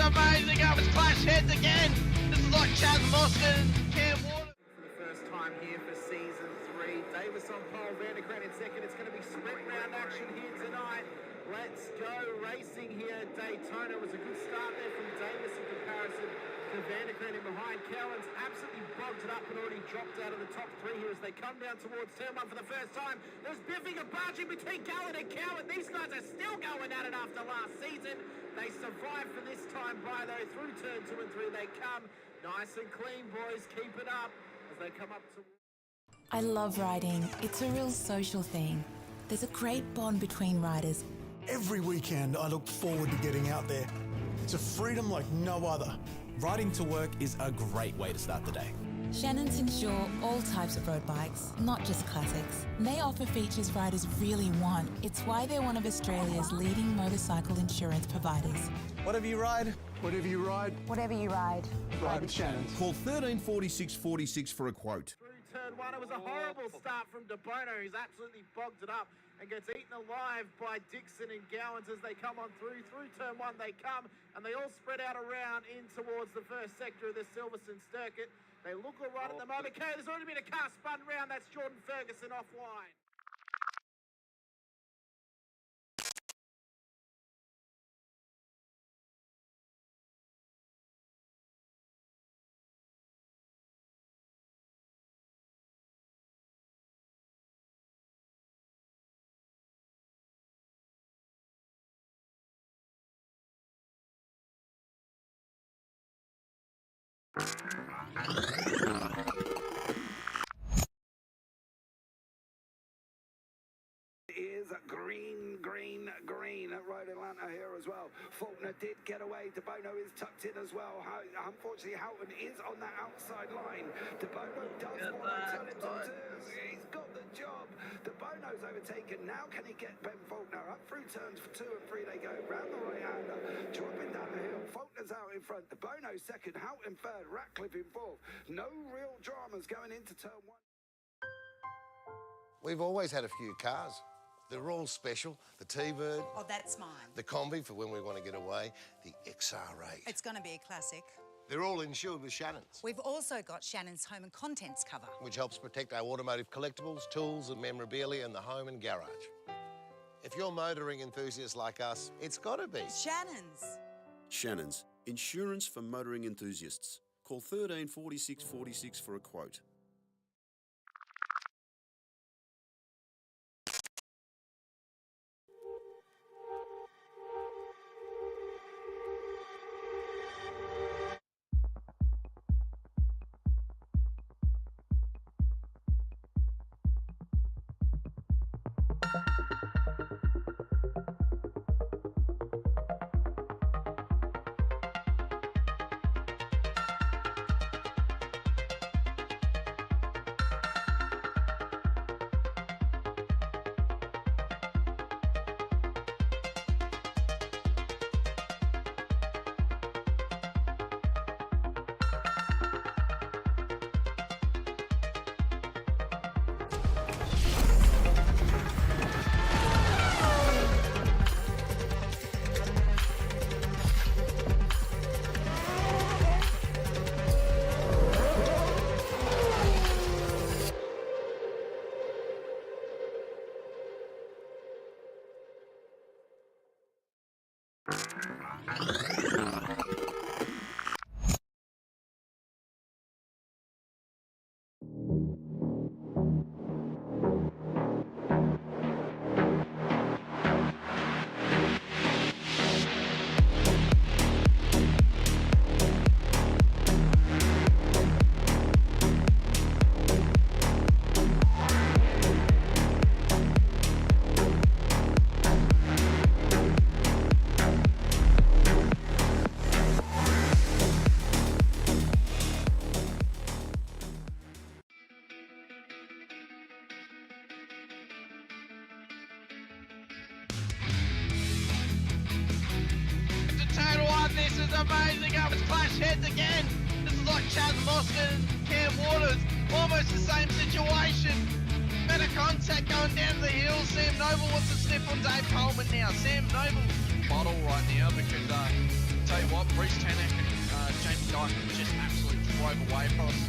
amazing. It's clash heads again. This is like Chaz Mostyn and Cam Water. For the first time here for season 3. Davis on pole, Vanderkrant in second. It's going to be sprint round action here tonight. Let's go racing here at Daytona. It was a good start there from Davis in comparison to Vanderkrant in behind. Cowan's absolutely bogged it up and already dropped out of the top 3 here as they come down towards turn 1 for the first time. There's biffing and barging between Gallen and Cowan. These guys are still going at it after last season. They survived for this time by though. Through turn 2 and 3 they come. Nice and clean, boys. Keep it up as they come up to... I love riding. It's a real social thing. There's a great bond between riders. Every weekend I look forward to getting out there. It's a freedom like no other. Riding to work is a great way to start the day. Shannon's insure all types of road bikes, not just classics. They offer features riders really want. It's why they're one of Australia's leading motorcycle insurance providers. Whatever you ride, whatever you ride, Whatever you ride, ride with Shannon's. Call 134646 for a quote. Through turn 1, it was a horrible start from De Bono, who's absolutely bogged it up and gets eaten alive by Dixon and Gowans as they come on through. Through turn 1 they come, and they all spread out around in towards the first sector of the Silverstone circuit. They look all right at the moment. Okay, there's already been a car spun round. That's Jordan Ferguson off wide. Is green, green, green at Road Atlanta here as well. Faulkner did get away. De Bono is tucked in as well. Unfortunately, Houghton is on that outside line. De Bono does want to tell him to do. He's got the job. De Bono's overtaken. Now can he get Ben Faulkner up through turns 2 and 3? They go round the right-hander, dropping down the hill. Faulkner's out in front. De Bono second. Houghton third. Ratcliffe in fourth. No real dramas going into turn 1. We've always had a few cars. They're all special. The T-Bird. Oh, that's mine. The Combi for when we want to get away. The XR8. It's going to be a classic. They're all insured with Shannon's, We've also got Shannon's home and contents cover. which helps protect our automotive collectibles, tools and memorabilia in the home and garage. If you're motoring enthusiasts like us, it's got to be. Shannon's. Shannon's, insurance for motoring enthusiasts. Call 134646 for a quote. amazing. It's clash heads again. This is like Chaz Mostyn and Cam Waters. Almost the same situation. Better contact going down the hill. Sam Noble wants to sniff on Dave Coleman now. Sam Noble bottle right now because tell you what, Bruce Tanek and Jamie Dyke just absolutely drove away from us.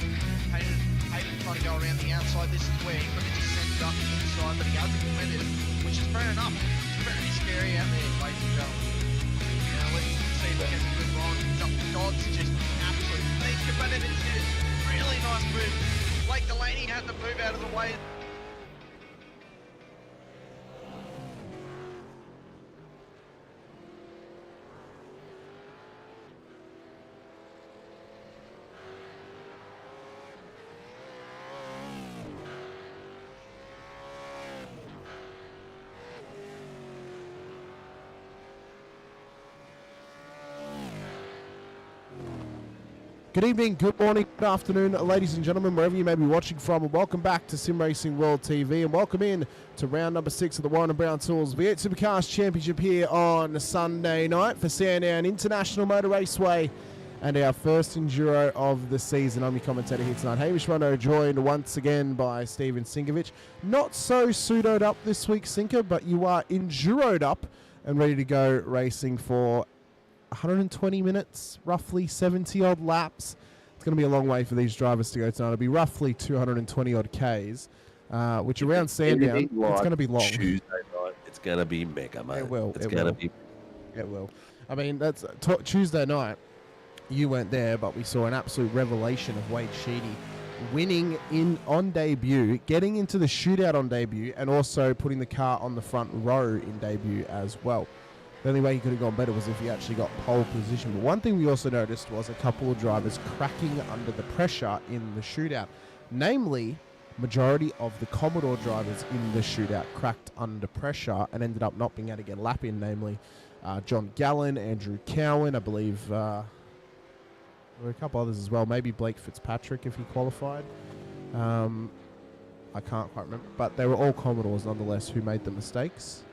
Hayden trying to go around the outside. This is where he could have just sent it up the inside, but he hasn't committed it, which is fair enough. It's very scary out there, ladies and gentlemen. Let's see if we get some good runs. Dodds just absolutely think about it. It's a really nice move. Blake Delaney had to move out of the way. Good evening, good morning, good afternoon, ladies and gentlemen, wherever you may be watching from, and welcome back to Sim Racing World TV, and welcome in to round number 6 of the Warren & Brown Tools V8 Supercars Championship here on Sunday night for Sandown International Motor Raceway, and our first Enduro of the season. I'm your commentator here tonight, Hamish Munro, joined once again by Steve Sinkovic. Not so pseudoed up this week, Sinker, but you are Enduroed up and ready to go racing for 120 minutes, roughly 70 odd laps. It's going to be a long way for these drivers to go tonight. It'll be roughly 220 odd Ks, which around Sandown, it's going to be long. Tuesday night, it's going to be mega, mate. It will. It's going to be. It will. I mean, that's Tuesday night. You weren't there, but we saw an absolute revelation of Wade Sheedy winning on debut, getting into the shootout on debut, and also putting the car on the front row in debut as well. The only way he could have gone better was if he actually got pole position. But one thing we also noticed was a couple of drivers cracking under the pressure in the shootout. Namely, majority of the Commodore drivers in the shootout cracked under pressure and ended up not being able to get a lap in, namely John Gallen, Andrew Cowan, I believe there were a couple others as well, maybe Blake Fitzpatrick if he qualified. I can't quite remember, but they were all Commodores nonetheless who made the mistakes.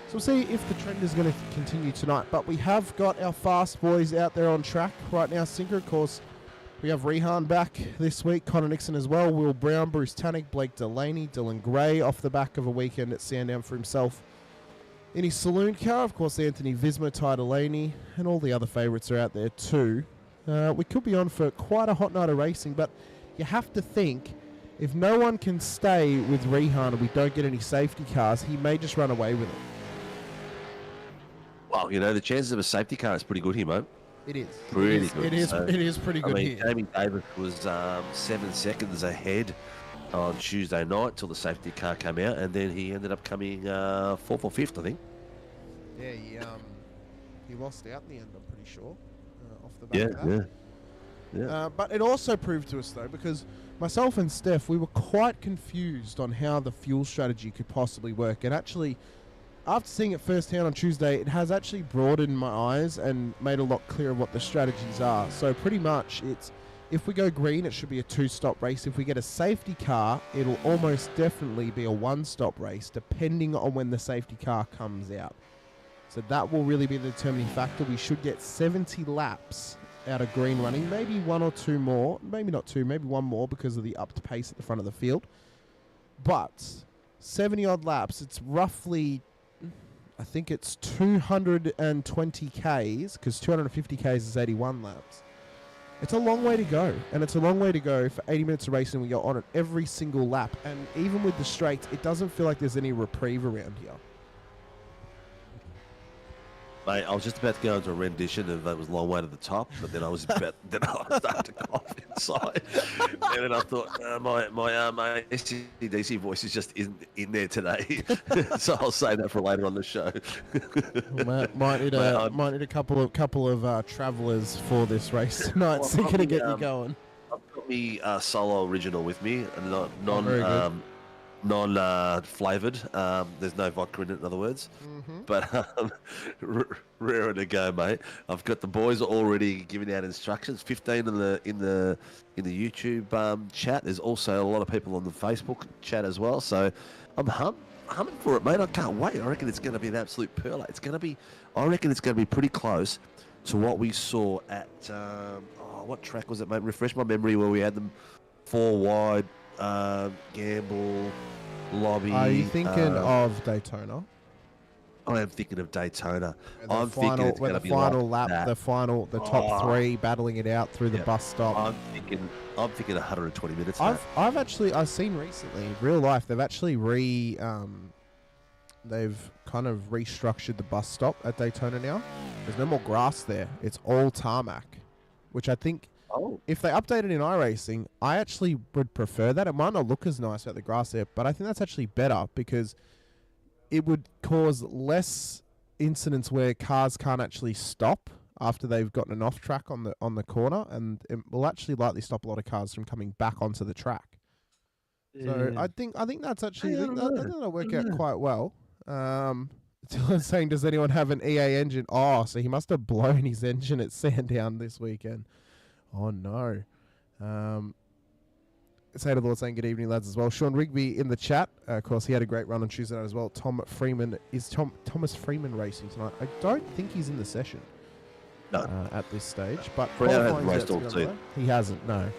So we'll see if the trend is going to continue tonight. But we have got our fast boys out there on track right now. Sinker, of course, we have Rehan back this week, Connor Nixon as well, Will Brown, Bruce Tanek, Blake Delaney, Dylan Gray off the back of a weekend at Sandown for himself in his saloon car. Of course, Anthony Visma, Ty Delaney, and all the other favourites are out there too. We could be on for quite a hot night of racing, but you have to think, if no one can stay with Rehan and we don't get any safety cars, he may just run away with it. Well, you know, the chances of a safety car is pretty good here, mate. It is. Pretty good. It is pretty good here. Jamie Davis was 7 seconds ahead on Tuesday night till the safety car came out, and then he ended up coming 4th or 5th, I think. Yeah, he lost out in the end, I'm pretty sure, off the back of that. Yeah. But it also proved to us, though, because myself and Steph, we were quite confused on how the fuel strategy could possibly work, and actually, after seeing it firsthand on Tuesday, it has actually broadened my eyes and made a lot clearer what the strategies are. So pretty much it's, if we go green, it should be a 2-stop race. If we get a safety car, it'll almost definitely be a 1-stop race, depending on when the safety car comes out. So that will really be the determining factor. We should get 70 laps out of green running, maybe 1 or 2 more, maybe not 2, maybe 1 more because of the upped pace at the front of the field. But 70 odd laps, it's roughly, I think it's 220 Ks, because 250 Ks is 81 laps. It's a long way to go, and it's a long way to go for 80 minutes of racing. We go on it every single lap, and even with the straights, it doesn't feel like there's any reprieve around here. Mate, I was just about to go into a rendition of That Was a Long Way to the Top, but then I was starting to cough inside. And then I thought, my SCDC voice is just isn't in there today. So I'll save that for later on the show. Might need a couple of travellers for this race tonight, so going to get you going. I've got me solo original with me, and non-flavoured. There's no vodka in it, in other words. Mm-hmm. But raring to go, mate. I've got the boys already giving out instructions. 15 in the YouTube chat. There's also a lot of people on the Facebook chat as well. So I'm humming for it, mate. I can't wait. I reckon it's going to be an absolute pearler. I reckon it's going to be pretty close to what we saw at what track was it, mate? Refresh my memory, where we had them 4 wide. Gamble, Lobby. Are you thinking of Daytona? I am thinking of Daytona. And the I'm thinking it's going to be like lap, that. the top three battling it out through the bus stop. I'm thinking 120 minutes. I've seen recently in real life they've actually they've kind of restructured the bus stop at Daytona now. There's no more grass there. It's all tarmac, which I think if they updated in iRacing, I actually would prefer that. It might not look as nice at the grass there, but I think that's actually better because it would cause less incidents where cars can't actually stop after they've gotten an off track on the corner, and it will actually likely stop a lot of cars from coming back onto the track. So I think that's actually I think that'll work out quite well. Dylan's saying, does anyone have an EA engine? Oh, so he must have blown his engine at Sandown this weekend. Oh no. Say to the Lord saying good evening, lads, as well. Sean Rigby in the chat. Of course, he had a great run on Tuesday night as well. Thomas Freeman racing tonight? I don't think he's in the session at this stage. But he hasn't, no.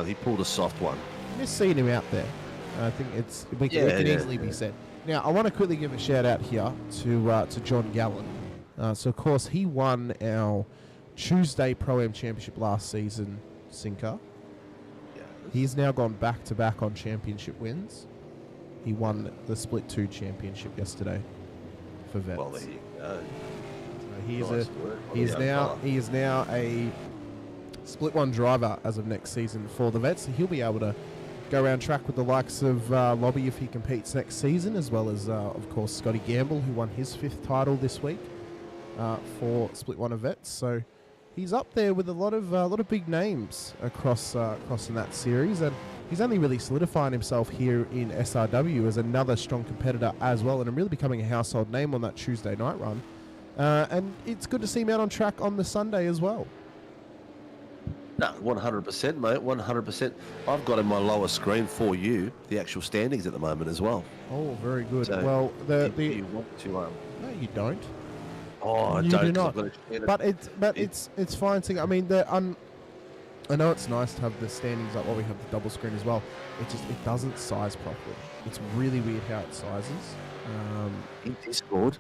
He pulled a soft one. Just seeing him out there. I think it can easily be said. Now, I want to quickly give a shout out here to John Gallen. So, of course, he won our Tuesday Pro-Am Championship last season, Sinker. He's now gone back-to-back on championship wins. He won the Split 2 championship yesterday for Vets. Well, there you go. So he is now a Split 1 driver as of next season for the Vets. So he'll be able to go around track with the likes of Lobby if he competes next season, as well as, of course, Scotty Gamble, who won his 5th title this week for Split 1 of Vets. So he's up there with a lot of big names across in that series, and he's only really solidifying himself here in SRW as another strong competitor as well, and really becoming a household name on that Tuesday night run. And it's good to see him out on track on the Sunday as well. No, 100%, mate, 100%. I've got in my lower screen for you the actual standings at the moment as well. Oh, very good. So well, you want to no, you don't. Oh, I you don't. Do not. It's fine. I mean, I know it's nice to have the standings like while we have the double screen as well. It doesn't size properly. It's really weird how it sizes. In Discord,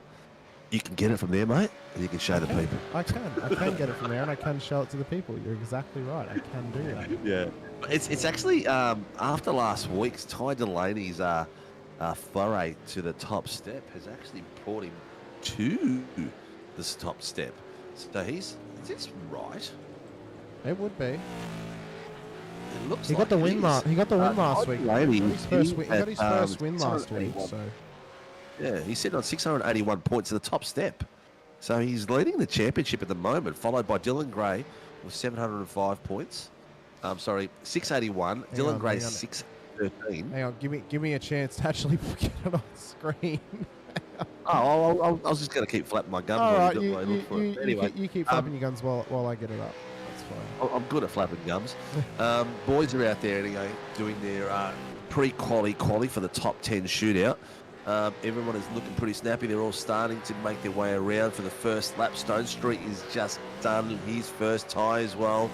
you can get it from there, mate, and you can show the people. I can get it from there, and I can show it to the people. You're exactly right. I can do that. Yeah. It's actually after last week's Ty Delaney's foray to the top step has actually brought him to this top step. So is this right? It would be. It looks he like got the win last. He got the win last week. He got his first win last week. So yeah, he's sitting on 681 points to the top step. So he's leading the championship at the moment, followed by Dylan Gray with 705 points. 681. Dylan Gray 613. Hang on, give me a chance to actually get it on screen. I was just going to keep flapping my gums. All right, you keep flapping your guns while I get it up. That's fine. I'm good at flapping gums. Boys are out there anyway doing their pre-quali for the top 10 shootout. Everyone is looking pretty snappy. They're all starting to make their way around for the first lap. Stone Street is just done his first tie as well.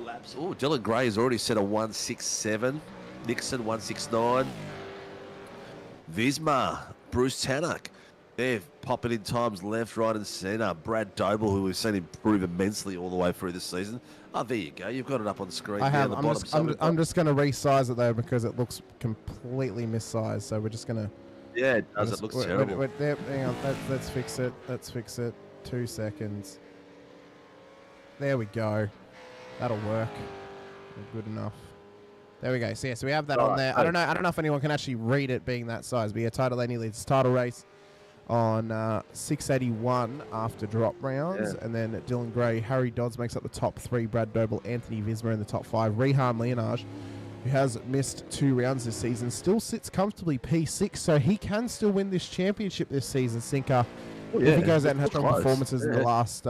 Laps. Oh, Dylan Gray has already set a 167. Nixon 169. Visma, Bruce Tannock, they're popping in times left, right, and centre. Brad Doble, who we've seen improve immensely all the way through this season. Oh, there you go. You've got it up on the screen. I have. I'm just going to resize it though because it looks completely missized. So we're just going to. Yeah, it does. It looks terrible. Hang on. Let's fix it. Let's fix it. 2 seconds. There we go. That'll work. Good enough. There we go. So yeah, so we have that on there. I don't know if anyone can actually read it being that size. But yeah, Title Laney leads title race on 681 after drop rounds. And then Dylan Gray, Harry Dodds makes up the top 3. Brad Doble, Anthony Visma in the top 5. Rehan Leonage, who has missed 2 rounds this season, still sits comfortably P6. So he can still win this championship this season, Sinker. If he goes out and has strong performances in the last,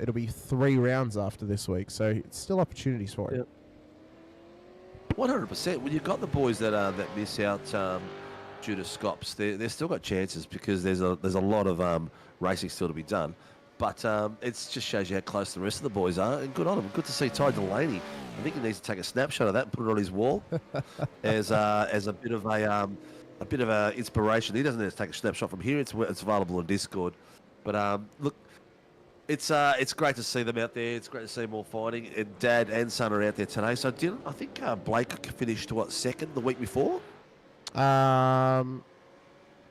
it'll be 3 rounds after this week. So it's still opportunities for him. 100%. When you've got the boys that miss out due to scops, they've still got chances because there's a lot of racing still to be done. But it just shows you how close the rest of the boys are, and good on them. Good to see Ty Delaney. I think he needs to take a snapshot of that and put it on his wall as a bit of a a bit of a inspiration. He doesn't have to take a snapshot from here. It's available on Discord. But look, it's great to see them out there. It's great to see them all fighting. And Dad and son are out there today. So I think Blake finished second the week before. No,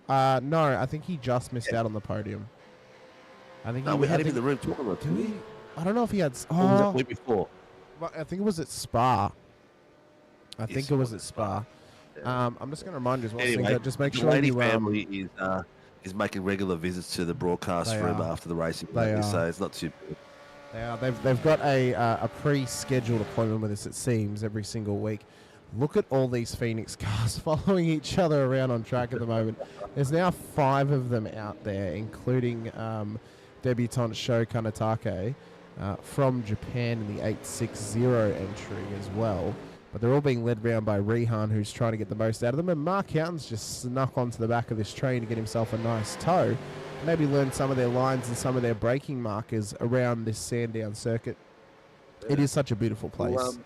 I think he just missed out on the podium. I think we had him in the room talking about it. I don't know if he had. Was that the week before? Well, I think it was at Spa. I think it was at Spa. Yeah. I'm just going to remind you as well. Anyway, just make the sure Lady family is making regular visits to the broadcast room after the racing. So it's not too bad. They are. They've got a pre-scheduled appointment with us. It seems every single week. Look at all these Phoenix cars following each other around on track at the moment. There's now 5 of them out there, including debutant Sho Kanatake from Japan in the 860 entry as well. But they're all being led round by Rehan, who's trying to get the most out of them. And Mark Houghton's just snuck onto the back of this train to get himself a nice tow. Maybe learn some of their lines and some of their braking markers around this Sandown circuit. Yeah. It is such a beautiful place. Well,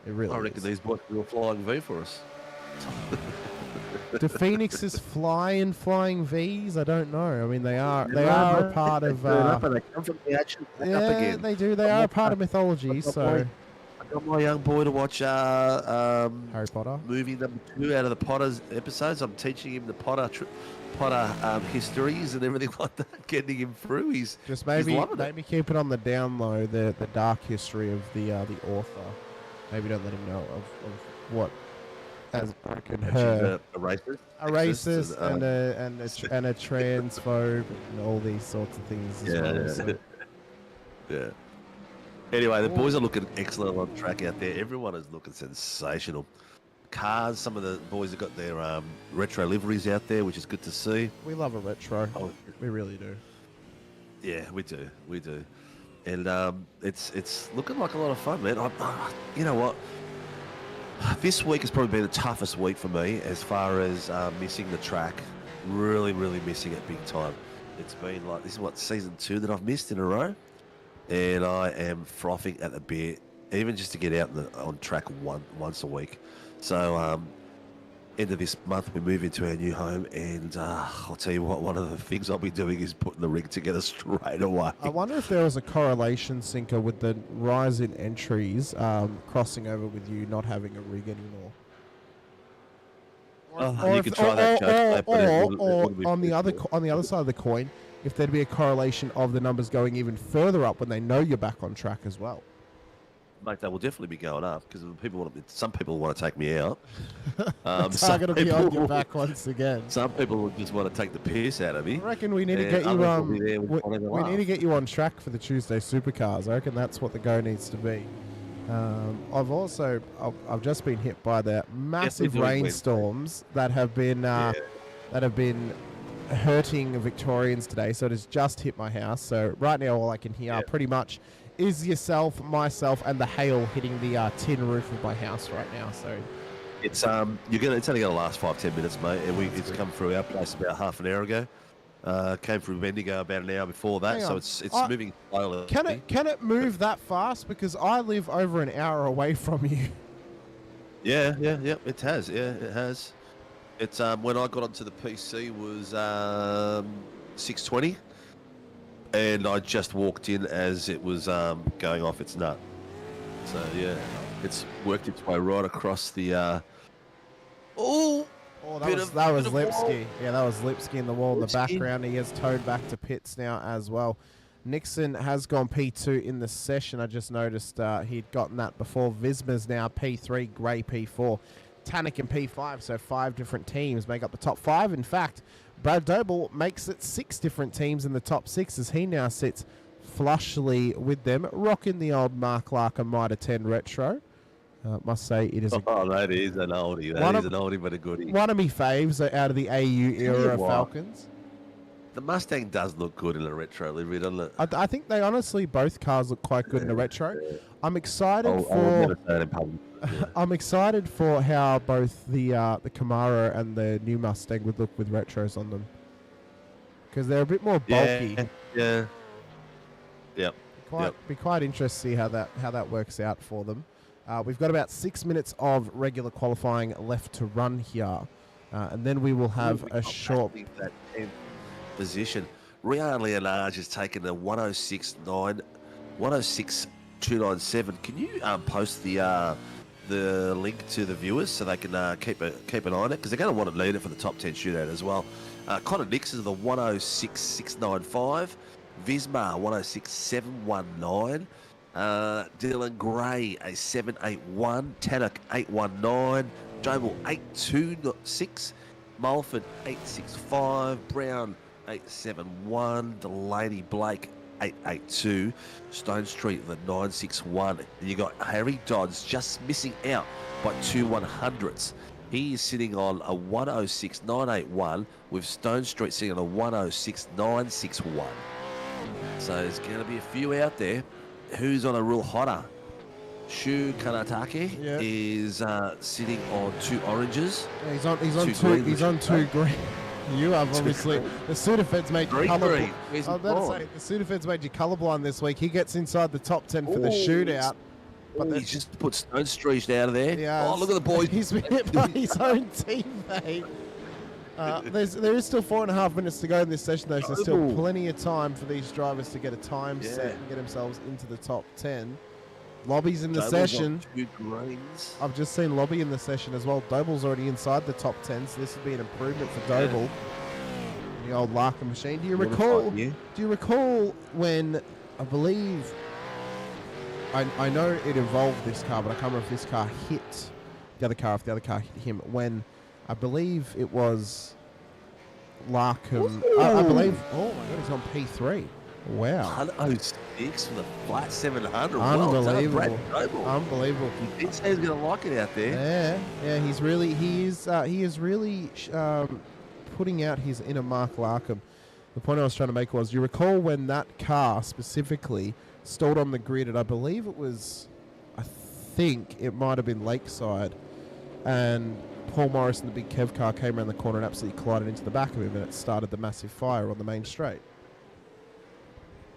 it really I reckon these boys will flying V for us. Do Phoenixes fly in flying Vs? I don't know. I mean, they are a part of. They come from the action. Yeah, they do. They are a part of mythology. So. I got my young boy to watch Harry Potter movie number 2 out of the Potter's episodes. I'm teaching him the Potter histories and everything like that, getting him through. He's maybe keep it on the down low, the dark history of the author. Maybe don't let him know of what has broken her. A racist. A racist and a transphobe and all these sorts of things as well. So. Yeah. Anyway, the boys are looking excellent on track out there. Everyone is looking sensational. Cars, some of the boys have got their retro liveries out there, which is good to see. We love a retro. We really do. Yeah, we do. We do. And it's looking like a lot of fun, man. You know what? This week has probably been the toughest week for me as far as missing the track. Really, really missing it big time. It's been like, this is season 2 that I've missed in a row. And I am frothing at the bit, even just to get out on track once a week. So, end of this month, we move into our new home, and I'll tell you what, one of the things I'll be doing is putting the rig together straight away. I wonder if there was a correlation, Sinker, with the rise in entries crossing over with you not having a rig anymore. You could try that joke. Or on the other side of the coin, if there'd be a correlation of the numbers going even further up when they know you're back on track as well. Mate, they will definitely be going up because some people want to take me out. Target will be on your back once again. Some people just want to take the piss out of me. I reckon we need to get you we need to get you on track for the Tuesday Supercars. I reckon that's what the go needs to be. I've just been hit by the massive rainstorms that have been hurting Victorians today, so it has just hit my house. So right now all I can hear pretty much is yourself, myself, and the hail hitting the tin roof of my house right now. So it's it's only going to last 5-10 minutes, mate. And it's come through our place about half an hour ago. Came through Bendigo about an hour before that, so it's moving slowly. Can it move that fast? Because I live over an hour away from you. Yeah, it has. Yeah, it has. It's when I got onto the PC was 6:20, and I just walked in as it was going off its nut. So yeah, it's worked its way right across the. that was Lipsky. Yeah, that was Lipsky in the wall in the background. He has towed back to pits now as well. Nixon has gone P2 in the session. I just noticed he'd gotten that before. Visma's now P3, Gray P4. Tannick in P5, so 5 different teams make up the top 5. In fact, Brad Doble makes it 6 different teams in the top 6 as he now sits flushly with them, rocking the old Mark Larkin Mitre 10 Retro. Must say it is that is an oldie. That is an oldie, but a goodie. One of my faves out of the AU era of Falcons. The Mustang does look good in a retro livery, doesn't it? I think they honestly, both cars look quite good in a retro. I'm excited I'm excited for how both the Camaro and the new Mustang would look with retros on them, because they're a bit more bulky. Yeah. Be quite interested to see how that works out for them. We've got about 6 minutes of regular qualifying left to run here. And then we will have a short... That 10th position. Rian Leonard has taken a 106.297. Can you post the link to the viewers so they can keep an eye on it? Because they're going to want to lead it for the top 10 shootout as well. Connor Nix is the 106.695. Visma 106.719. Dylan Gray a 781. Tannock 819. Joble 826. Mulford 865. Brown 871. Delaney Blake 882. Stone Street the 961. And you got Harry Dodds just missing out by 2 100ths. He is sitting on a 106.981 with Stone Street sitting on a 106.961. So there's going to be a few out there. Who's on a real hotter? Shu Kanatake is sitting on 2 oranges. Yeah, he's on two green. You have obviously the Sudafed's made you colourblind. I was about to say the Sudafed's made you colourblind this week. He gets inside the top 10 for the shootout. But he's just put Stone Street out of there. Yeah, look at the boys. He's been hit by his own teammate. There is still 4.5 minutes to go in this session, though, so there's still plenty of time for these drivers to get a time set and get themselves into the top 10. Lobby's in the session. I've just seen Lobby in the session as well. Doble's already inside the top 10, so this would be an improvement for Doble. The old Larkin machine. Do you recall when, I believe, I know it involved this car, but I can't remember if this car hit the other car, if the other car hit him, when I believe it was Larkham. I believe. Oh my God, he's on P3. Wow. 106 for the flat 700. Unbelievable. Unbelievable. He did say he's going to like it out there. Yeah. He is really putting out his inner Mark Larkham. The point I was trying to make was, you recall when that car specifically stalled on the grid, and I believe it was, I think it might have been Lakeside, and Paul Morris and the big Kev car came around the corner and absolutely collided into the back of him, and it started the massive fire on the main straight.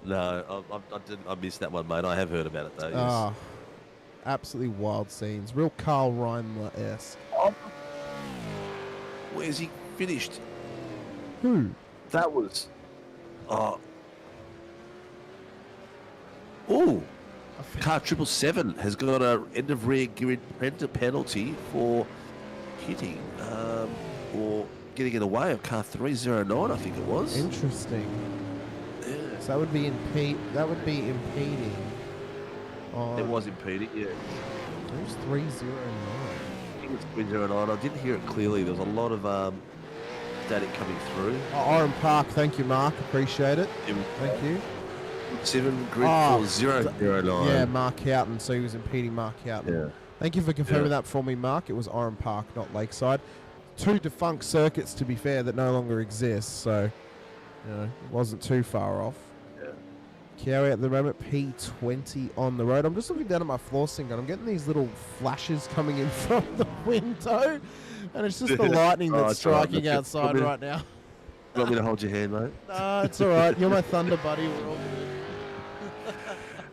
No, I missed that one, mate. I have heard about it, though. Yes. Absolutely wild scenes. Real Carl Reindler-esque. Where's he finished? Who? That was... Car 777 has got an end of rear grid penalty for hitting or getting in the way of car 309, I think it was. Interesting. Yeah. So that would be impeding. It was impeding, yeah. Who's 309? I think it's 309. I didn't hear it clearly. There was a lot of static coming through. Oran Park, thank you, Mark. Appreciate it. Thank you. 7 grid for 009. Yeah, Mark Houghton. So he was impeding Mark Houghton. Yeah. Thank you for confirming that for me, Mark. It was Oran Park, not Lakeside. 2 defunct circuits, to be fair, that no longer exist. So, it wasn't too far off. Yeah. Kiawe at the moment, P20 on the road. I'm just looking down at my floor sync, and I'm getting these little flashes coming in from the window. And it's just the lightning that's striking outside right now. You want me to hold your hand, mate? No, it's all right. You're my thunder buddy. We're all good.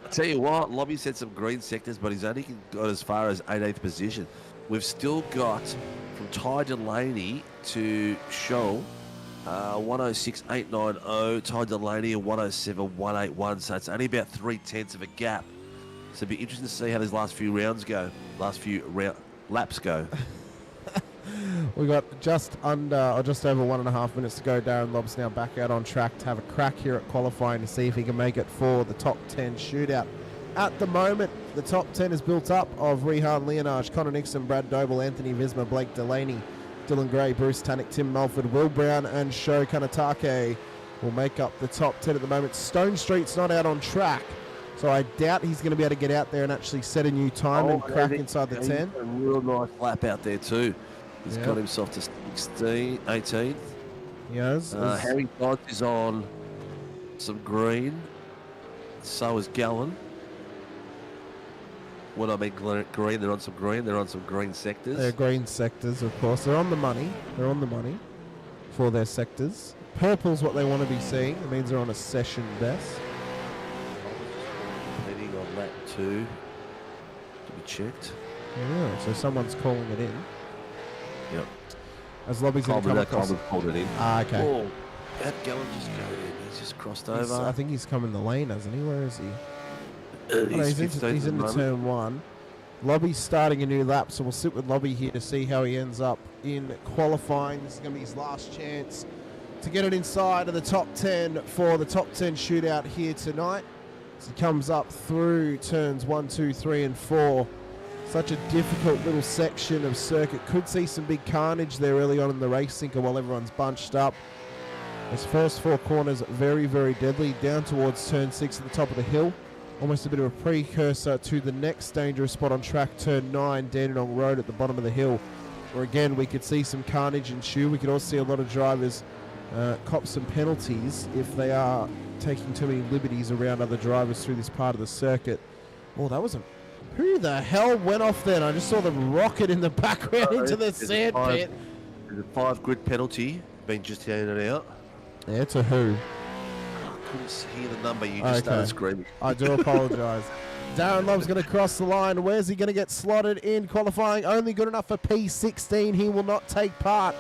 I tell you what, Lobby said some green sectors, but he's only got as far as 18th position. We've still got from Ty Delaney to Shoal 106.890, Ty Delaney 107.181. So it's only about 3/10 of a gap. So it'll be interesting to see how these last few laps go. We got just under, or just over 1.5 minutes to go. Darren Lobb's now back out on track to have a crack here at qualifying to see if he can make it for the top 10 shootout. At the moment, the top 10 is built up of Rehan Leonard, Connor Nixon, Brad Doble, Anthony Visma, Blake Delaney, Dylan Gray, Bruce Tannick, Tim Mulford, Will Brown, and Sho Kanatake will make up the top 10 at the moment. Stone Street's not out on track, so I doubt he's going to be able to get out there and actually set a new time and crack inside the 10. A real nice lap out there too. He's got himself to 18th. Yes. Harry Dodds is on some green. So is Gallen. When I mean green, they're on some green. They're on some green sectors. They're green sectors, of course. They're on the money. They're on the money for their sectors. Purple's what they want to be seeing. It means they're on a session best. Leading on lap 2 to be checked. Yeah, so someone's calling it in. Yep. As Lobby's going to come across. Pulled it in. Okay. Oh, that Gallen just go in. He's just crossed over. I think he's come in the lane, hasn't he? Where is he? He's he's into turn 1. Lobby's starting a new lap, so we'll sit with Lobby here to see how he ends up in qualifying. This is going to be his last chance to get it inside of the top 10 for the top 10 shootout here tonight. As he comes up through turns 1, 2, 3, and 4. Such a difficult little section of circuit. Could see some big carnage there early on in the race, Sinker, while everyone's bunched up. His first 4 corners very, very deadly. Down towards turn 6 at the top of the hill. Almost a bit of a precursor to the next dangerous spot on track, turn 9, Dandenong Road at the bottom of the hill, where again we could see some carnage ensue. We could also see a lot of drivers cop some penalties if they are taking too many liberties around other drivers through this part of the circuit. Oh, that was a... Who the hell went off then? I just saw the rocket in the background into the sand pit. There's a 5 grid penalty being just handed out. Yeah, to who? I couldn't hear the number. You just started screaming. I do apologise. Darren Love's going to cross the line. Where's he going to get slotted in qualifying? Only good enough for P16. He will not take part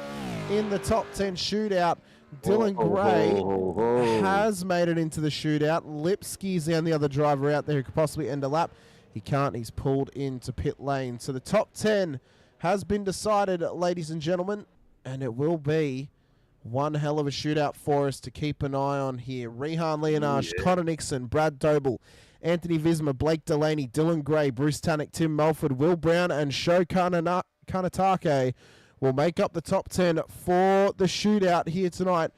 in the top 10 shootout. Dylan Gray has made it into the shootout. Lipsky's the only other driver out there who could possibly end a lap. He can't. He's pulled into pit lane. So the top 10 has been decided, ladies and gentlemen, and it will be one hell of a shootout for us to keep an eye on here. Rehan Leonage, Connor Nixon, Brad Doble, Anthony Visma, Blake Delaney, Dylan Gray, Bruce Tannock, Tim Melford, Will Brown, and Sho Kanatake will make up the top 10 for the shootout here tonight.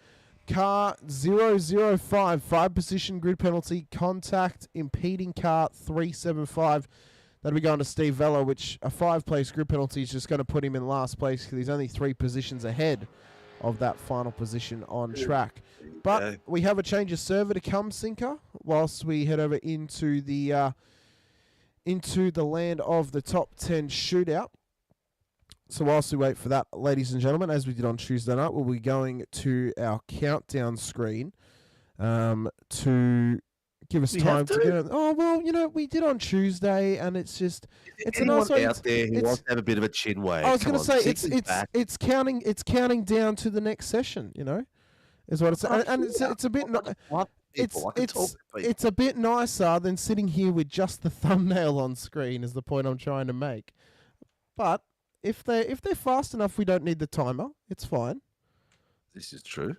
Car 005, 5-position grid penalty, contact, impeding car 375. That'll be going to Steve Vella, which a 5-place grid penalty is just going to put him in last place because he's only 3 positions ahead of that final position on track. But we have a change of server to come, Sinker, whilst we head over into the land of the top 10 shootout. So whilst we wait for that, ladies and gentlemen, as we did on Tuesday night, we'll be going to our countdown screen to give us time to get on. Oh, well, you know, we did on Tuesday, and it's just... It's a nice way out there who wants to have a bit of a chin wag. I was going to say, it's counting down to the next session, you know, is what it's... And it's a bit... It's a bit nicer than sitting here with just the thumbnail on screen, is the point I'm trying to make. But... If they're fast enough, we don't need the timer. It's fine. This is true.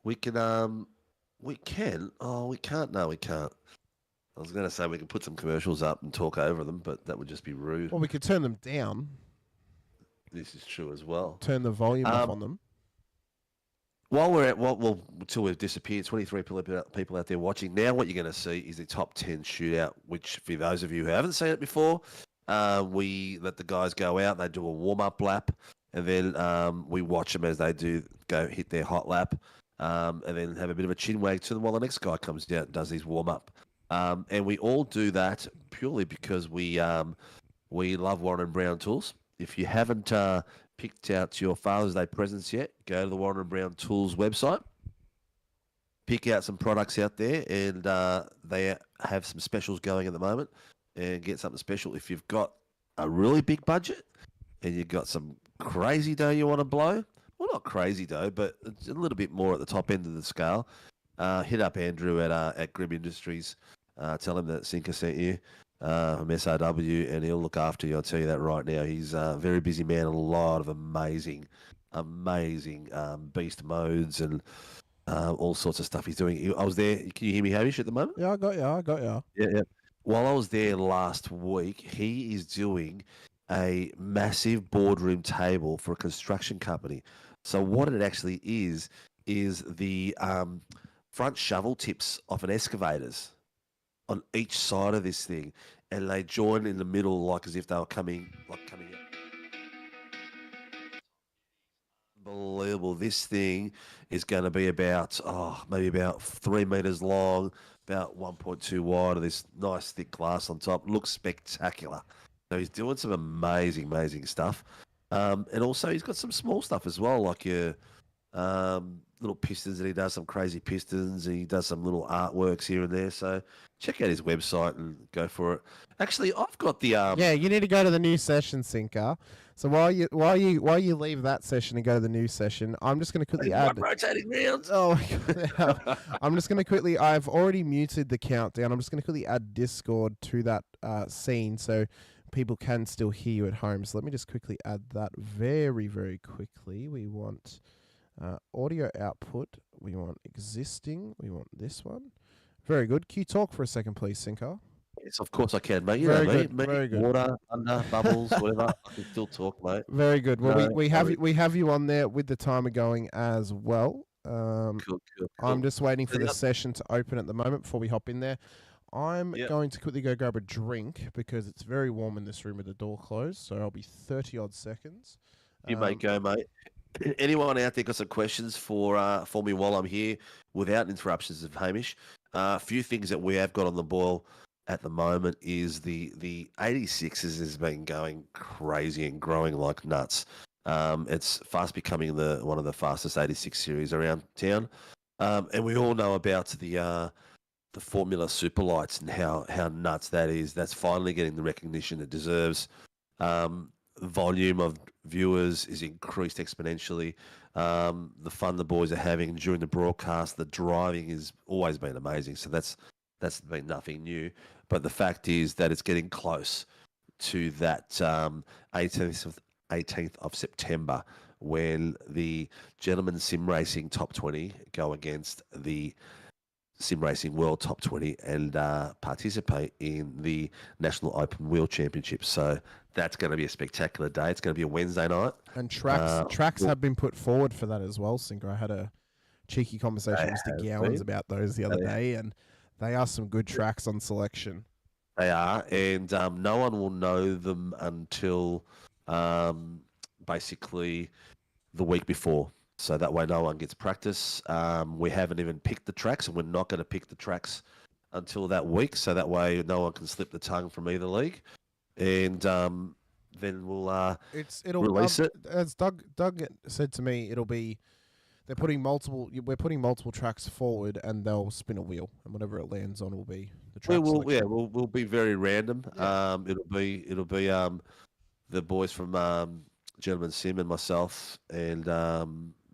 We can. We can. Oh, we can't. No, we can't. I was going to say we can put some commercials up and talk over them, but that would just be rude. Well, we could turn them down. This is true as well. Turn the volume up on them. While we're at until we've disappeared, 23 people out there watching. Now, what you're going to see is the top 10 shootout. Which, for those of you who haven't seen it before. We let the guys go out. They do a warm-up lap, and then we watch them as they go hit their hot lap, and then have a bit of a chin wag to them while the next guy comes out and does his warm-up. And we all do that purely because we love Warren and Brown Tools. If you haven't picked out your Father's Day presents yet, go to the Warren and Brown Tools website. Pick out some products out there, and they have some specials going at the moment. And get something special. If you've got a really big budget and you've got some crazy dough you want to blow, well, not crazy dough, but it's a little bit more at the top end of the scale, hit up Andrew at Grim Industries. Tell him that Sinker sent you from SRW, and he'll look after you. I'll tell you that right now. He's a very busy man, a lot of amazing beast modes and all sorts of stuff he's doing. I was there. Can you hear me, Hamish, at the moment? Yeah, I got you. Yeah. While I was there last week, he is doing a massive boardroom table for a construction company. So what it actually is the front shovel tips off an excavators on each side of this thing, and they join in the middle like as if they were coming in. Unbelievable. This thing is going to be about maybe about 3 meters long, about 1.2 wide, of this nice thick glass on top. Looks spectacular. So he's doing some amazing stuff. And also he's got some small stuff as well, like your little pistons, and he does some crazy pistons, and he does some little artworks here and there. So check out his website and go for it. Actually, I've got the... Yeah, you need to go to the new session, Sinker. So while you leave that session and go to the new session, I'm just going to quickly add rotating rounds. Oh my God. I'm just going to quickly. I've already muted the countdown. I'm just going to quickly add Discord to that scene so people can still hear you at home. So let me just quickly add that very, very quickly. We want audio output. We want existing. We want this one. Very good. Can you talk for a second, please, Sinko? Yes, of course I can, mate. You Very know me. good, very good. Water, thunder, bubbles, whatever. I can still talk, mate. Very good. Well, No, we have you on there with the timer going as well. Cool. I'm just waiting for the session to open at the moment before we hop in there. I'm Yep. going to quickly go grab a drink because it's very warm in this room with the door closed. So I'll be 30 odd seconds. You may go, mate. Anyone out there got some questions for me while I'm here without interruptions of Hamish? A few things that we have got on the boil at the moment is the 86s has been going crazy and growing like nuts. It's fast becoming one of the fastest 86 series around town, and we all know about the Formula Superlights and how nuts that is. That's finally getting the recognition it deserves. Volume of viewers is increased exponentially. The fun the boys are having during the broadcast, the driving has always been amazing. So that's been nothing new. But the fact is that it's getting close to that 18th of September when the Gentlemen Sim Racing Top 20 go against the Sim Racing World Top 20 and participate in the National Open Wheel Championship. So that's going to be a spectacular day. It's going to be a Wednesday night. And tracks have been put forward for that as well, Sinker. I had a cheeky conversation with Mr. Gowans about those the other day, and they are some good tracks on selection. They are, and no one will know them until basically the week before. So that way no one gets practice. We haven't even picked the tracks, and we're not going to pick the tracks until that week. So that way no one can slip the tongue from either league. And then we'll release it. As Doug said to me, we're putting multiple tracks forward, and they'll spin a wheel, and whatever it lands on will be the track. We'll be very random. Yeah. It'll be the boys from Gentleman Sim and myself, and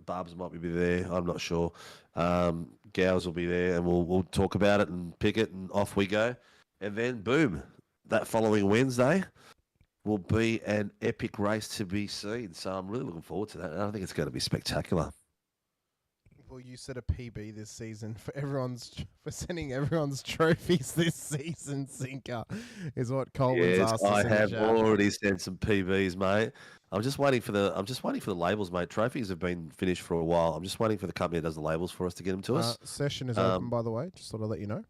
Barbs might be there. I'm not sure. Gals will be there, and we'll talk about it and pick it, and off we go. And then boom, that following Wednesday will be an epic race to be seen. So I'm really looking forward to that. And I think it's going to be spectacular. Well, you set a PB this season for sending everyone's trophies this season. Sinker is what Coleman's asked us. I in the have chat. already sent some PBs, mate. I'm just waiting for the labels, mate. Trophies have been finished for a while. I'm just waiting for the company that does the labels for us to get them to us. Session is open, by the way. Just thought I'd let you know.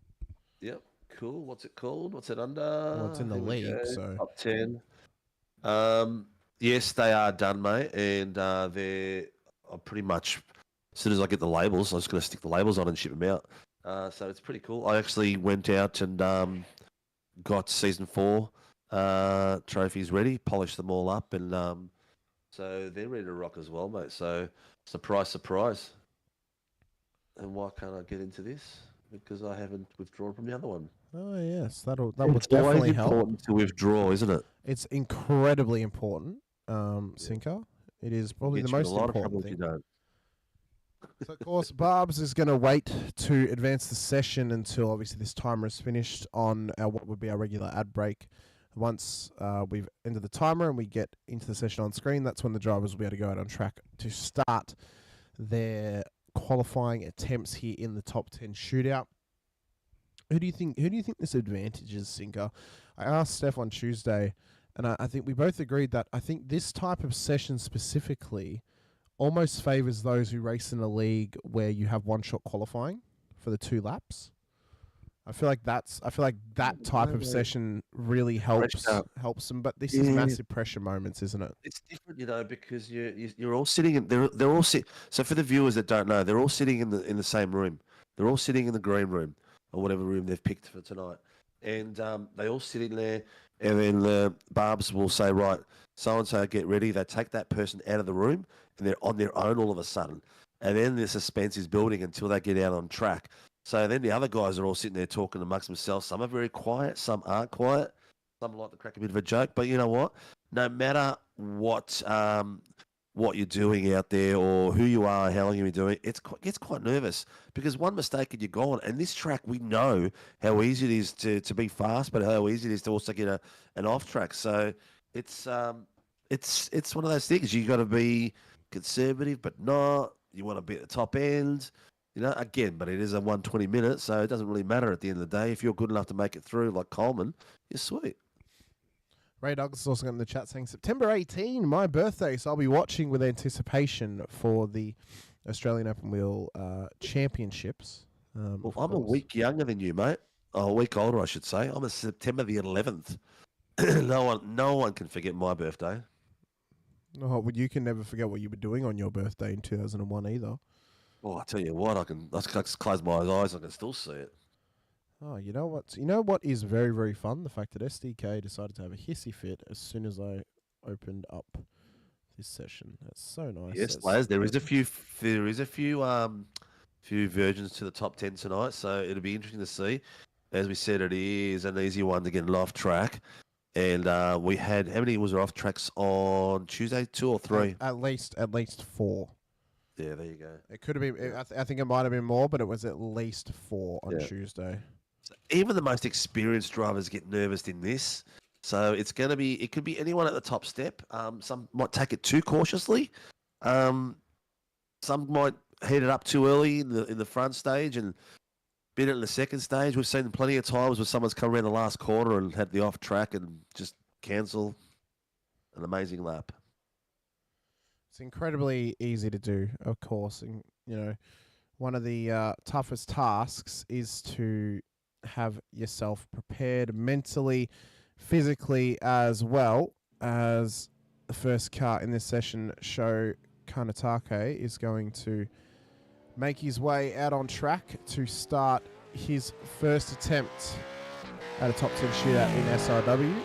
Yep, cool. What's it called? What's it under? Well, it's in the Here we league, go. so Top 10. Yes, they are done, mate, and they're pretty much. As soon as I get the labels, I'm just going to stick the labels on and ship them out. So it's pretty cool. I actually went out and got season 4 trophies ready, polished them all up, and so they're ready to rock as well, mate. So surprise, surprise. And why can't I get into this? Because I haven't withdrawn from the other one. Oh yes, that would definitely help. It's important to withdraw, isn't it? It's incredibly important, Sinker. It is probably the most important thing. So, of course, Barbs is going to wait to advance the session until obviously this timer is finished on what would be our regular ad break. Once we've ended the timer and we get into the session on screen, that's when the drivers will be able to go out on track to start their qualifying attempts here in the top 10 shootout. Who do you think this advantages, Sinker? I asked Steph on Tuesday, and I think we both agreed that I think this type of session specifically almost favors those who race in a league where you have one-shot qualifying for the 2 laps. I feel like that type of session really helps them. But this is massive pressure moments, isn't it? It's different, because you're all sitting in they're all sit. So for the viewers that don't know, they're all sitting in the same room. They're all sitting in the green room or whatever room they've picked for tonight, and they all sit in there. And then the Barbs will say, right, so and so, get ready. They take that person out of the room, and they're on their own all of a sudden. And then the suspense is building until they get out on track. So then the other guys are all sitting there talking amongst themselves. Some are very quiet, some aren't quiet. Some like to crack a bit of a joke, but you know what? No matter what you're doing out there or who you are, how long you've been doing, it gets quite nervous because one mistake and you're gone. And this track, we know how easy it is to be fast, but how easy it is to also get an off track. So it's one of those things. You got to be conservative, but not. You want to be at the top end. Again, but it is a 120 minute, so it doesn't really matter at the end of the day. If you're good enough to make it through, like Coleman, you're sweet. Ray Douglas is also got in the chat saying September 18, my birthday, so I'll be watching with anticipation for the Australian Open Wheel Championships. Well, I'm a week younger than you, mate. Oh, a week older, I should say. I'm a September the 11th. No one can forget my birthday. Oh, well, you can never forget what you were doing on your birthday in 2001 either. Well, I tell you what, I can just close my eyes, I can still see it. Oh, you know what is very, very fun? The fact that SDK decided to have a hissy fit as soon as I opened up this session. That's so nice. Yes, Laz, there is a few versions to the top 10 tonight, so it'll be interesting to see. As we said, it is an easy one to get off track. And we had, how many was there off tracks on Tuesday? 2 or 3? At least 4. Yeah, there you go. It could have been. I think it might have been more, but it was at least 4 on Tuesday. So even the most experienced drivers get nervous in this. So it's going to be. It could be anyone at the top step. Some might take it too cautiously. Some might heat it up too early in the front stage and bid it in the second stage. We've seen plenty of times where someone's come around the last quarter and had the off track and just cancel an amazing lap. It's incredibly easy to do, of course. And, one of the toughest tasks is to have yourself prepared mentally, physically, as well as the first car in this session, Sho Kanatake, is going to make his way out on track to start his first attempt at a top 10 shootout in SRW.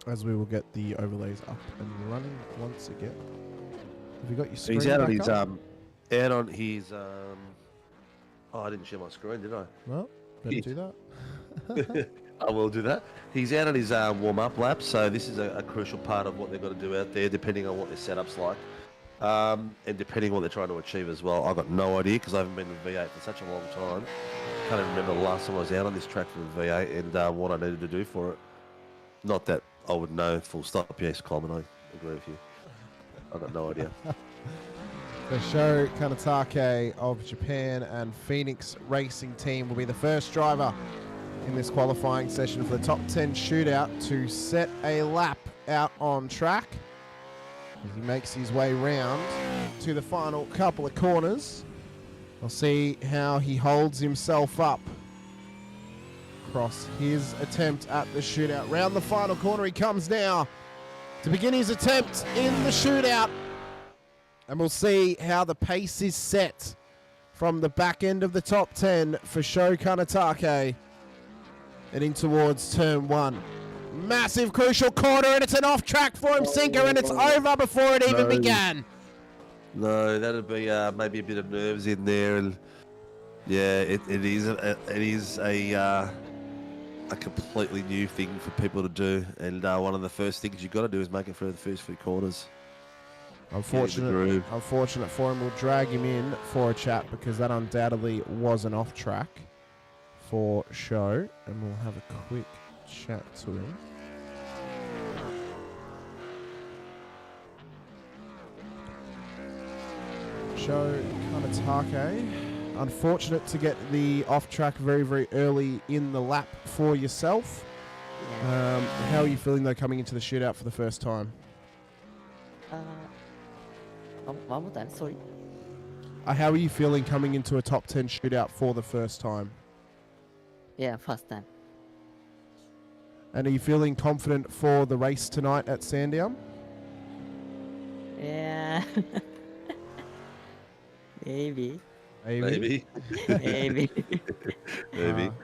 As we will get the overlays up and running once again. Have you got your screen? He's out on back his up? I didn't share my screen, did I? Well, better do that. I will do that. He's out on his warm-up lap, so this is a crucial part of what they've got to do out there, depending on what their setup's like, and depending on what they're trying to achieve as well. I've got no idea because I haven't been to V8 for such a long time. Can't even remember the last time I was out on this track for the V8 and what I needed to do for it. Not that I would know full stop. Yes, Coleman, I agree with you. I've got no idea. The Sho Kanatake of Japan and Phoenix Racing Team will be the first driver in this qualifying session for the top 10 shootout to set a lap out on track as he makes his way round to the final couple of corners. We'll see how he holds himself up across his attempt at the shootout. Round the final corner he comes now to begin his attempt in the shootout. And we'll see how the pace is set from the back end of the top 10 for Sho Kanatake. Heading towards turn 1. Massive crucial corner, and it's an off track for him, Sinker, and it's over before it even began. No, that'd be maybe a bit of nerves in there, and yeah, it is a completely new thing for people to do, and one of the first things you've got to do is make it through the first few quarters. Unfortunate for him, we'll drag him in for a chat because that undoubtedly was an off track for Sho, and we'll have a quick chat to him. Sho Kanatake, unfortunate to get the off track very, very early in the lap for yourself. How are you feeling though coming into the shootout for the first time? One more time, sorry. How are you feeling coming into a top 10 shootout for the first time? Yeah, first time. And are you feeling confident for the race tonight at Sandown? Yeah. Maybe. Maybe. Maybe.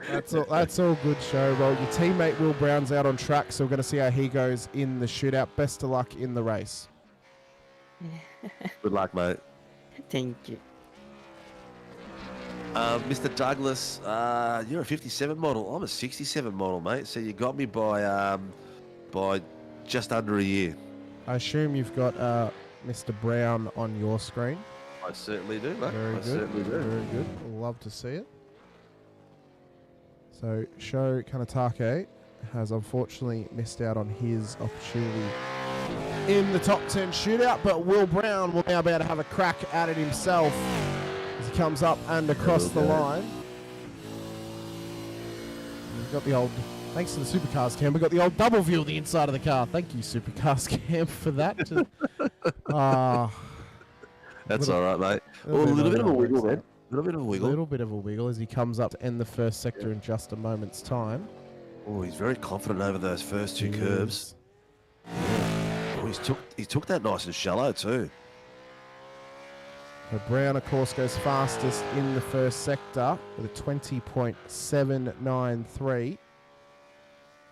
That's all good, Sho. Well, your teammate Will Brown's out on track, so we're going to see how he goes in the shootout. Best of luck in the race. Good luck, mate. Thank you. Mr. Douglas, you're a 57 model. I'm a 67 model, mate. So you got me by just under a year. I assume you've got Mr. Brown on your screen. I certainly do, mate. Very I good. certainly do. Very good. Love to see it. So Sho Kanatake has unfortunately missed out on his opportunity in the top 10 shootout, but Will Brown will now be able to have a crack at it himself as he comes up and across the line. We've got the old, thanks to the Supercars cam, we've got the old double view of the inside of the car. Thank you, Supercars cam, for that. That's all right, mate. A little bit of a wiggle, man. A little bit of a wiggle. A little bit of a wiggle as he comes up to end the first sector in just a moment's time. Oh, he's very confident over those first two curves. Oh, he took that nice and shallow too. So Brown, of course, goes fastest in the first sector with a 20.793.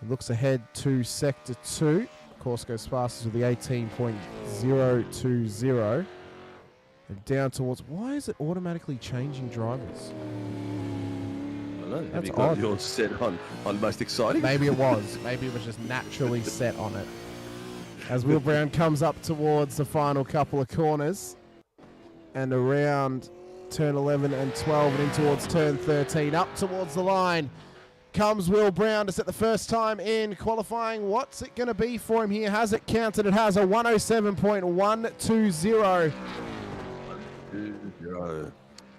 He looks ahead to sector 2. Of course, goes fastest with the 18.020. And down towards... Why is it automatically changing drivers? I don't know. Have That's you got odd. yours set on most exciting? Maybe it was. Maybe it was just naturally set on it. As Will Brown comes up towards the final couple of corners and around turn 11 and 12 and in towards turn 13, up towards the line comes Will Brown to set the first time in qualifying. What's it going to be for him here? Has it counted? It has a 107.120.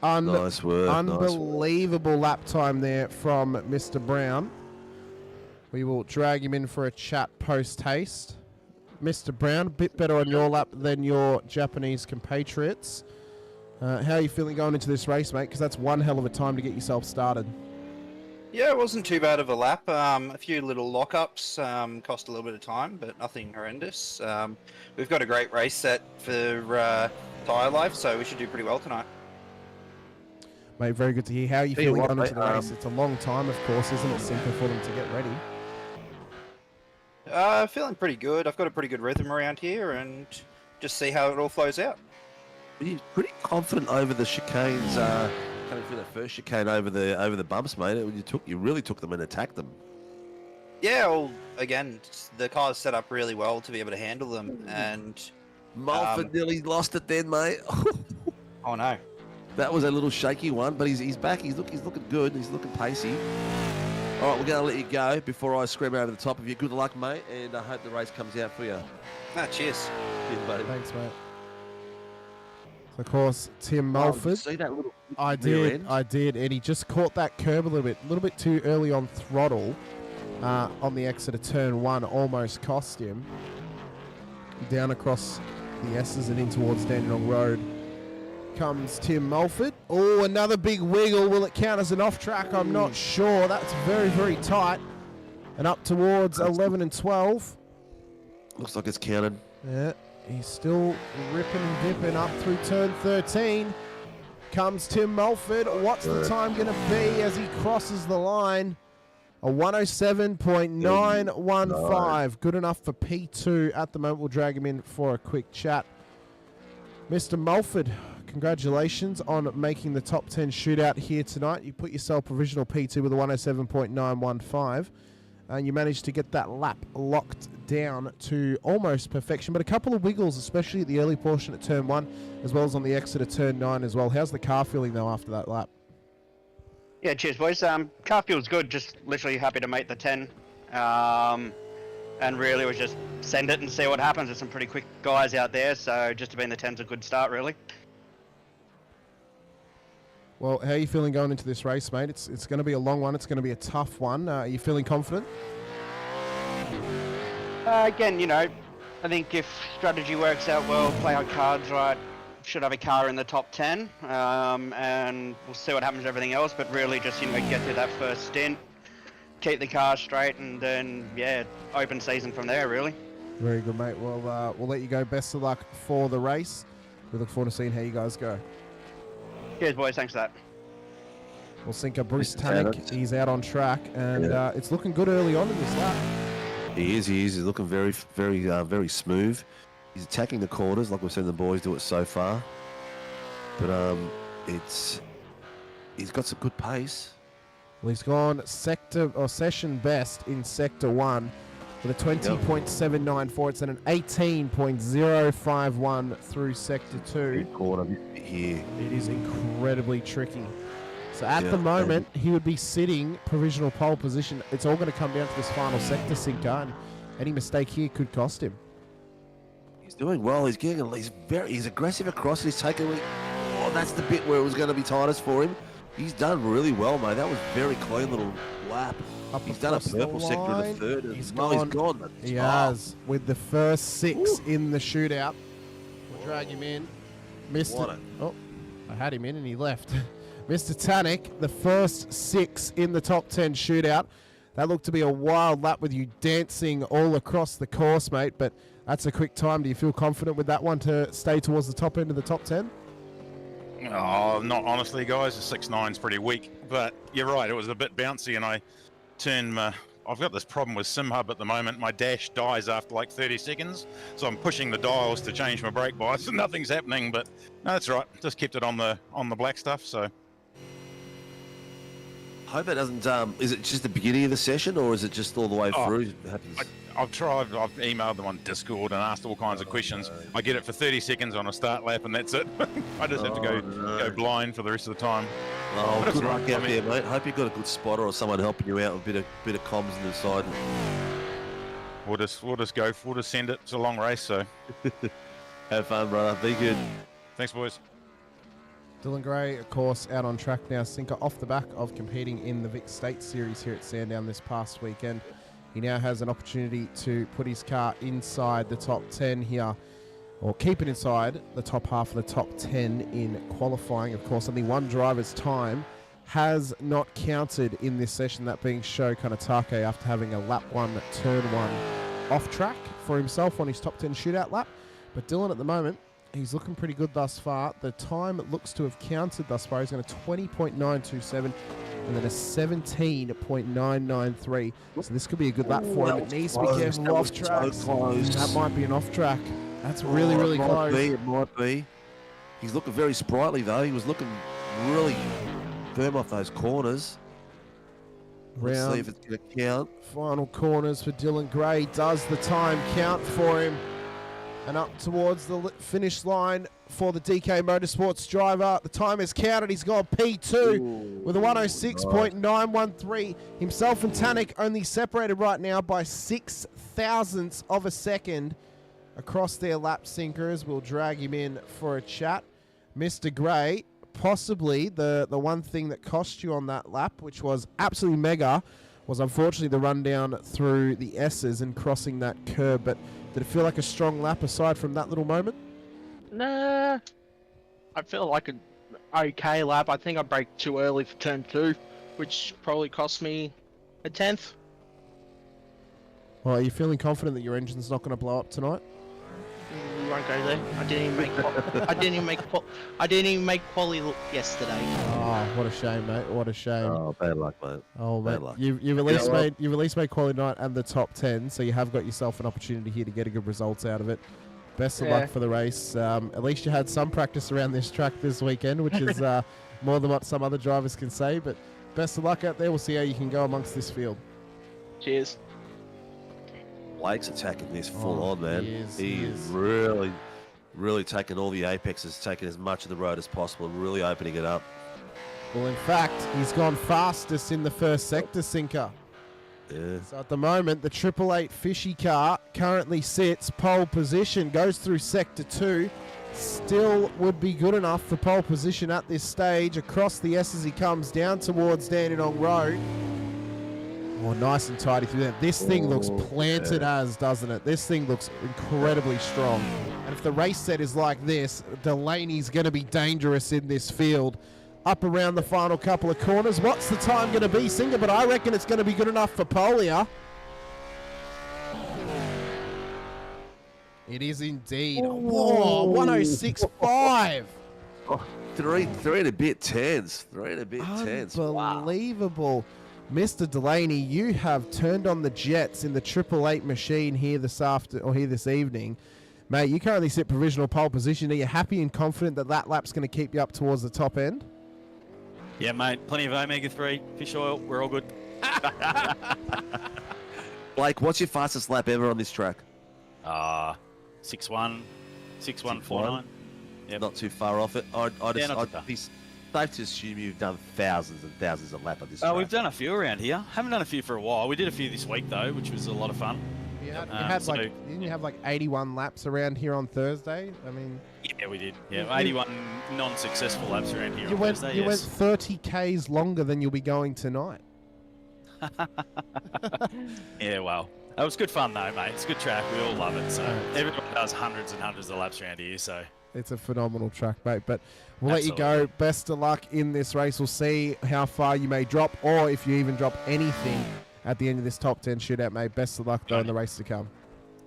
Nice work. Unbelievable lap time there from Mr. Brown. We will drag him in for a chat post-haste. Mr. Brown, a bit better on your lap than your Japanese compatriots. How are you feeling going into this race, mate? Because that's one hell of a time to get yourself started. Yeah, it wasn't too bad of a lap. A few little lockups cost a little bit of time, but nothing horrendous. We've got a great race set for tyre life, so we should do pretty well tonight. Mate, very good to hear. How are you Tell you feeling what, going into the mate, race? It's a long time, of course, isn't it, Simple, for them to get ready? Feeling pretty good. I've got a pretty good rhythm around here, and just see how it all flows out. You're pretty confident over the chicanes. Coming through that first chicane over the bumps, mate. You really took them and attacked them. Yeah, well, again, the car's set up really well to be able to handle them, and Mulford nearly lost it then, mate. Oh no, that was a little shaky one, but he's back. He's looking good. He's looking pacey. All right, we're going to let you go before I scream over the top of you. Good luck, mate, and I hope the race comes out for you. Cheers. Cheers, buddy. Thanks, mate. So, of course, Tim Mulford. See that little I did, and he just caught that curb a little bit too early on throttle on the exit of turn 1, almost cost him. Down across the S's and in towards Dandenong Road comes Tim Mulford. Oh, another big wiggle. Will it count as an off-track? I'm not sure. That's very, very tight. And up towards 11 and 12. Looks like it's counted. Yeah, he's still ripping and dipping up through turn 13. Comes Tim Mulford. What's the time going to be as he crosses the line? A 107.915. Good enough for P2 at the moment. We'll drag him in for a quick chat. Mr. Mulford, congratulations on making the top 10 shootout here tonight. You put yourself provisional P2 with a 107.915. And you managed to get that lap locked down to almost perfection. But a couple of wiggles, especially at the early portion at turn 1, as well as on the exit of turn 9 as well. How's the car feeling, though, after that lap? Yeah, cheers, boys. Car feels good. Just literally happy to make the 10. And really was just send it and see what happens. There's some pretty quick guys out there, so just to be in the 10's a good start, really. Well, how are you feeling going into this race, mate? It's going to be a long one. It's going to be a tough one. Are you feeling confident? Again, I think if strategy works out well, play our cards right, should have a car in the top 10, and we'll see what happens with everything else, but really just, get through that first stint, keep the car straight, and then, open season from there, really. Very good, mate. Well, we'll let you go. Best of luck for the race. We look forward to seeing how you guys go. Cheers, boys. Thanks for that. Well, Sinker, Bruce Tannick, he's out on track, and it's looking good early on in this lap. He is. He's looking very, very, very smooth. He's attacking the corners like we've seen the boys do it so far. But it's he's got some good pace. Well, he's gone session best in Sector 1 with a 20.794. It's at an 18.051 through Sector 2. Here. It is incredibly tricky. So at the moment, he would be sitting provisional pole position. It's all going to come down to this final sector, Sinker, and any mistake here could cost him. He's doing well. He's aggressive across. He's taking. Oh, that's the bit where it was going to be tightest for him. He's done really well, mate. That was very clean little lap. He's done a purple sector in the third. He's gone. He has, with the first 6 in the shootout. We'll drag him in. Oh, I had him in and he left. Mr. Tanik, the first 6 in the top 10 shootout. That looked to be a wild lap with you dancing all across the course, mate, but that's a quick time. Do you feel confident with that one to stay towards the top end of the top 10? Oh, not honestly, guys. The 6.9's pretty weak, but you're right. It was a bit bouncy, and I turned I've got this problem with SimHub at the moment. My dash dies after like 30 seconds, so I'm pushing the dials to change my brake bias, and nothing's happening. But no, that's right. Just kept it on the black stuff. So. Hope it doesn't. Is it just the beginning of the session, or is it just all the way through? I've tried. I've emailed them on Discord and asked all kinds of questions. I get it for 30 seconds on a start lap, and that's it. I just have to go blind for the rest of the time. Oh, good luck out there, mate. Hope you've got a good spotter or someone helping you out with a bit of comms on the side. We'll just send it. It's a long race, so. Have fun, brother. Be good. Thanks, boys. Dylan Gray, of course, out on track now. Sinker off the back of competing in the Vic State Series here at Sandown this past weekend. He now has an opportunity to put his car inside the top 10 here, or keep it inside the top half of the top 10 in qualifying. Of course, only one driver's time has not counted in this session, that being Sho Kanatake after having a lap 1, turn 1 off track for himself on his top 10 shootout lap. But Dylan at the moment, he's looking pretty good thus far. The time it looks to have counted thus far, he's going to 20.927 and then a 17.993. So this could be a good lap for him. It needs to be careful off track. That might be an off track. That's really, really close. It might be. He's looking very sprightly though. He was looking really firm off those corners. Let's see if it's going to count. Final corners for Dylan Gray. Does the time count for him? And up towards the finish line for the DK Motorsports driver. The time is counted. He's gone P2 with a 106.913. Himself and Tanik only separated right now by 6 thousandths of a second across their lap sinkers. We'll drag him in for a chat. Mr. Gray, possibly the one thing that cost you on that lap, which was absolutely mega, was unfortunately the rundown through the S's and crossing that curb. But did it feel like a strong lap aside from that little moment? Nah, I feel like an okay lap. I think I braked too early for turn 2, which probably cost me a 10th. Well, are you feeling confident that your engine's not going to blow up tonight? We won't go there. I didn't even make quali yesterday. Oh, what a shame, mate! What a shame. Oh, bad luck, mate. Oh, bad mate. luck. You've at least made quali night and the top 10, so you have got yourself an opportunity here to get a good results out of it. Best of luck for the race. At least you had some practice around this track this weekend, which is more than what some other drivers can say. But best of luck out there. We'll see how you can go amongst this field. Cheers. Blake's attacking this full on, man. He is really, really taking all the apexes, taking as much of the road as possible, really opening it up. Well, in fact, he's gone fastest in the first sector, Sinker. Yeah. So at the moment, the 888 Fishy car currently sits pole position, goes through sector 2. Still would be good enough for pole position at this stage. Across the S as he comes down towards Dandenong Road. Oh, nice and tidy through there. This thing looks planted doesn't it? This thing looks incredibly strong. And if the race set is like this, Delaney's going to be dangerous in this field. Up around the final couple of corners. What's the time going to be, Singer? But I reckon it's going to be good enough for Polia. It is indeed. Whoa, 106.5. Oh, three and a bit tens. 3 and a bit tens. Unbelievable. Wow. Mr. Delaney, you have turned on the jets in the 888 machine here this evening. Mate, you currently sit provisional pole position. Are you happy and confident that that lap's going to keep you up towards the top end? Yeah, mate. Plenty of omega-3, fish oil. We're all good. Blake, what's your fastest lap ever on this track? 6:1, 6:149. Yep. Not too far off it. I'd not too be safe to assume you've done thousands and thousands of laps on this Oh, track. we've done a few around here. Haven't done a few for a while. We did a few this week though, which was a lot of fun. Didn't you have like 81 laps around here on Thursday? I mean, yeah, we did. Yeah, 81 non-successful laps around here. you on went Thursday, you yes. went 30 k's longer than you'll be going tonight. Yeah, well, it was good fun though, mate. It's a good track. We all love it. So everyone does hundreds and hundreds of laps around here. So It's a phenomenal track, mate. But we'll let you go. Best of luck in this race. We'll see how far you may drop, or if you even drop anything at the end of this top 10 shootout, mate. Best of luck though in the race to come.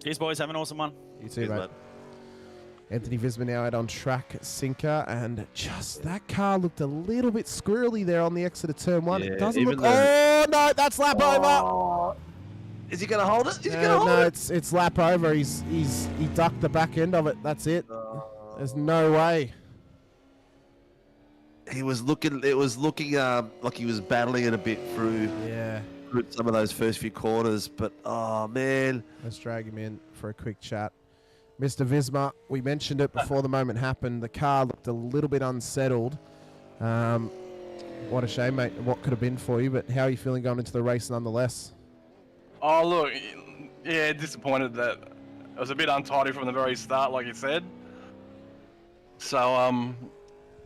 Cheers, boys. Have an awesome one. You too, mate. Anthony Visma now out on track, Sinker, and just that car looked a little bit squirrely there on the exit of turn 1. It doesn't look. Oh no, that's lap over. Is he going to hold it? Is he going to hold no, it? it's lap over. He ducked the back end of it. That's it. There's no way. He was looking. It was looking like he was battling it a bit through. Through some of those first few corners, but oh man. Let's drag him in for a quick chat. Mr. Visma, we mentioned it before the moment happened. The car looked a little bit unsettled. What a shame, mate. What could have been for you, but how are you feeling going into the race nonetheless? Oh, look, yeah, disappointed that it was a bit untidy from the very start, like you said. So,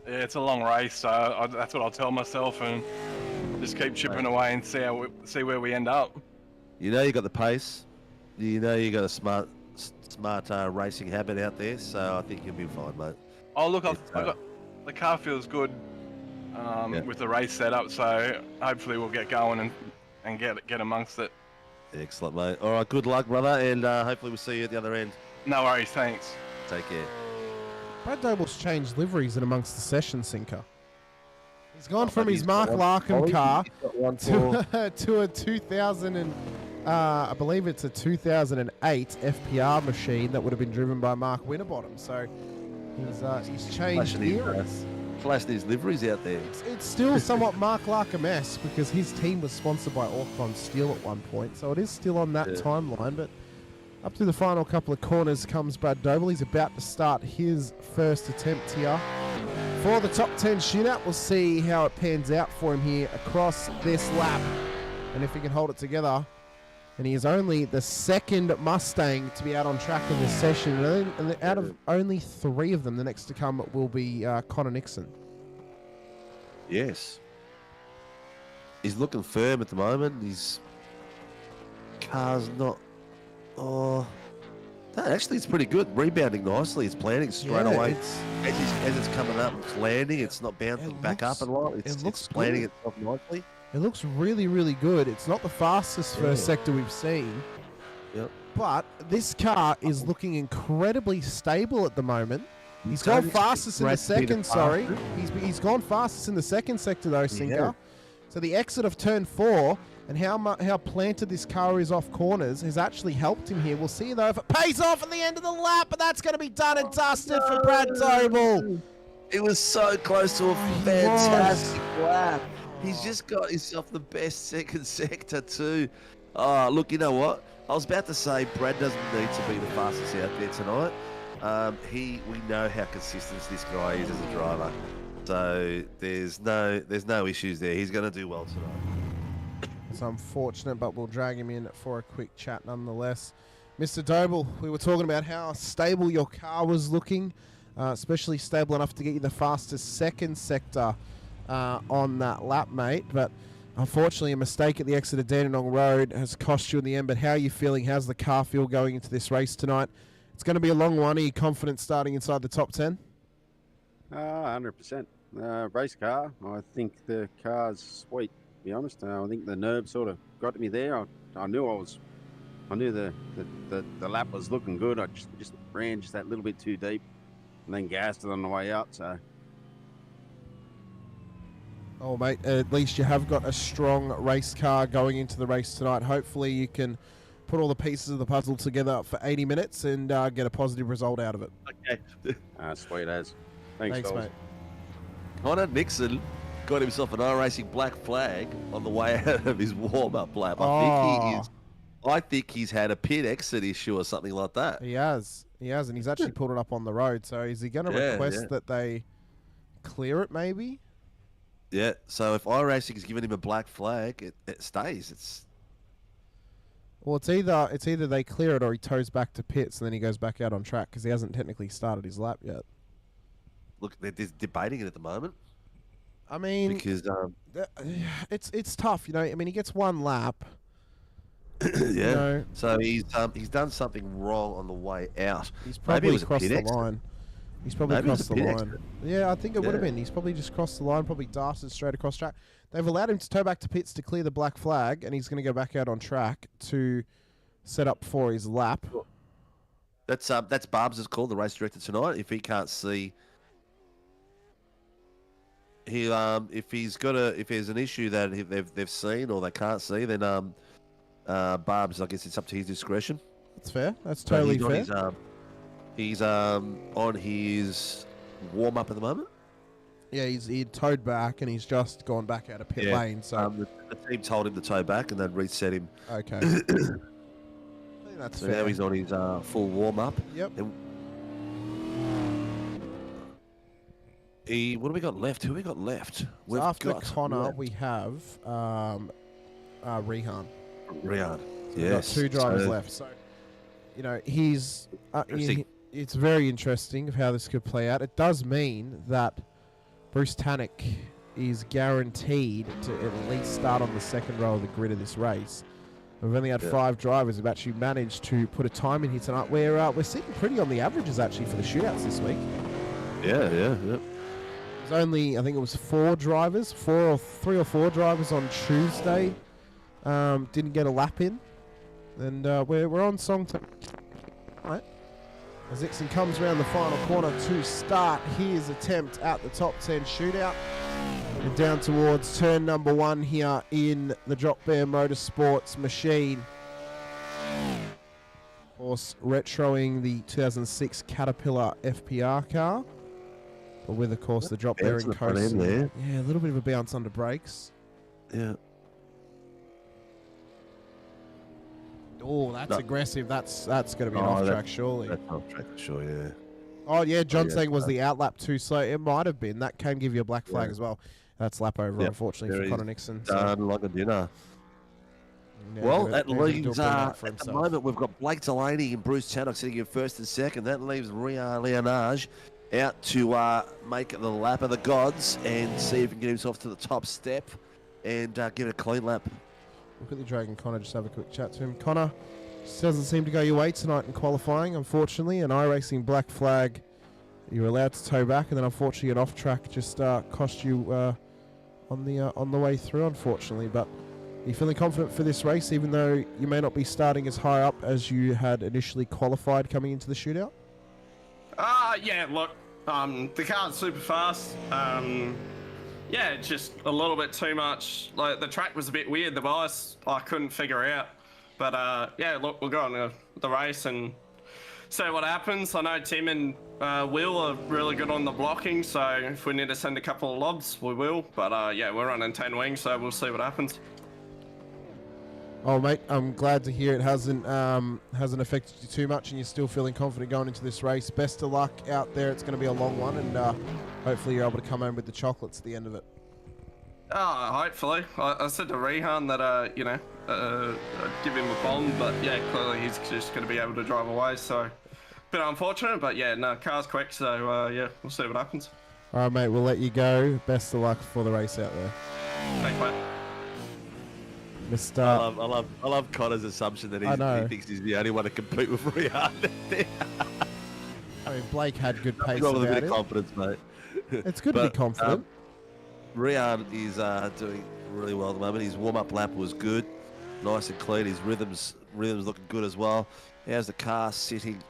yeah, it's a long race, so that's what I'll tell myself, and just keep chipping away and see where we end up. You know you got the pace. You know you got a smart racing habit out there, so I think you'll be fine, mate. Oh, look, the car feels good with the race setup, so hopefully we'll get going and get amongst it. Excellent, mate. All right, good luck, brother, and hopefully we'll see you at the other end. No worries, thanks. Take care. Brad Doble's changed liveries in amongst the session, Sinker. He's gone from his Mark Larkham car to a 2000 and I believe it's a 2008 FPR machine that would have been driven by Mark Winterbottom. So he's changed eras. Flashing his liveries out there. It's still somewhat Mark Larkham-esque because his team was sponsored by Orcon Steel at one point, so it is still on that timeline. But up to the final couple of corners comes Brad Doble. He's about to start his first attempt here for the top 10 shootout. We'll see how it pans out for him here across this lap and if he can hold it together. And he is only the second Mustang to be out on track in this session. And out of only 3 of them, the next to come will be Connor Nixon. Yes. He's looking firm at the moment. His car's not... Oh... No, actually, it's pretty good. Rebounding nicely. It's landing straight away. As it's coming up, it's landing. It's not bouncing back up a lot. It's landing itself nicely. It looks really, really good. It's not the fastest first sector we've seen. Yep. But this car is looking incredibly stable at the moment. He's gone fastest in the second, sorry. He's gone fastest in the second sector though, Sinker. So the exit of turn 4 and how planted this car is off corners has actually helped him here. We'll see though if it pays off at the end of the lap, but that's going to be done and dusted for Brad Doble. It was so close to a fantastic lap. He's just got himself the best second sector too. Oh, look, you know what? I was about to say Brad doesn't need to be the fastest out there tonight. We know how consistent this guy is as a driver. So there's no issues there. He's going to do well tonight. It's unfortunate, but we'll drag him in for a quick chat nonetheless. Mr. Doble, we were talking about how stable your car was looking, especially stable enough to get you the fastest second sector on that lap, mate. But unfortunately, a mistake at the exit of Dandenong Road has cost you in the end. But how are you feeling? How's the car feel going into this race tonight? It's going to be a long one. Are you confident starting inside the top 10? 100%. Race car. I think the car's sweet, to be honest. I think the nerve sort of got to me there. I knew the lap was looking good. I just ran just that little bit too deep and then gassed it on the way out. So. Oh, mate, at least you have got a strong race car going into the race tonight. Hopefully you can put all the pieces of the puzzle together for 80 minutes and get a positive result out of it. Okay. Sweet as. Thanks mate. Connor Nixon got himself an iRacing black flag on the way out of his warm-up lap. I think he's had a pit exit issue or something like that. He has, and he's actually pulled it up on the road. So is he going to request that they clear it? Maybe. Yeah. So if iRacing has given him a black flag, it stays. Well, it's either they clear it or he tows back to pits and then he goes back out on track because he hasn't technically started his lap yet. Look, they're debating it at the moment. I mean, because it's tough, you know. I mean, he gets one lap. Yeah. You know, so he's done something wrong on the way out. He's probably crossed the exit. line. He's probably Maybe it was crossed a the pit line. exit. Yeah, I think it would have Yeah. been. He's probably just crossed the line, probably darted straight across track. They've allowed him to tow back to pits to clear the black flag, and he's going to go back out on track to set up for his lap. That's Barb's' call, the race director tonight. If he can't see, if there's an issue that they've seen or they can't see, then Barb's, I guess it's up to his discretion. That's fair. That's totally fair. He's on his warm up at the moment. Yeah, he towed back and he's just gone back out of pit lane. So the team told him to tow back and they'd reset him. Okay. I think that's So fair. now he's on his full warm up. Yep. What do we got left? Who we got left? So after Connor, we have Rehan. Rehan. So we've got two drivers left. So, you know, he's it's very interesting of how this could play out. It does mean that Bruce Tannock is guaranteed to at least start on the second row of the grid of this race. We've only had 5 drivers who've actually managed to put a time in here tonight. We're sitting pretty on the averages actually for the shootouts this week. Yeah. There's only, I think it was 4 drivers, 3 or 4 drivers on Tuesday didn't get a lap in, and we're on song right. As Ixon comes around the final corner to start his attempt at the top 10 shootout. And down towards turn number 1 here in the Drop Bear Motorsports machine. Of course, retroing the 2006 Caterpillar FPR car. But with, of course, the Drop Bear and coast. there. Yeah, a little bit of a bounce under brakes. Yeah. Oh, that's aggressive. That's going to be an off track, surely. That's off track for sure, yeah. Oh, yeah, John saying was the outlap too slow. It might have been. That can give you a black flag as well. That's lap over, unfortunately, for Connor Nixon. Done like a dinner. Yeah, Well, they're that gonna do a leaves, bit of that at for the himself. moment, we've got Blake Delaney and Bruce Tannock sitting in first and second. That leaves Ria Leonage out to make the lap of the gods and see if he can get himself to the top step and get a clean lap. We'll quickly drag in Connor, just have a quick chat to him. Connor, just doesn't seem to go your way tonight in qualifying, unfortunately. An iRacing black flag, you were allowed to tow back, and then unfortunately an off track just cost you on the way through, unfortunately. But are you feeling confident for this race, even though you may not be starting as high up as you had initially qualified coming into the shootout? Yeah, look, the car's super fast. Yeah, it's just a little bit too much. Like, the track was a bit weird, the bias I couldn't figure out. But yeah, look, we'll go on the race and see what happens. I know Tim and Will are really good on the blocking, so if we need to send a couple of lobs, we will. But yeah, we're running 10 wings, so we'll see what happens. Oh, mate, I'm glad to hear it hasn't affected you too much and you're still feeling confident going into this race. Best of luck out there. It's going to be a long one, and hopefully you're able to come home with the chocolates at the end of it. Hopefully. I said to Rehan that, I'd give him a bomb, but yeah, clearly he's just going to be able to drive away, so bit unfortunate, but yeah, no, car's quick, so yeah, we'll see what happens. All right, mate, we'll let you go. Best of luck for the race out there. Thanks, mate. Mr. I love Connor's assumption that he thinks he's the only one to compete with Rihanna. I mean, Blake had good pace Got a about bit of it. confidence, mate. It's good to be confident. Rihan is doing really well at the moment. His warm-up lap was good, nice and clean. His rhythms looking good as well. How's the car sitting?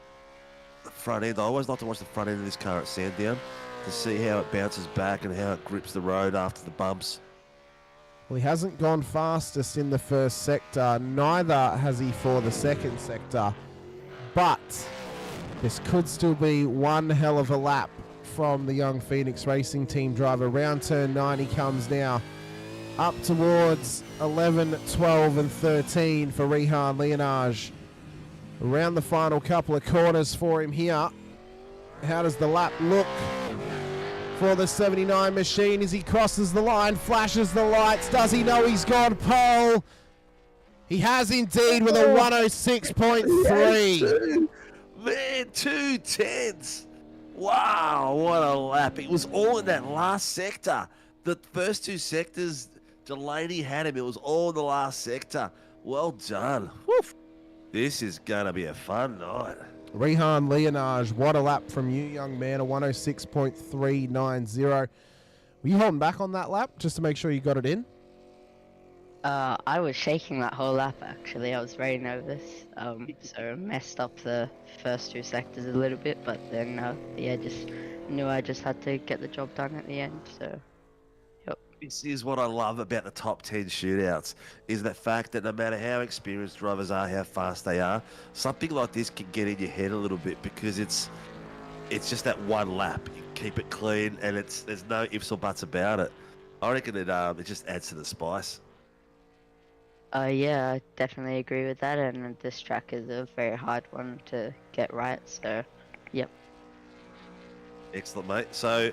The front end. I always like to watch the front end of this car at Sandown to see how it bounces back and how it grips the road after the bumps. Well, he hasn't gone fastest in the first sector. Neither has he for the second sector. But this could still be one hell of a lap from the young Phoenix Racing Team driver. Round turn 9 he comes now. Up towards 11, 12 and 13 for Rehan Leonage. Around the final couple of corners for him here. How does the lap look for the 79 machine as he crosses the line, flashes the lights? Does he know he's gone pole? He has indeed with a 106.3. Man, 2/10. Wow, what a lap. It was all in that last sector. The first two sectors, Delaney had him. It was all in the last sector. Well done. Woof. This is going to be a fun night. Rehan Leonage, what a lap from you, young man, a 106.390. Were you holding back on that lap just to make sure you got it in? I was shaking that whole lap actually. I was very nervous, so messed up the first two sectors a little bit, but then yeah, just knew I just had to get the job done at the end. So, yep. This is what I love about the top 10 shootouts, is the fact that no matter how experienced drivers are, how fast they are, something like this can get in your head a little bit because it's just that one lap. You keep it clean, and there's no ifs or buts about it. I reckon it just adds to the spice. Yeah, I definitely agree with that, and this track is a very hard one to get right, so, yep. Excellent, mate. So,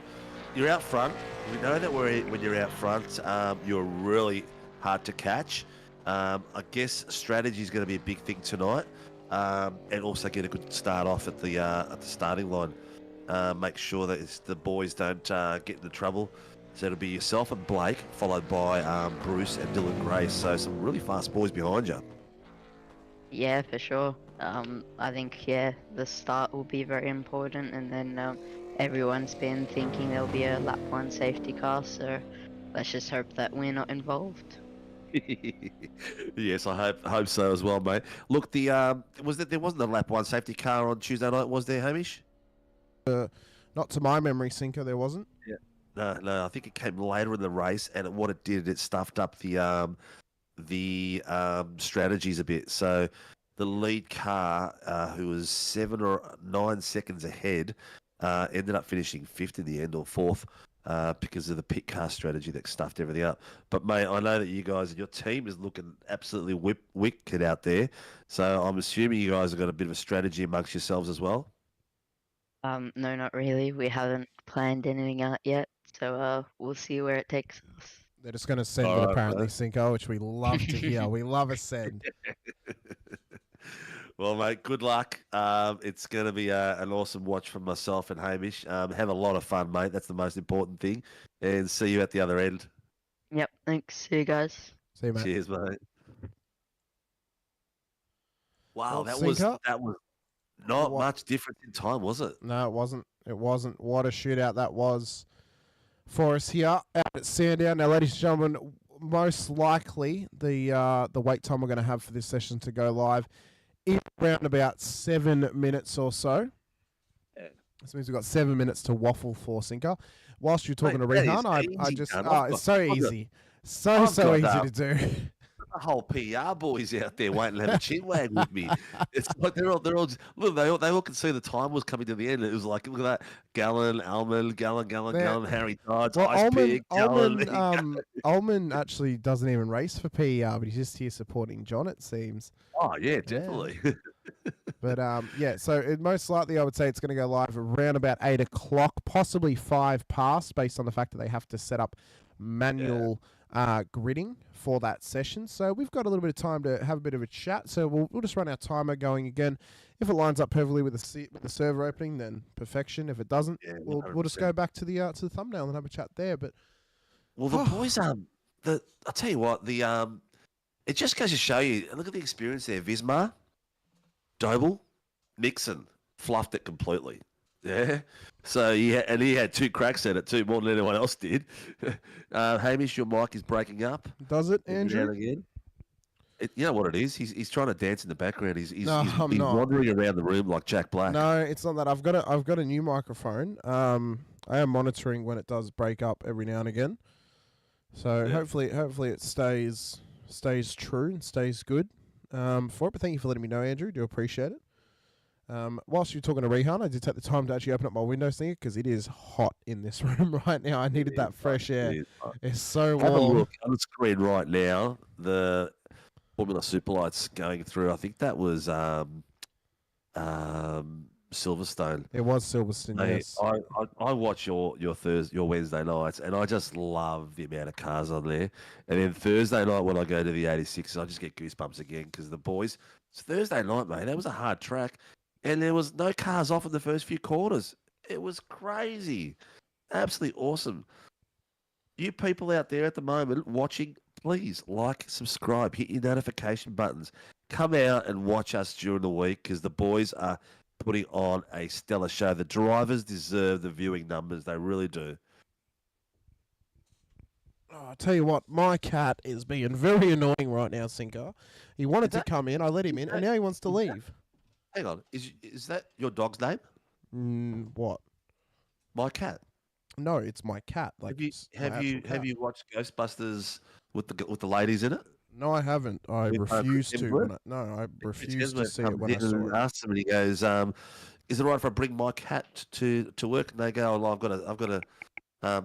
you're out front. We know that when you're out front, you're really hard to catch. I guess strategy is going to be a big thing tonight, and also get a good start off at the starting line. Make sure that the boys don't get into trouble. So it'll be yourself and Blake, followed by Bruce and Dylan Grace. So some really fast boys behind you. Yeah, for sure. I think, yeah, the start will be very important, and then everyone's been thinking there'll be a lap 1 safety car, so let's just hope that we're not involved. Yes, I hope so as well, mate. Look, there wasn't a lap 1 safety car on Tuesday night, was there, Hamish? Not to my memory, Sinker, there wasn't. Yeah. No, I think it came later in the race, and what it did, it stuffed up the strategies a bit. So the lead car, who was 7 or 9 seconds ahead, ended up finishing 5th in the end, or 4th, because of the pit car strategy that stuffed everything up. But mate, I know that you guys and your team is looking absolutely wicked out there. So I'm assuming you guys have got a bit of a strategy amongst yourselves as well. No, not really. We haven't planned anything out yet, so we'll see where it takes us. They're just going to send it apparently, Cinco, which we love to hear. We love a send. Well, mate, good luck. It's going to be an awesome watch from myself and Hamish. Have a lot of fun, mate. That's the most important thing. And see you at the other end. Yep, thanks. See you guys. See you, mate. Cheers, mate. Wow, Well, that was Cinco? not much different in time, was it? No, it wasn't. It wasn't. What a shootout that was for us here out at Sandown. Now, ladies and gentlemen, most likely the wait time we're going to have for this session to go live is around about 7 minutes or so. Yeah. This means we've got 7 minutes to waffle for, Sinker. Whilst you're talking to Rehan, I just it's so easy. So easy to do. The whole PR boys out there waiting to have a chin wag with me. It's like they're all just, look, they all could see the time was coming to the end. It was like, look at that, Gallon, Harry Dodds, Ice Pig, Gallon. Ullman actually doesn't even race for PR, but he's just here supporting John, it seems. Oh yeah, definitely. Yeah. But yeah, so most likely I would say it's going to go live around about 8 o'clock, possibly 5 past, based on the fact that they have to set up manual gridding for that session. So we've got a little bit of time to have a bit of a chat. So we'll just run our timer going again. If it lines up perfectly with the server opening, then perfection. If it doesn't, we'll just go back to the thumbnail and have a chat there. But well, the boys, I'll tell you what, it just goes to show you. Look at the experience there. Vismar, Doble, Nixon fluffed it completely. Yeah. So he had 2 cracks at it too, more than anyone else did. Hamish, your mic is breaking up. Does it, Andrew? Again. You know what it is? He's trying to dance in the background. He's not. wandering around the room like Jack Black. No, it's not that. I've got a new microphone. I am monitoring when it does break up every now and again. So hopefully it stays true and stays good for it. But thank you for letting me know, Andrew. Do appreciate it. Whilst you're talking to Rehan, I did take the time to actually open up my window singer because it is hot in this room right now. I needed that fresh air. It's so Have a warm. look on the screen right now. The Formula Superlights going through. I think that was Silverstone. It was Silverstone. Mate, Yes. I watch your Wednesday nights, and I just love the amount of cars on there. And then Thursday night when I go to the 86s, I just get goosebumps again because the boys. It's Thursday night, mate. That was a hard track, and there was no cars off in the first few quarters. It was crazy, absolutely awesome. You people out there at the moment watching, please like, subscribe, hit your notification buttons. Come out and watch us during the week because the boys are putting on a stellar show. The drivers deserve the viewing numbers. They really do. Oh, I tell you what, my cat is being very annoying right now, Sinker. He wanted to come in, I let him in, and now he wants to leave. Hang on, is that your dog's name? What? My cat. No, it's my cat. Like Have you watched Ghostbusters with the ladies in it? No, I haven't. I refuse to. I refuse to see it when I saw it. Asked him, and he goes, "Is it right if I bring my cat to work?" And they go, "Oh, I've got a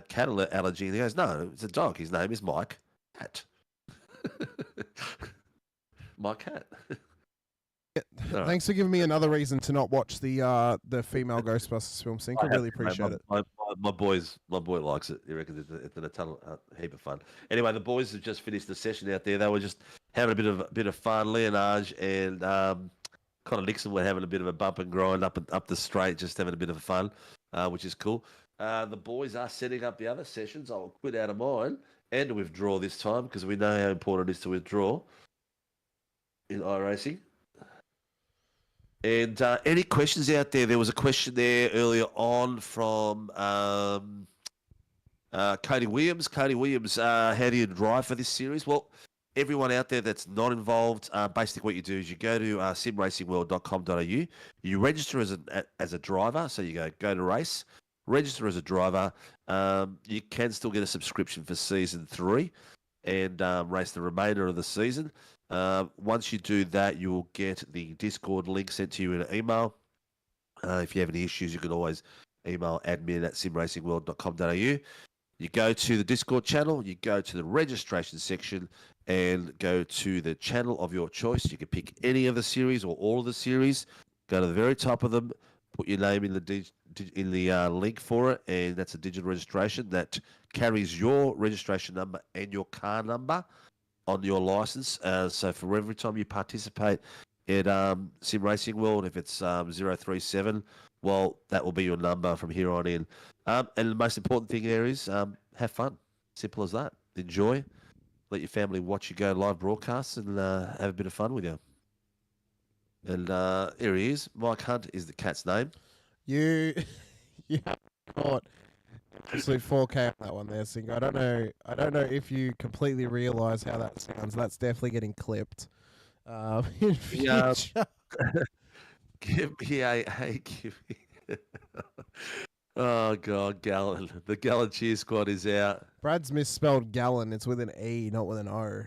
cat allergy." And he goes, "No, it's a dog. His name is Mike Cat." My cat. Yeah, thanks for giving me another reason to not watch the female Ghostbusters film. Sync. I really appreciate it. My boy likes it. He reckons it's a heap of fun. Anyway, the boys have just finished the session out there. They were just having a bit of fun. Leonage and Connor Nixon were having a bit of a bump and grind up the straight, just having a bit of fun, which is cool. The boys are setting up the other sessions. I'll quit out of mine and to withdraw this time because we know how important it is to withdraw in iRacing. And any questions out there? There was a question there earlier on from Cody Williams. Cody Williams, how do you drive for this series? Well, everyone out there that's not involved, basically what you do is you go to simracingworld.com.au. You register as a driver, so you go to race, register as a driver. You can still get a subscription for season 3 and race the remainder of the season. Once you do that, you will get the Discord link sent to you in an email. If you have any issues, you can always email admin@simracingworld.com.au. You go to the Discord channel, you go to the registration section, and go to the channel of your choice. You can pick any of the series or all of the series. Go to the very top of them, put your name in the link for it, and that's a digital registration that carries your registration number and your car number on your license. So for every time you participate at Sim Racing World, if it's 037, well, that will be your number from here on in. And the most important thing there is have fun. Simple as that. Enjoy. Let your family watch you go live broadcasts and have a bit of fun with you. And here he is. Mike Hunt is the cat's name. You have caught absolute 4K on that one there, Sing. I don't know if you completely realise how that sounds. That's definitely getting clipped. In future. Give me oh God, Gallon. The Gallon cheer squad is out. Brad's misspelled Gallon. It's with an E, not with an O.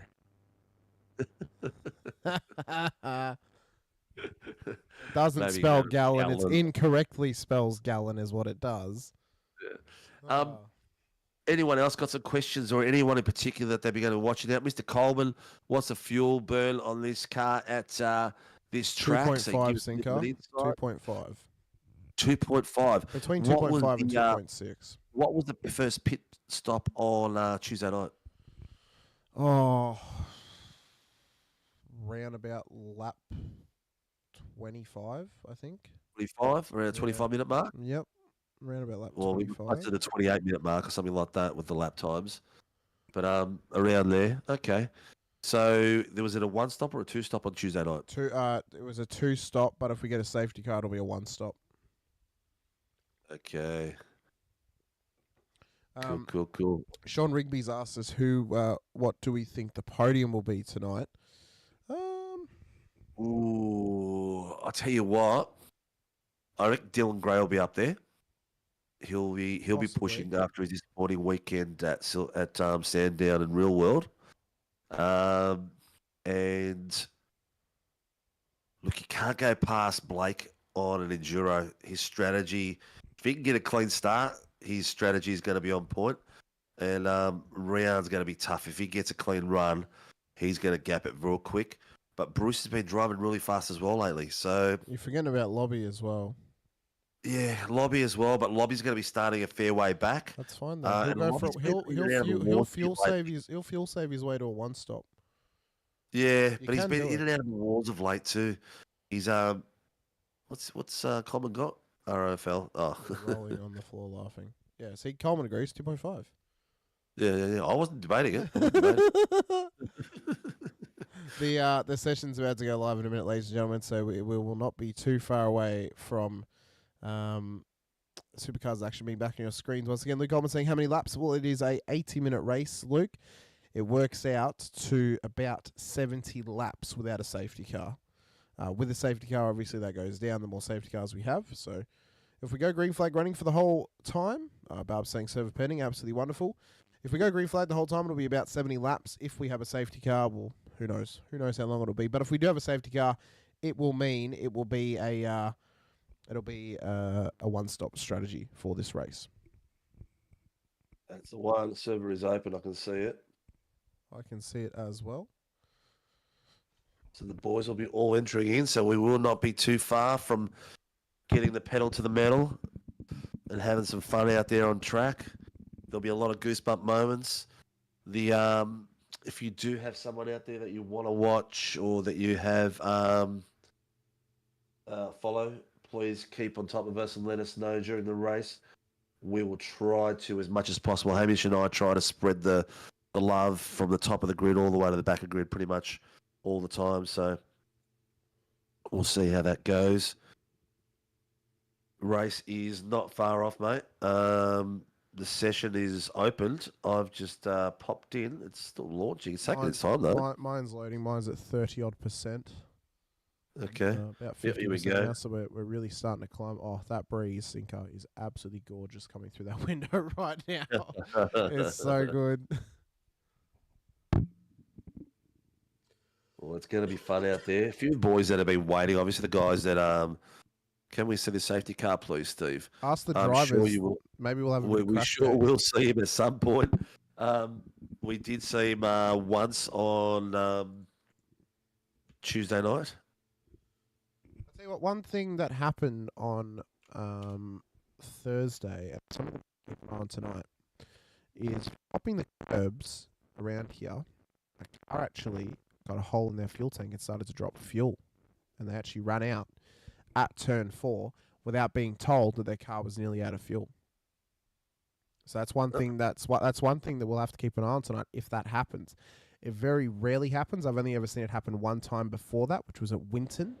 Doesn't Maybe spell Gallon. gallon. It's incorrectly spells gallon is what it does. Anyone else got some questions or anyone in particular that they'd be going to watch it out? Mr. Coleman, what's the fuel burn on this car at this track? 2.5 Sinker. 2.5. 2.5. Between 2.5 and 2.6. What was the first pit stop on Tuesday night? Oh, round about lap 25, I think. 25, around the 25-minute mark? Yep, round about lap 25. Well, we got to the 28-minute mark or something like that with the lap times. But around there, okay. So there was it a one-stop or a two-stop on Tuesday night? It was a two-stop, but if we get a safety car, it'll be a one-stop. Okay. Cool. Sean Rigby's asked us what do we think the podium will be tonight? Ooh, I'll tell you what. I reckon Dylan Gray will be up there. He'll be pushing after his disappointing weekend at Sandown and Real World. And look, you can't go past Blake on an enduro. His strategy, if he can get a clean start, his strategy is going to be on point. And Rian's going to be tough. If he gets a clean run, he's going to gap it real quick. But Bruce has been driving really fast as well lately. So You're forgetting about Lobby as well. yeah, Lobby as well. But Lobby's going to be starting a fair way back. That's fine though. He'll fuel save his way to a one stop. Yeah, You but he's can been do in it. and out of the walls of late too. He's what's Coleman got? RFL. Oh, Rolling on the floor laughing. Yeah, see, Coleman agrees. 2.5. yeah. I wasn't debating it. The session's about to go live in a minute, ladies and gentlemen. So we will not be too far away from Supercars action being back on your screens once again. Luke Coleman saying how many laps? Well, it is a 80-minute race, Luke. It works out to about 70 laps without a safety car. With a safety car, obviously that goes down the more safety cars we have. So if we go green flag running for the whole time, Barb's saying server pending, absolutely wonderful. If we go green flag the whole time, it'll be about 70 laps. If we have a safety car, well, who knows? Who knows how long it'll be? But if we do have a safety car, it will mean it will be a one-stop strategy for this race. That's the one. The server is open. I can see it. I can see it as well. So the boys will be all entering in. So we will not be too far from getting the pedal to the metal and having some fun out there on track. There'll be a lot of goosebump moments. If you do have someone out there that you want to watch or that you have follow, please keep on top of us and let us know during the race. We will try to, as much as possible, Hamish and I try to spread the love from the top of the grid all the way to the back of the grid pretty much all the time. So we'll see how that goes. Race is not far off, mate. The session is opened. I've just popped in. It's still launching. It's taking its time, though. Mine's loading. Mine's at 30-odd%. Okay. About 50% Yep, here we go. now, so we're really starting to climb. Oh, that breeze, Sinker, is absolutely gorgeous coming through that window right now. It's so good. Well, it's going to be fun out there. A few boys that have been waiting. Obviously, the guys that can we see the safety car, please, Steve? Ask the I'm drivers. sure you will. Maybe we'll have a We sure will see him at some point. We did see him once on Tuesday night. I'll tell you what, one thing that happened on Thursday, and something on tonight, is popping the curbs around here. A car actually got a hole in their fuel tank and started to drop fuel. And they actually ran out at turn 4 without being told that their car was nearly out of fuel. So that's one thing. That's one thing that we'll have to keep an eye on tonight if that happens. It very rarely happens. I've only ever seen it happen one time before that, which was at Winton,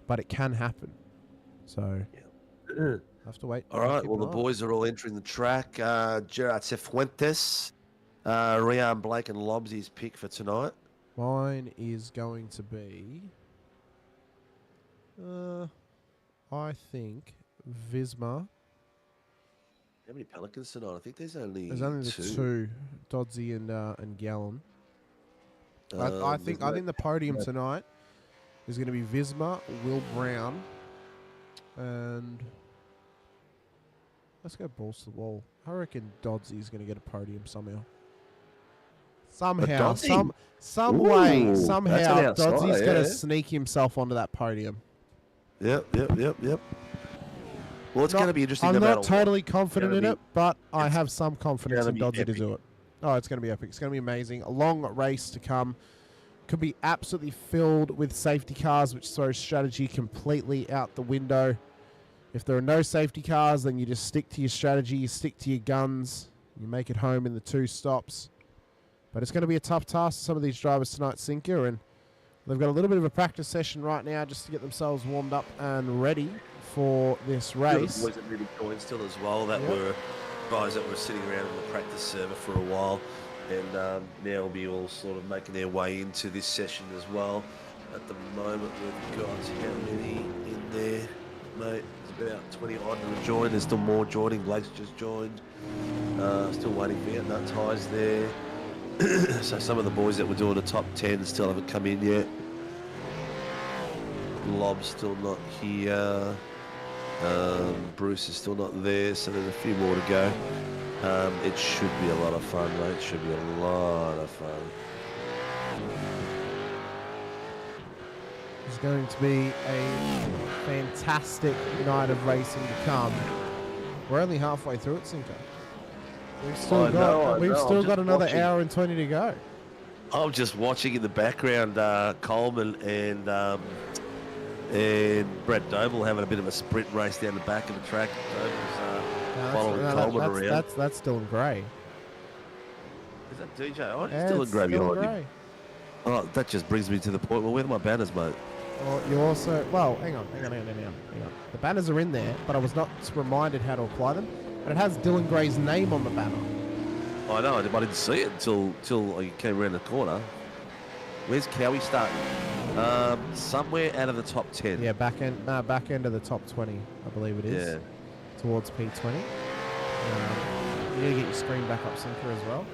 but it can happen. So have to wait. All right. Well, the boys are all entering the track. Gerard Cifuentes, Rian Blake, and Lobbsy's pick for tonight. Mine is going to be, I think, Visma. How many Pelicans tonight? I think there's only the two, Dodsey and Gallon. I think the podium tonight is going to be Visma, Will Brown, and let's go balls to the wall. I reckon Dodsey is going to get a podium somehow. Somehow, some way, Dodsey's going to sneak himself onto that podium. Yep. Well, it's going to be interesting. I'm no not matter totally what. confident in it, but I have some confidence in Dodsey to epic. do it. Oh, it's going to be epic. It's going to be amazing. A long race to come. Could be absolutely filled with safety cars, which throws strategy completely out the window. If there are no safety cars, then you just stick to your strategy, you stick to your guns, you make it home in the 2 stops. But it's going to be a tough task for some of these drivers tonight, Sinker, and they've got a little bit of a practice session right now just to get themselves warmed up and ready for this race. The boys that really joined still as well, that were guys that were sitting around in the practice server for a while, and now will be all sort of making their way into this session as well. At the moment, we've got how many in there, mate? There's about 20 odd to join. There's still more joining. Blake's just joined. Still waiting for Vietnam ties there. So some of the boys that were doing the top 10 still haven't come in yet. Lob's still not here. Bruce is still not there, so there's a few more to go. It should be a lot of fun, mate. It should be a lot of fun. It's going to be a fantastic night of racing to come. We're only halfway through it, Sinko. We've still got another hour and 20 to go. I'm just watching in the background Coleman and Brett Doble having a bit of a sprint race down the back of the track. Doble's following Coleman around. That's Dylan Gray. Is that DJ? Oh, Yeah, it's Dylan it's Gray Dylan behind him. Oh, that just brings me to the point. Well, where are my banners, mate? Well, you also... Well, hang on. The banners are in there, but I was not reminded how to apply them. But it has Dylan Gray's name on the banner. I know, but I didn't see it until I came around the corner. Where's Cowie starting? Somewhere out of the top 10. Yeah, back end of the top 20, I believe it is. Yeah. Towards P20. You need to get your screen back up, Sinker, as well.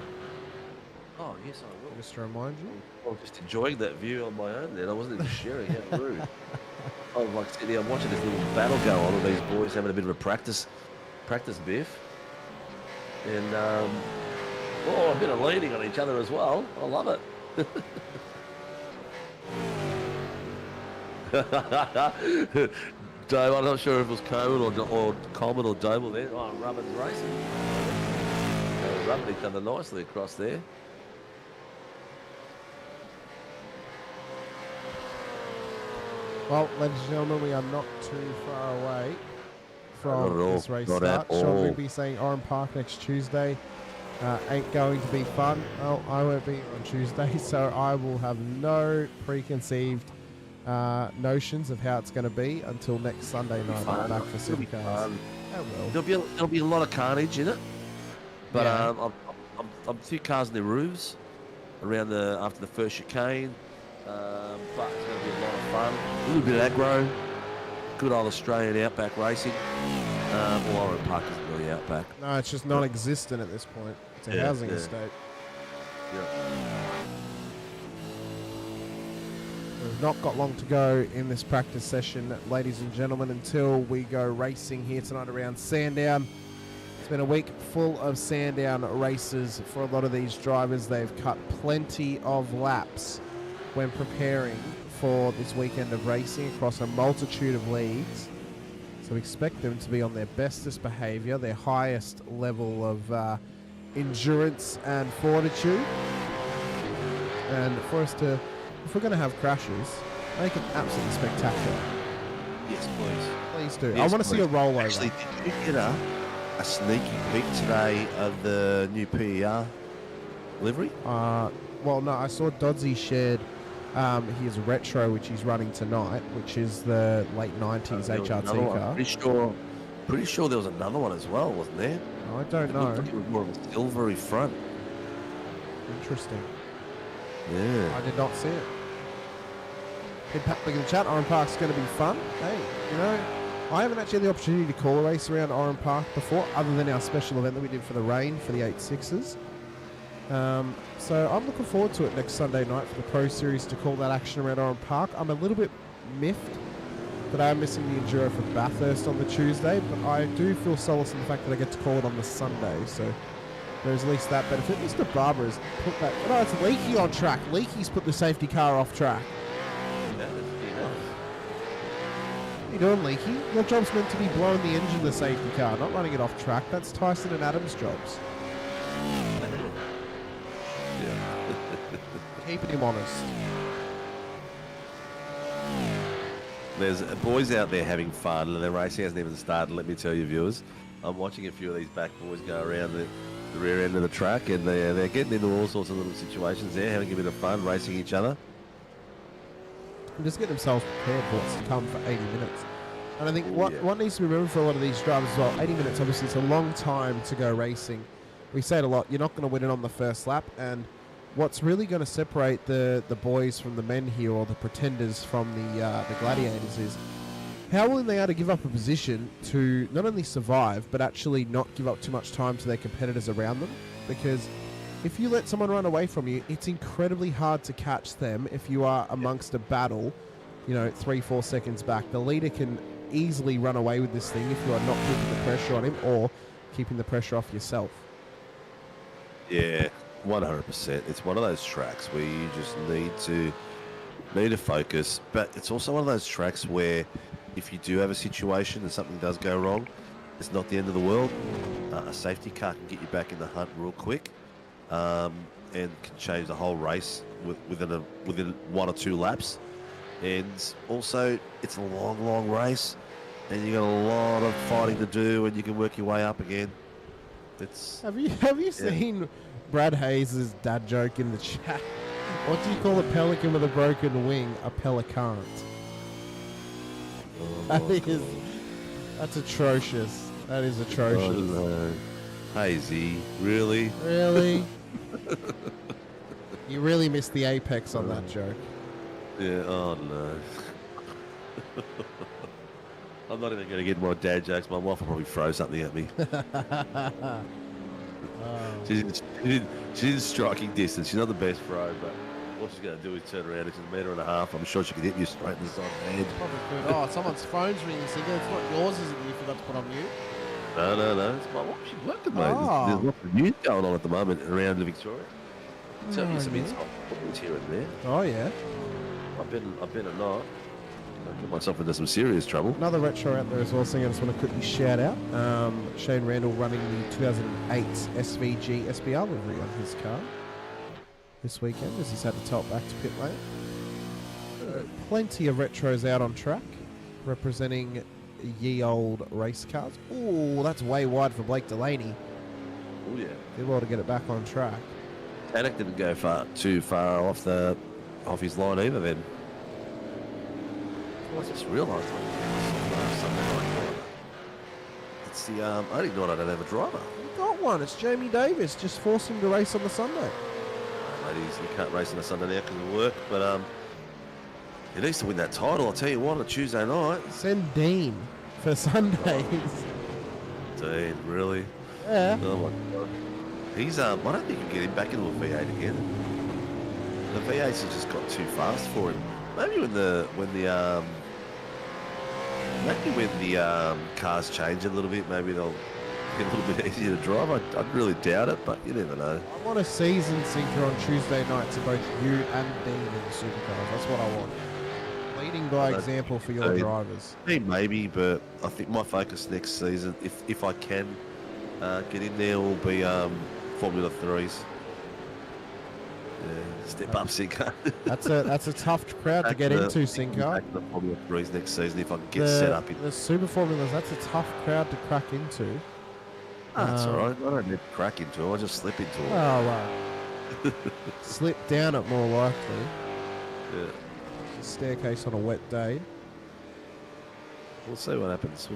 Oh, yes, I will. Just to remind you. I'm just enjoying that view on my own then. I wasn't even sharing. How rude. I was like sitting there, I'm watching this little battle go on with these boys having a bit of a practice biff. And, a bit of leaning on each other as well. I love it. Dave, I'm not sure if it was Coleman or Coleman or Doble there. Oh, Rubbin's racing. They're rubbing each other nicely across there. Well, ladies and gentlemen, we are not too far away from this race Not start. at all. Sean will be saying Oran Park next Tuesday. Ain't going to be fun. Well, I won't be on Tuesday, so I will have no preconceived notions of how it's going to be until next Sunday night. I'm back for Supercars. There'll be a lot of carnage in it, but Yeah. I'm 2 cars in their roofs around after the first chicane. But it's going to be a lot of fun. A little bit of aggro. Good old Australian outback racing. Well, Oran Park isn't really outback. No, it's just non-existent at this point. It's a housing estate. We've not got long to go in this practice session, ladies and gentlemen, until we go racing here tonight around Sandown. It's been a week full of Sandown races for a lot of these drivers. They've cut plenty of laps when preparing for this weekend of racing across a multitude of leagues. So expect them to be on their bestest behaviour, their highest level of endurance and fortitude. And for us to, if we're going to have crashes, make it absolutely spectacular. Yes, please. Please do. Yes, I want to see a rollover. Actually, did you get a sneaky peek today of the new PER livery? Well, no, I saw Dodsey shared his retro, which he's running tonight, which is the late 90s HRT car. Pretty sure there was another one as well, wasn't there? I don't know. It was more of a silvery front. Interesting. Yeah. I did not see it. Hit Pat in the chat. Oran Park's going to be fun. Hey, you know, I haven't actually had the opportunity to call a race around Oran Park before, other than our special event that we did for the rain for the 8.6s. So I'm looking forward to it next Sunday night for the Pro Series to call that action around Oran Park. I'm a little bit miffed that I am missing the Enduro for Bathurst on the Tuesday, but I do feel solace in the fact that I get to call it on the Sunday, so there's at least that benefit. Mr. Barber has put that... No, it's Leakey on track. Leakey's put the safety car off track. What are you doing, Leakey? Your job's meant to be blowing the engine of the safety car, not running it off track. That's Tyson and Adam's jobs. Keeping him honest. There's boys out there having fun, and the racing hasn't even started, let me tell you, viewers. I'm watching a few of these back boys go around the rear end of the track, and they're getting into all sorts of little situations there, having a bit of fun, racing each other. And just get themselves prepared for what's to come for 80 minutes. And I think what needs to be remembered for a lot of these drivers as well, 80 minutes, obviously, it's a long time to go racing. We say it a lot, you're not going to win it on the first lap, and what's really going to separate the boys from the men here, or the pretenders from the gladiators, is how willing they are to give up a position to not only survive, but actually not give up too much time to their competitors around them. Because if you let someone run away from you, it's incredibly hard to catch them if you are amongst a battle 3-4 seconds back. The leader can easily run away with this thing if you are not keeping the pressure on him or keeping the pressure off yourself. Yeah, 100%. It's one of those tracks where you just need to focus, but it's also one of those tracks where if you do have a situation and something does go wrong, it's not the end of the world. A safety car can get you back in the hunt real quick, and can change the whole race within 1 or 2 laps. And also, it's a long race, and you got a lot of fighting to do, and you can work your way up again. Have you seen Brad Hayes' dad joke in the chat? What do you call a pelican with a broken wing? A pelicant. That's atrocious. That is atrocious. Oh, no. Hazy, really? Really? You really missed the apex on that joke. Yeah, oh no. I'm not even going to get more dad jokes. My wife will probably throw something at me. She's in striking distance. She's not the best throw, but all she's going to do is turn around. It's 1.5 meters. I'm sure she could hit you straight in the side of the head. Probably could. Oh, someone's phone's ringing, Singo. It's not yours, is it? You forgot to put on mute? No. It's my wife. She's working, mate. Oh. There's lots of news going on at the moment around the Victoria. I'll tell you some inside points here and there. Oh, yeah. I better not. I'll get myself into some serious trouble. Another retro out there as well, Singo. I just want to quickly shout out Shane Randall running the 2008 SVG SBR livery on his car this weekend as he's had to tow it back to pit lane. Plenty of retros out on track representing ye old race cars. Oh, that's way wide for Blake Delaney. Oh yeah. Did well to get it back on track. Tanak didn't go too far off his line either then. I just realised it's the only night I don't have a driver. You got one. It's Jamie Davis. Just force him to race on the Sunday. Ladies, you can't race on a Sunday now because of work, but he needs to win that title. I'll tell you what, on a Tuesday night. Send Dean for Sundays. Dean, really? Yeah. Oh my God. He's I don't think you can get him back into a V8 again. The V8s have just got too fast for him. Maybe when the cars change a little bit, maybe they'll get a little bit easier to drive. I'd really doubt it, but you never know. I want a season sinker on Tuesday night to both you and Dean in the Supercars. That's what I want. Leading by example for your drivers. Maybe, but I think my focus next season, if I can get in there, will be Formula 3s. Yeah, step up, Sinker. That's a tough crowd to get into, Sinker. Back to the Formula 3s next season if I can get set up in the Super Formulas. That's a tough crowd to crack into. That's all right. I don't need to crack into it. I just slip into it. Oh, right. Slip down it more likely. Yeah. It's a staircase on a wet day. We'll see what happens.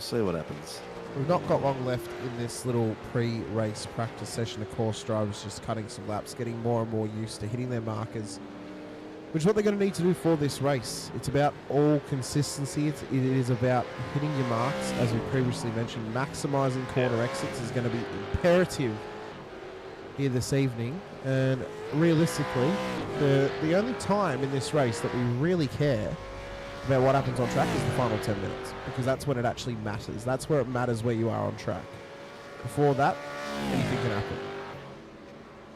We've not got long left in this little pre-race practice session. The course drivers just cutting some laps, getting more and more used to hitting their markers, which is what they're going to need to do for this race. It's about all consistency. It is about hitting your marks, as we previously mentioned. Maximising corner exits is going to be imperative here this evening. And realistically, the only time in this race that we really care about what happens on track is the final 10 minutes, because that's when it actually matters. That's where it matters where you are on track. Before that, anything can happen.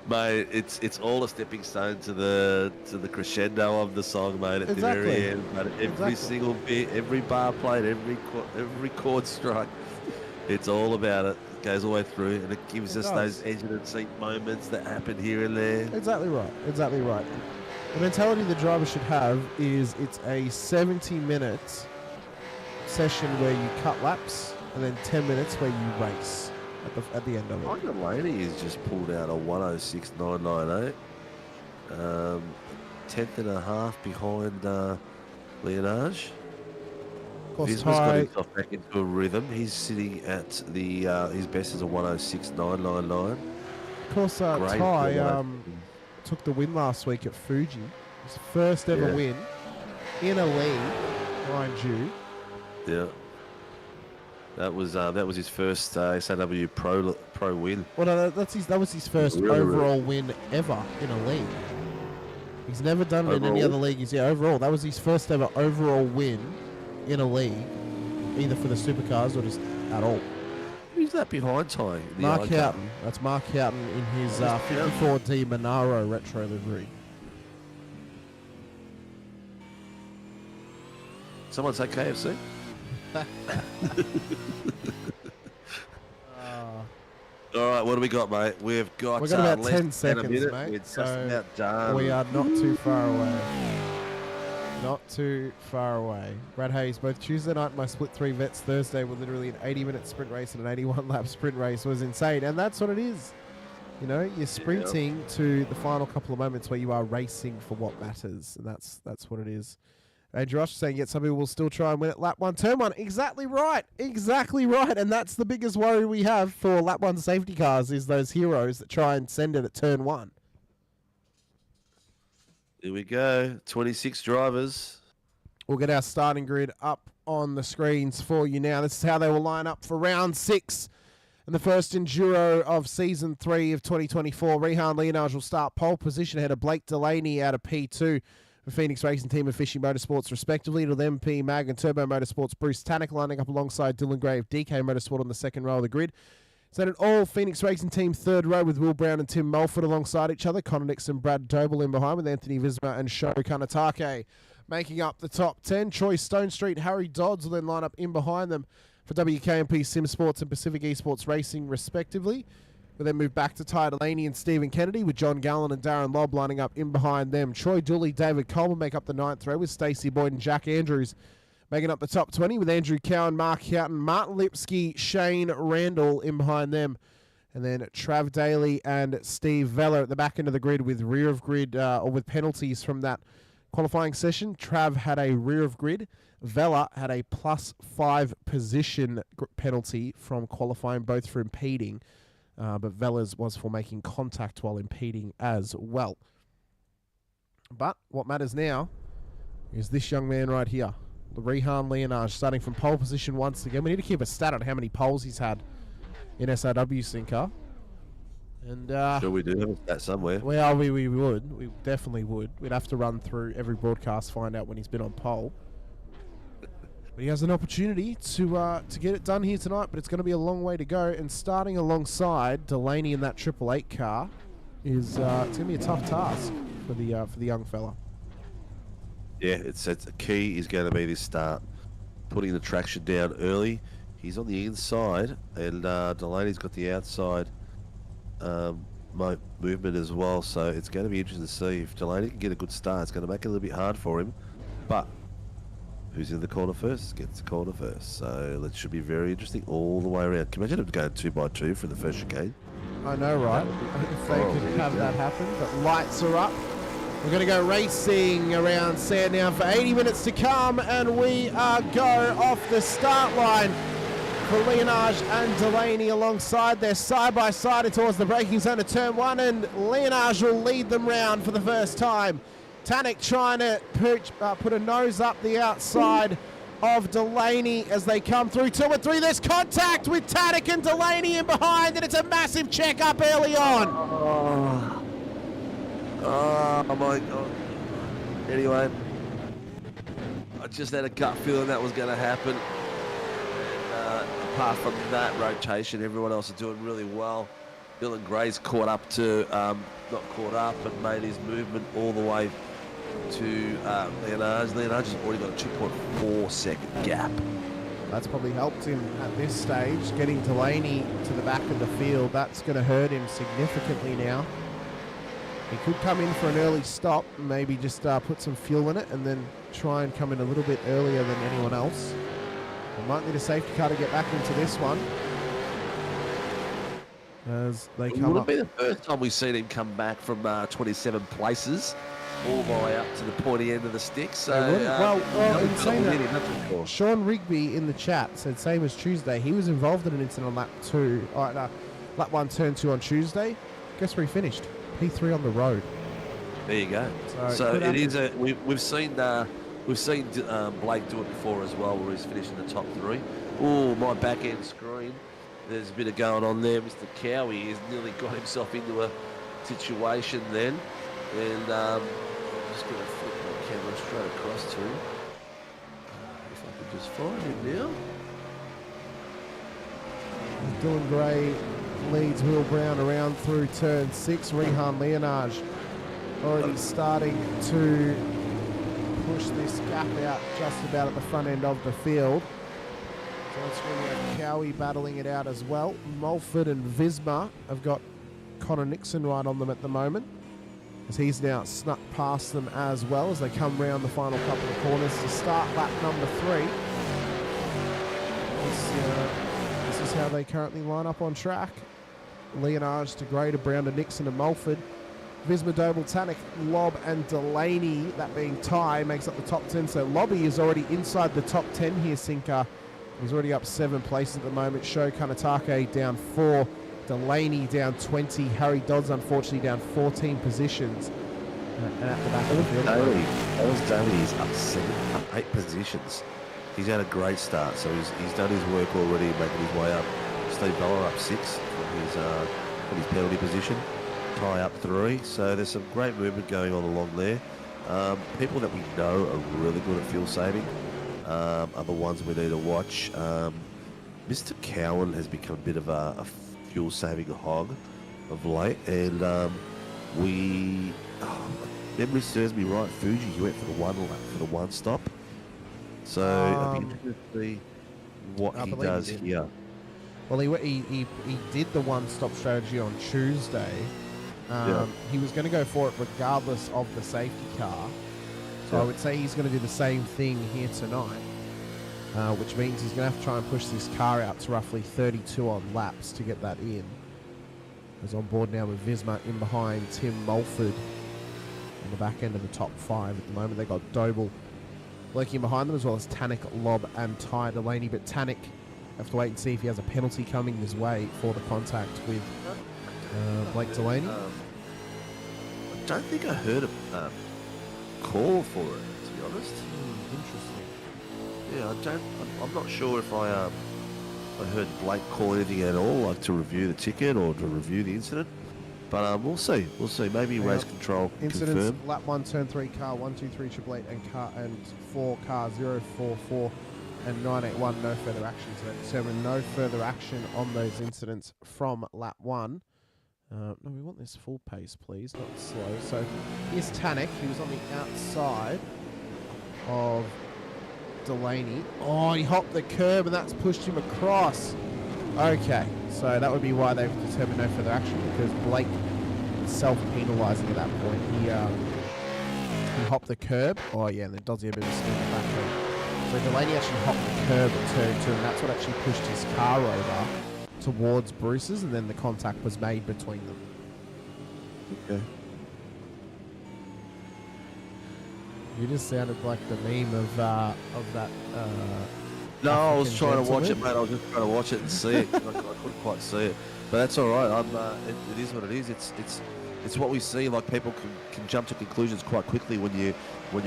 Mate, it's all a stepping stone to the crescendo of the song, mate. At the very end, mate. Every single bit, every bar played, every chord struck. It's all about it. It goes all the way through, and it gives us those engine and seat moments that happen here and there. Exactly right. The mentality the driver should have is it's a 70-minute session where you cut laps, and then 10 minutes where you race at the end of it. Michael Laney has just pulled out a 106.998. 10th and a half behind Leonage. Visma's got himself back into a rhythm. He's sitting at the his best is a 106.999. Of course, Ty took the win last week at Fuji. His first ever win in a league, mind you. Yeah. That was his first SAW Pro win. Well, no, that was his first overall win ever in a league. He's never done it in any other league. Overall. That was his first ever overall win in a league, either for the Supercars or just at all. Who's that behind Ty? Mark Houghton. That's Mark Houghton in his 54D Monaro retro livery. Someone say KFC? All right, what do we got, mate? We've got about less 10 than seconds, a minute. mate. We're just So about done. we are not too far away. Not too far away. Brad Hayes, both Tuesday night and my split 3 vets Thursday were literally an 80-minute sprint race and an 81-lap sprint race. Was insane, and that's what it is. You know, you're sprinting to the final couple of moments where you are racing for what matters, and that's what it is. And Josh saying, yet some people will still try and win at lap 1, turn 1. Exactly right. Exactly right. And that's the biggest worry we have for lap 1 safety cars is those heroes that try and send it at turn 1. Here we go. 26 drivers. We'll get our starting grid up on the screens for you now. This is how they will line up for round 6. And the first Enduro of Season 3 of 2024. Rehan Leonage will start pole position ahead of Blake Delaney out of P2. For Phoenix Racing Team and Fishing Motorsports, respectively. It'll then be Mag and Turbo Motorsports, Bruce Tannock lining up alongside Dylan Gray of DK Motorsport on the second row of the grid. So an all Phoenix Racing Team third row with Will Brown and Tim Mulford alongside each other. Connor Nixon, Brad Doble in behind with Anthony Visma and Sho Kanatake making up the top 10. Troy Stone Street, Harry Dodds will then line up in behind them for WKMP Sim Sports and Pacific Esports Racing, respectively. We'll then move back to Ty Delaney and Stephen Kennedy with John Gallen and Darren Lobb lining up in behind them. Troy Dooley, David Coleman make up the 9th row with Stacey Boyd and Jack Andrews making up the top 20 with Andrew Cowan, Mark Houghton, Martin Lipsky, Shane Randall in behind them. And then Trav Daly and Steve Vella at the back end of the grid with rear of grid or with penalties from that qualifying session. Trav had a rear of grid. Vella had a +5 position penalty from qualifying, both for impeding. But Vella's was for making contact while impeding as well. But what matters now is this young man right here, the Rehan Leonage, starting from pole position once again. We need to keep a stat on how many poles he's had in SRW Sinker. And sure we do have a stat somewhere. Well, we would. We definitely would. We'd have to run through every broadcast, find out when he's been on pole. But he has an opportunity to get it done here tonight, but it's going to be a long way to go. And starting alongside Delaney in that 888 car is it's going to be a tough task for the young fella. Yeah, it's a key is going to be this start, putting the traction down early. He's on the inside, and Delaney's got the outside movement as well. So it's going to be interesting to see if Delaney can get a good start. It's going to make it a little bit hard for him, but who's in the corner first gets the corner first. So it should be very interesting all the way around. Can you imagine them going 2x2 for the first chicane? I know, right? If they could have that happen. But lights are up. We're going to go racing around Sandown for 80 minutes to come, and we go off the start line for Leonage and Delaney alongside. They're side by side towards the braking zone of turn 1, and Leonage will lead them round for the first time. Tannock trying to put a nose up the outside of Delaney as they come through 2 and 3. There's contact with Tannock and Delaney in behind, and it's a massive check up early on. Oh my God. Anyway, I just had a gut feeling that was going to happen. Apart from that rotation, everyone else is doing really well. Dylan Gray's caught up to, not caught up, but made his movement all the way to Leonage. Leonage has already got a 2.4 second gap. That's probably helped him at this stage. Getting Delaney to the back of the field, that's going to hurt him significantly now. He could come in for an early stop, maybe just put some fuel in it and then try and come in a little bit earlier than anyone else. We might need a safety car to get back into this one. As they come up. Would it be the first time we've seen him come back from 27 places all the way up to the pointy end of the stick? So, in saying that, Sean Rigby in the chat said same as Tuesday. He was involved in an incident on lap 1, turn 2 on Tuesday. Guess where he finished? P3 on the road. There you go. So it is we've seen Blake do it before as well, where he's finished in the top 3. Oh, my back end screen. There's a bit of going on there. Mr. Cowie has nearly got himself into a situation then, and just going to flip my camera straight across to him. If I could just find him now. Dylan Gray leads Will Brown around through turn 6. Rehan Leonage already starting to push this gap out just about at the front end of the field. So it's going to have Cowie battling it out as well. Mulford and Visma have got Connor Nixon right on them at the moment, as he's now snuck past them as well as they come round the final couple of corners to start lap number 3. This is how they currently line up on track. Leonage to Gray to Brown to Nixon to Mulford. Visma, Doble, Tannick, Lobb and Delaney, that being Ty, makes up the top 10. So Lobby is already inside the top 10 here, Sinker. He's already up 7 places at the moment. Sho Kanatake down 4. Delaney down 20. Harry Dodds, unfortunately, down 14 positions. And at the back of the field. Daly's up 8 positions. He's had a great start, so he's done his work already, making his way up. Steve Bella up 6 from his penalty position. Ty up 3, so there's some great movement going on along there. People that we know are really good at fuel saving are the ones we need to watch. Mr. Cowan has become a bit of a fuel saving hog of late, and memory serves me right, Fuji, he went for the one stop. So I'd be interested to see what he does here. Well, he did the one-stop strategy on Tuesday. He was going to go for it regardless of the safety car. So I would say he's going to do the same thing here tonight, which means he's going to have to try and push this car out to roughly 32 on laps to get that in. He's on board now with Visma in behind Tim Mulford on the back end of the top 5 at the moment. They got Doble lurking behind them, as well as Tannick, Lobb and Ty Delaney. But Tannick, have to wait and see if he has a penalty coming his way for the contact with Blake Delaney. I don't think I heard a call for it, to be honest. Interesting. Yeah, I'm not sure if I heard Blake call anything at all, like to review the ticket or to review the incident. But we'll see. Maybe race control incidents, confirm. lap 1, turn 3, car 12388 and 4, car 044 and 981. No further action. So that determined no further action on those incidents from lap 1. No, we want this full pace, please, not slow. So here's Tannick. He was on the outside of Delaney. Oh, he hopped the curb and that's pushed him across. Okay, so that would be why they've determined no further action, because Blake is self-penalising at that point. He hopped the curb. Oh yeah, and then Doddsy a bit of a spin back then. So Delaney actually hopped the curb at turn 2, and that's what actually pushed his car over towards Bruce's, and then the contact was made between them. Okay. You just sounded like the meme of that. No, I was African trying to watch it, gentleman. mate. I was just trying to watch it and see it. I couldn't quite see it, but that's all right. It is what it is. It's what we see. Like, people can jump to conclusions quite quickly when you're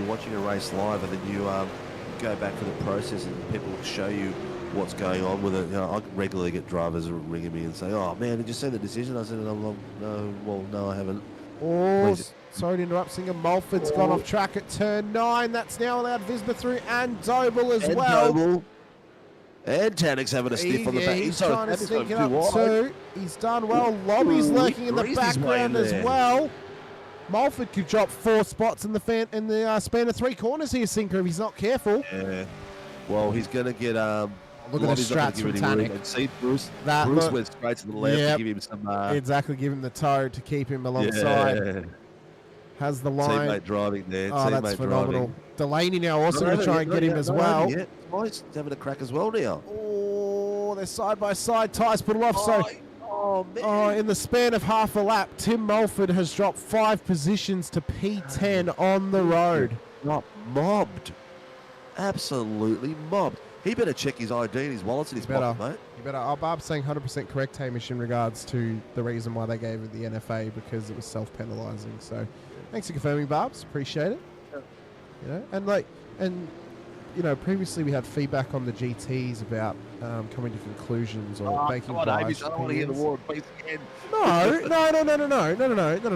watching a race live, and then you go back to the process, and people will show you what's going on with it. You know, I regularly get drivers ringing me and say, "Oh man, did you see the decision?" I said, "No, I haven't." Oh, Please. sorry to interrupt, Singer. Mulford's gone off track at turn 9. That's now allowed Visma through, and Doble as And well. Doble. And Tannick's having a sniff on the back. He's trying to sneak it up too. He's done well. Lobby's lurking in the background as well. Mulford could drop 4 spots in the span of 3 corners here, Sinker, if he's not careful. Yeah. Well, he's going to get... Look at the strats from Tannick. And see, Bruce went straight to the left to give him some... exactly, give him the toe to keep him alongside. Yeah. Has the line. Teammate driving there. Oh, that's phenomenal. Delaney now also going to try and get him as well. Yeah, he's having a crack as well now. Oh, they're side by side. Ty's put it off. Man. In the span of half a lap, Tim Mulford has dropped 5 positions to P10 on the road. Not mobbed. Absolutely mobbed. He better check his ID and his wallets in his pocket, mate. You better. Oh, Barb's saying 100% correct, Hamish, in regards to the reason why they gave it the NFA, because it was self-penalising. So, thanks for confirming, Barbs. Appreciate it. You know, previously we had feedback on the GTs about coming to conclusions or making biased I don't want to hear the opinions. war please again.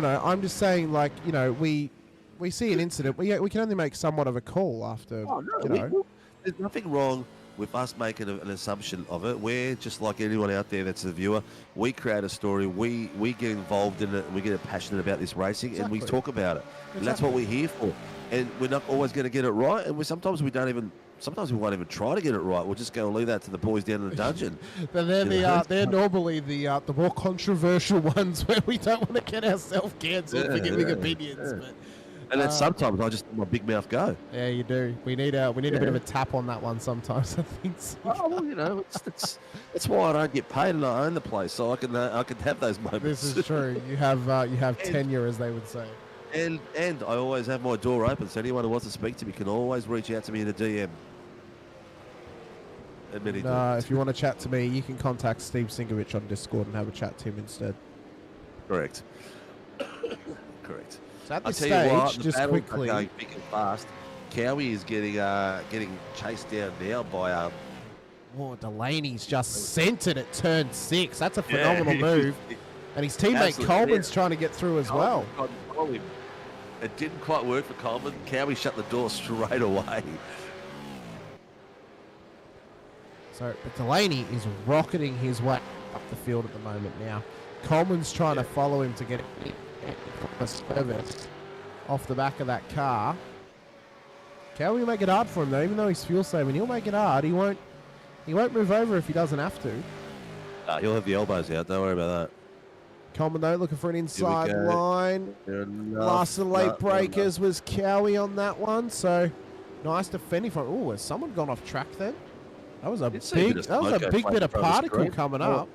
No. I'm just saying, like, you know, we we see an incident, we can only make somewhat of a call after, there's nothing wrong with us making an assumption of it. We're just like anyone out there that's a viewer. We create a story. We get involved in it. And we get passionate about this racing, and we talk about it. And that's what we're here for. And we're not always going to get it right. And sometimes we won't even try to get it right. We'll just go and leave that to the boys down in the dungeon. But they're normally the more controversial ones where we don't want to get ourselves cancelled for giving opinions. But, and then sometimes I just let my big mouth go. Yeah, you do. We need a bit of a tap on that one sometimes, I think. So. Oh, well, that's why I don't get paid and I own the place, so I can have those moments. This is true. You have tenure, as they would say. And I always have my door open, so anyone who wants to speak to me can always reach out to me in a DM. If you want to chat to me, you can contact Steve Sinkovic on Discord and have a chat to him instead. Correct. Correct. So at this I'll tell you what, stage, the just battles quickly, are going big and fast. Cowie is getting chased down now by Delaney's just sent it at turn 6. That's a phenomenal move. And his teammate Coleman's trying to get through as well. It didn't quite work for Coleman. Cowie shut the door straight away. But Delaney is rocketing his way up the field at the moment now. Coleman's trying to follow him to get a service off the back of that car. Cowie will make it hard for him though, even though he's fuel saving. He'll make it hard. He won't move over if he doesn't have to. He'll have the elbows out. Don't worry about that. Coleman though looking for an inside line. Last of the late breakers was Cowie on that one. So nice defending from. Oh, has someone gone off track then? That was a big bit of particle coming up.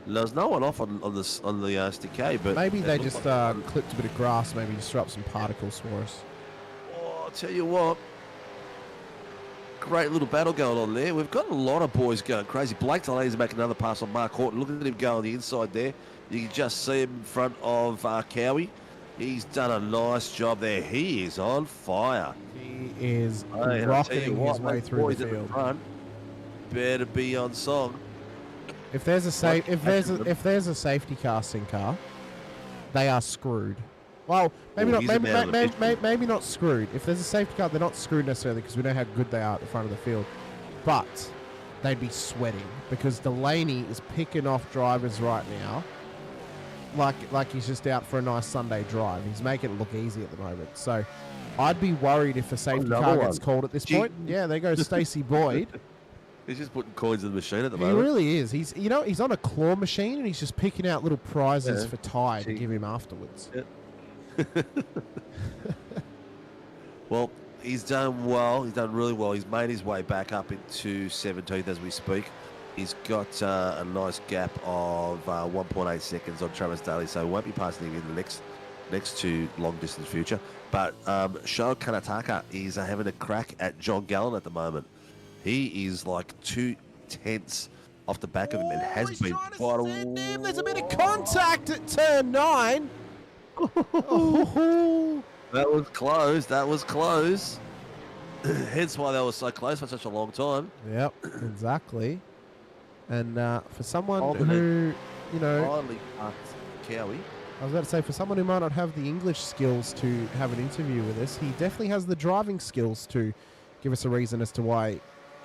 There's no one off on the SDK, but maybe they just clipped a bit of grass. Maybe just threw up some particles for us. Oh, I'll tell you what, great little battle going on there. We've got a lot of boys going crazy. Blake Delaney's making another pass on Mark Horton. Look at him go on the inside there. You can just see him in front of Cowie. He's done a nice job there. He is on fire. He is rocketing his way through the field. Front better be on song. If there's a safety car, Sincar, they are screwed. Well, maybe maybe not screwed. If there's a safety car, they're not screwed necessarily because we know how good they are at the front of the field. But they'd be sweating because Delaney is picking off drivers right now, like he's just out for a nice Sunday drive. He's making it look easy at the moment. So I'd be worried if a safety car gets called at this point. Yeah, there goes Stacey Boyd. He's just putting coins in the machine at the moment. He really is. He's on a claw machine and he's just picking out little prizes for Ty to give him afterwards. Yeah. Well, he's done well. He's done really well. He's made his way back up into 17th as we speak. He's got a nice gap of 1.8 seconds on Travis Daly, so he won't be passing him in the next to long distance future. But Sho Kanataka is having a crack at John Gallen at the moment. He is like 2 tenths off the back of him and has been quite a... There's a bit of contact at turn 9. That was close. That was close. Hence why they were so close for such a long time. Yep, exactly. And for someone who, finally passed Cowie. I was about to say, for someone who might not have the English skills to have an interview with us, he definitely has the driving skills to give us a reason as to why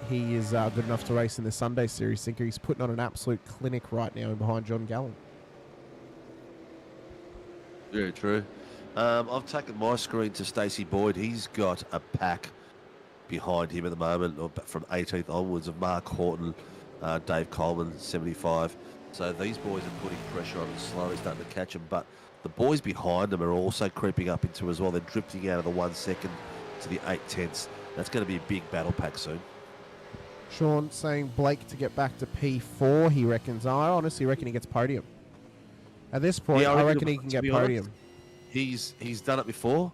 he is good enough to race in the Sunday Series. Thinker, he's putting on an absolute clinic right now behind John Gallen. Very true. I've taken my screen to Stacey Boyd. He's got a pack behind him at the moment, or from 18th onwards, of Mark Horton, Dave Coleman, 75. So these boys are putting pressure on him, slowly starting to catch him. But the boys behind them are also creeping up into as well. They're drifting out of the 1 second to the 8 tenths. That's going to be a big battle pack soon. Sean saying Blake to get back to P4, he reckons. I honestly reckon he gets podium. At this point, I reckon he can get podium. He's done it before.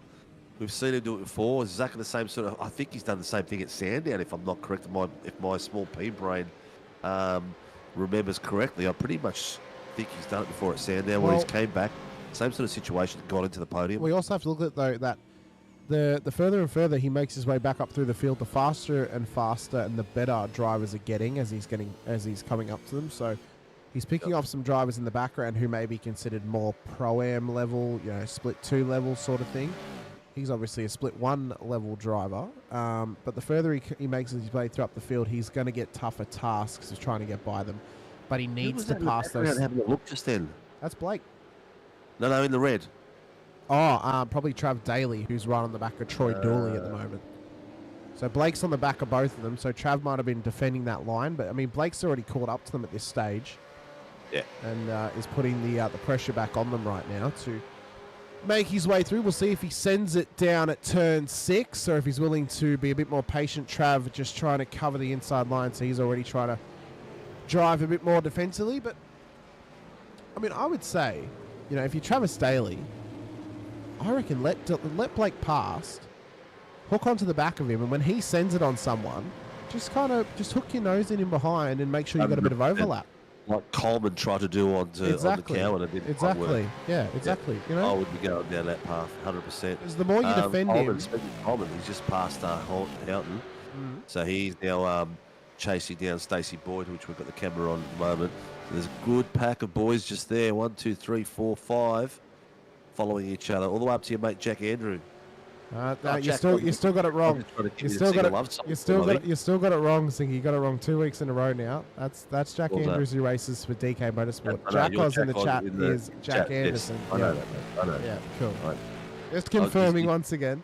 We've seen him do it before. Exactly the same sort of... I think he's done the same thing at Sandown, if I'm not correct. If my small P brain remembers correctly. I pretty much think he's done it before at Sandown, where he's came back. Same sort of situation, got into the podium. We also have to look at, though, that the further and further he makes his way back up through the field, the faster and faster and the better drivers are getting as he's coming up to them. So he's picking off some drivers in the background who may be considered more pro-am level, split 2 level sort of thing. He's obviously a split 1 level driver, but the further he makes his way through up the field, he's going to get tougher tasks of trying to get by them. But he needs to pass those. Having a look just then. That's Blake. No, in the red. Oh, probably Trav Daly, who's right on the back of Troy Dooley at the moment. So Blake's on the back of both of them. So Trav might have been defending that line, but I mean Blake's already caught up to them at this stage. Yeah. And is putting the pressure back on them right now to make his way through. We'll see if he sends it down at turn 6 or if he's willing to be a bit more patient. Trav just trying to cover the inside line, so he's already trying to drive a bit more defensively. But I mean, I would say, you know, if you're Travis Daly, I reckon let Blake pass, hook onto the back of him, and when he sends it on someone, just hook your nose in behind and make sure you've got a bit of overlap. Like Coleman tried to do on the cow and it didn't quite work. Yeah, exactly. Yeah. You know, I would be going down that path 100%. Because the more you defend him, Coleman, he's just passed Houghton, so he's now chasing down Stacey Boyd, which we've got the camera on at the moment. So there's a good pack of boys just there. 1, 2, 3, 4, 5, following each other all the way up to your mate Jack Andrew. you still got it wrong. You still got it wrong, Sinky. You got it wrong 2 weeks in a row now. That's Jack Andrews who races for DK Motorsport. Jackos in the chat is Jack Anderson. I know. Yeah, cool. Right. Just confirming once again.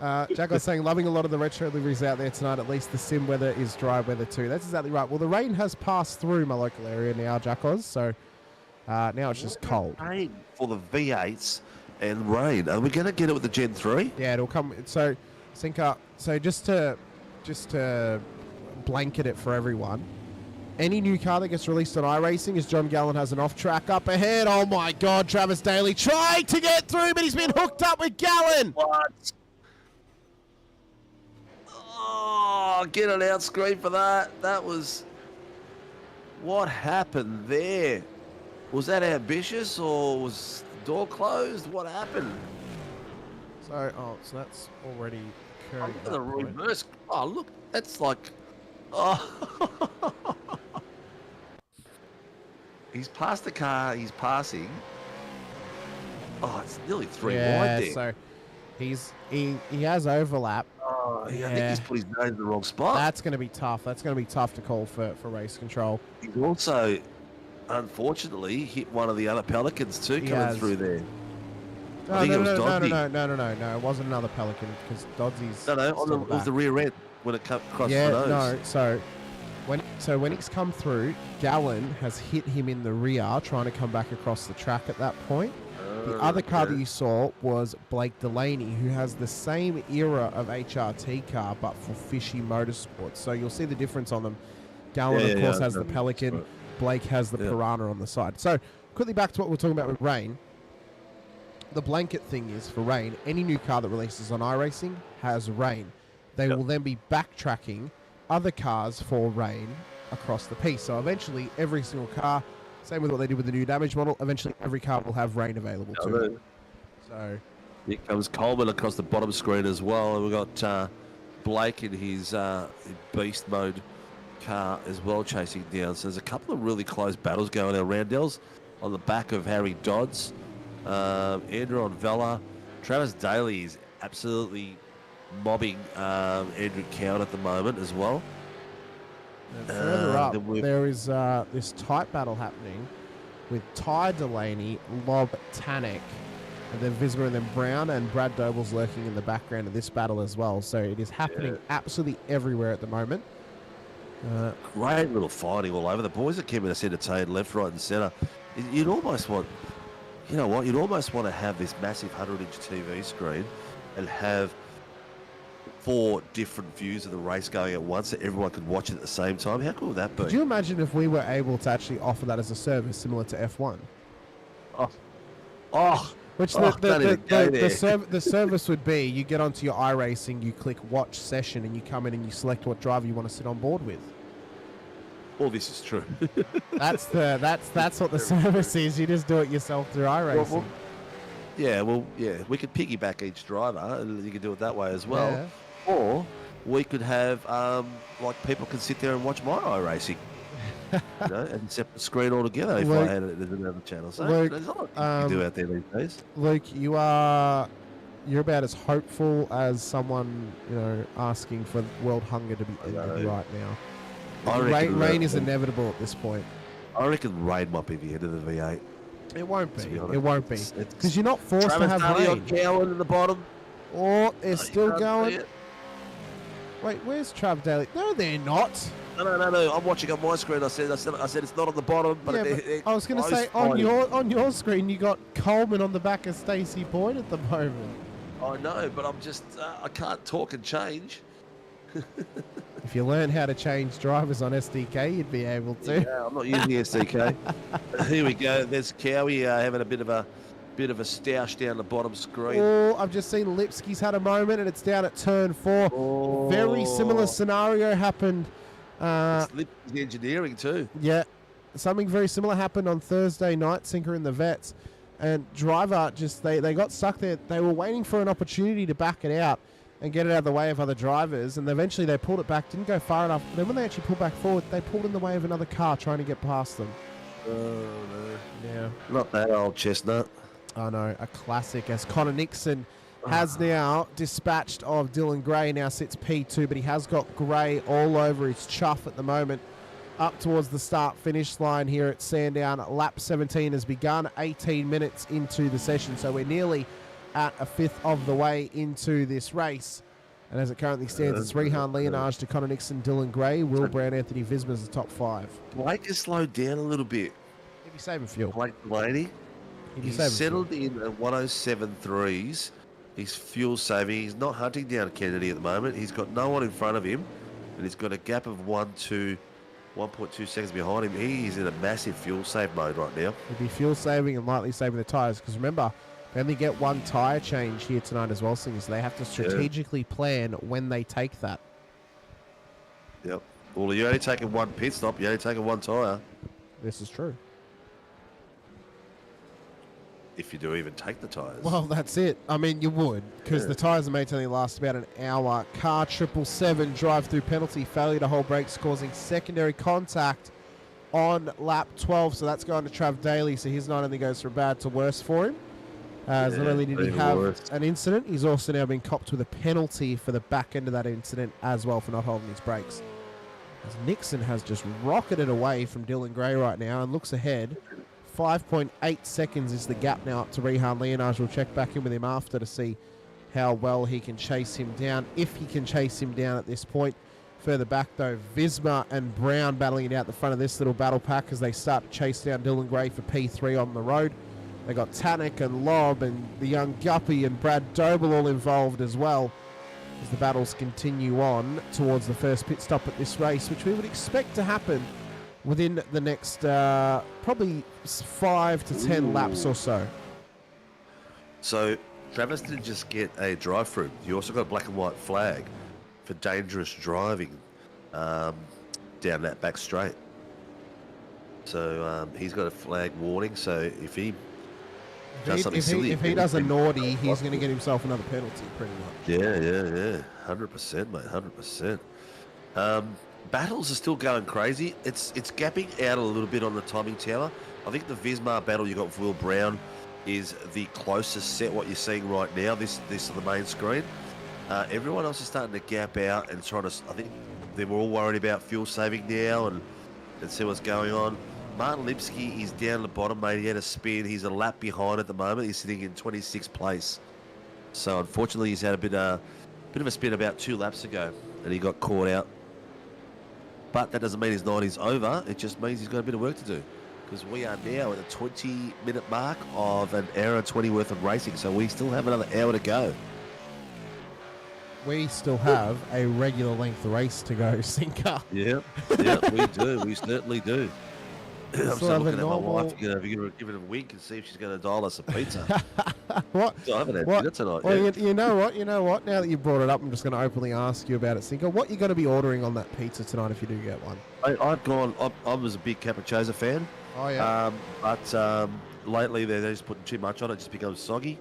Jackos saying loving a lot of the retro liveries out there tonight. At least the sim weather is dry weather too. That's exactly right. Well, the rain has passed through my local area now, Jackos. So now it's just cold. Rain for the V8s. And rain. Are we going to get it with the Gen 3? Yeah, it'll come. So, Sinker. So just to blanket it for everyone, any new car that gets released on iRacing, as John Gallen has an off-track up ahead. Oh my God, Travis Daly trying to get through, but he's been hooked up with Gallen. What? Oh, get an out screen for that. That was... What happened there? Was that ambitious or was... door closed? What happened? So that's already occurring. Look at the reverse. Oh, look, that's like, oh. He's past the car. He's passing. Oh, it's nearly 3 wide there. So he has overlap. Oh, I think he's put his nose in the wrong spot. That's going to be tough. That's going to be tough to call for race control. He's also, unfortunately, hit one of the other Pelicans too coming through there. No, it wasn't another Pelican because Dodsey's it was the rear end when it cut across the nose. No, when he's come through, Gallen has hit him in the rear trying to come back across the track at that point. The other car that you saw was Blake Delaney, who has the same era of HRT car but for Fishy Motorsports. So you'll see the difference on them. Gallen, of course, has the Pelican. Blake has the Piranha on the side. So quickly back to what we're talking about with rain. The blanket thing is for rain, any new car that releases on iRacing has rain. They will then be backtracking other cars for rain across the piece. So eventually every single car, same with what they did with the new damage model, eventually every car will have rain available to them. So here comes Coleman across the bottom screen as well. And we've got Blake in his beast mode car as well chasing down. So there's a couple of really close battles going on. Randell's on the back of Harry Dodds. Andrew on Vela. Travis Daly is absolutely mobbing Andrew Cowan at the moment as well. And further up, there is this tight battle happening with Ty Delaney, Lob Tanek, and then Visma, and then Brown, and Brad Doble's lurking in the background of this battle as well. So it is happening absolutely everywhere at the moment. Great little fighting all over. The boys are keeping us entertained left, right and centre. You'd almost want... You know what? You'd almost want to have this massive 100-inch TV screen and have 4 different views of the race going at once so everyone could watch it at the same time. How cool would that be? Could you imagine if we were able to actually offer that as a service similar to F1? The service would be you get onto your iRacing, you click watch session, and you come in and you select what driver you want to sit on board with. All this is true. That's what the service is. You just do it yourself through iRacing. We could piggyback each driver, and you could do it that way as well. Yeah. Or we could have like people can sit there and watch my iRacing, and separate screen altogether if I had it as another channel. So there's a lot of things you can do out there these days. Luke, you are you're about as hopeful as someone, asking for world hunger to be ended right now. Rain is inevitable at this point. I reckon rain might be the end of the V8. It won't be. It won't be. Because you're not forced to have rain. Cowan in the bottom. Oh, they're still going. Wait, where's Trav Daly? No, they're not. No. I'm watching on my screen. I said it's not on the bottom. But, I was going to say on your screen you got Coleman on the back of Stacey Boyd at the moment. I know, but I'm just I can't talk and change. If you learn how to change drivers on SDK, you'd be able to. Yeah, I'm not using SDK. Here we go. There's Cowie having a bit of a stoush down the bottom screen. Oh, I've just seen Lipsky's had a moment, and it's down at turn 4. Oh. Very similar scenario happened. Lipsky's engineering too. Yeah, something very similar happened on Thursday night, Sinker in the Vets, and driver just they got stuck there. They were waiting for an opportunity to back it out and get it out of the way of other drivers, and eventually they pulled it back, didn't go far enough. But then when they actually pulled back forward, they pulled in the way of another car trying to get past them. Oh no. Yeah. Not that old chestnut. I know, a classic, as Connor Nixon has now dispatched of Dylan Gray, now sits P2, but he has got Gray all over his chuff at the moment. Up towards the start-finish line here at Sandown. Lap 17 has begun, 18 minutes into the session, so we're nearly at a fifth of the way into this race. And as it currently stands, it's Rehan Leonage to Connor Nixon, Dylan Gray, Will Brown, Anthony Visma's the top 5. Blake has slowed down a little bit. He'd be saving fuel. Blake Delaney. He's settled in at 107.3s. He's fuel saving. He's not hunting down Kennedy at the moment. He's got no one in front of him, and he's got a gap of 1.2 seconds behind him. He's in a massive fuel save mode right now. He'd be fuel saving and lightly saving the tyres, because remember, they only get one tyre change here tonight as well, so they have to strategically plan when they take that. Yep. Well, you're only taking one pit stop. You're only taking one tyre. This is true. If you do even take the tyres. Well, that's it. I mean, you would, because the tyres are made to only last about an hour. Car 777 drive-through penalty, failure to hold brakes, causing secondary contact on lap 12. So that's going to Trav Daly. So his night only goes from bad to worse for him. Not only did he have an incident, he's also now been copped with a penalty for the back end of that incident as well for not holding his brakes. As Nixon has just rocketed away from Dylan Gray right now and looks ahead. 5.8 seconds is the gap now up to Rehan Leonage. We'll check back in with him after to see how well he can chase him down, if he can chase him down at this point. Further back, though, Visma and Brown battling it out the front of this little battle pack as they start to chase down Dylan Gray for P3 on the road. They got Tannick and Lobb and the young Guppy and Brad Doble all involved as well as the battles continue on towards the first pit stop at this race, which we would expect to happen within the next probably 5 to 10 laps or so. So Travis didn't just get a drive-through. You also got a black and white flag for dangerous driving down that back straight. So he's got a flag warning. So if he does something silly, if he does a naughty, he's going to get himself another penalty, pretty much. Yeah. 100%, mate. 100%. Battles are still going crazy. It's gapping out a little bit on the timing tower. I think the Vismar battle you got with Will Brown is the closest set what you're seeing right now. This is the main screen. Everyone else is starting to gap out and trying to. I think they were all worried about fuel saving now and see what's going on. Martin Lipsky is down the bottom, mate. He had a spin. He's a lap behind at the moment. He's sitting in 26th place. So unfortunately, he's had a bit of a spin about 2 laps ago, and he got caught out. But that doesn't mean his night is over. It just means he's got a bit of work to do. Because we are now at the 20-minute mark of an hour and 20 worth of racing. So we still have another hour to go. We still have a regular length race to go, Sinker. Yeah, we do. We certainly do. I'm still looking at my wife, give it a wink and see if she's going to dial us a pizza. What? So I haven't had dinner tonight well, yet. you know what? Now that you brought it up, I'm just going to openly ask you about it, Sinker. What you going to be ordering on that pizza tonight if you do get one? I was a big Capricciosa fan. Oh, yeah. But lately they're just putting too much on it. It just becomes soggy.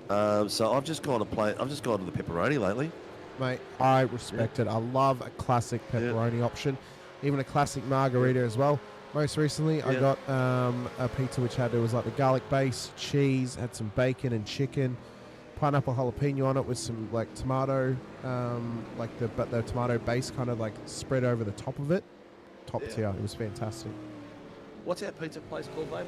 So I've just gone to the pepperoni lately. Mate, I respect it. I love a classic pepperoni option. Even a classic margarita as well. Most recently, I got a pizza which it was like the garlic base, cheese, had some bacon and chicken, pineapple jalapeno on it with some like tomato, but the tomato base kind of like spread over the top of it. Top tier. It was fantastic. What's our pizza place called, babe?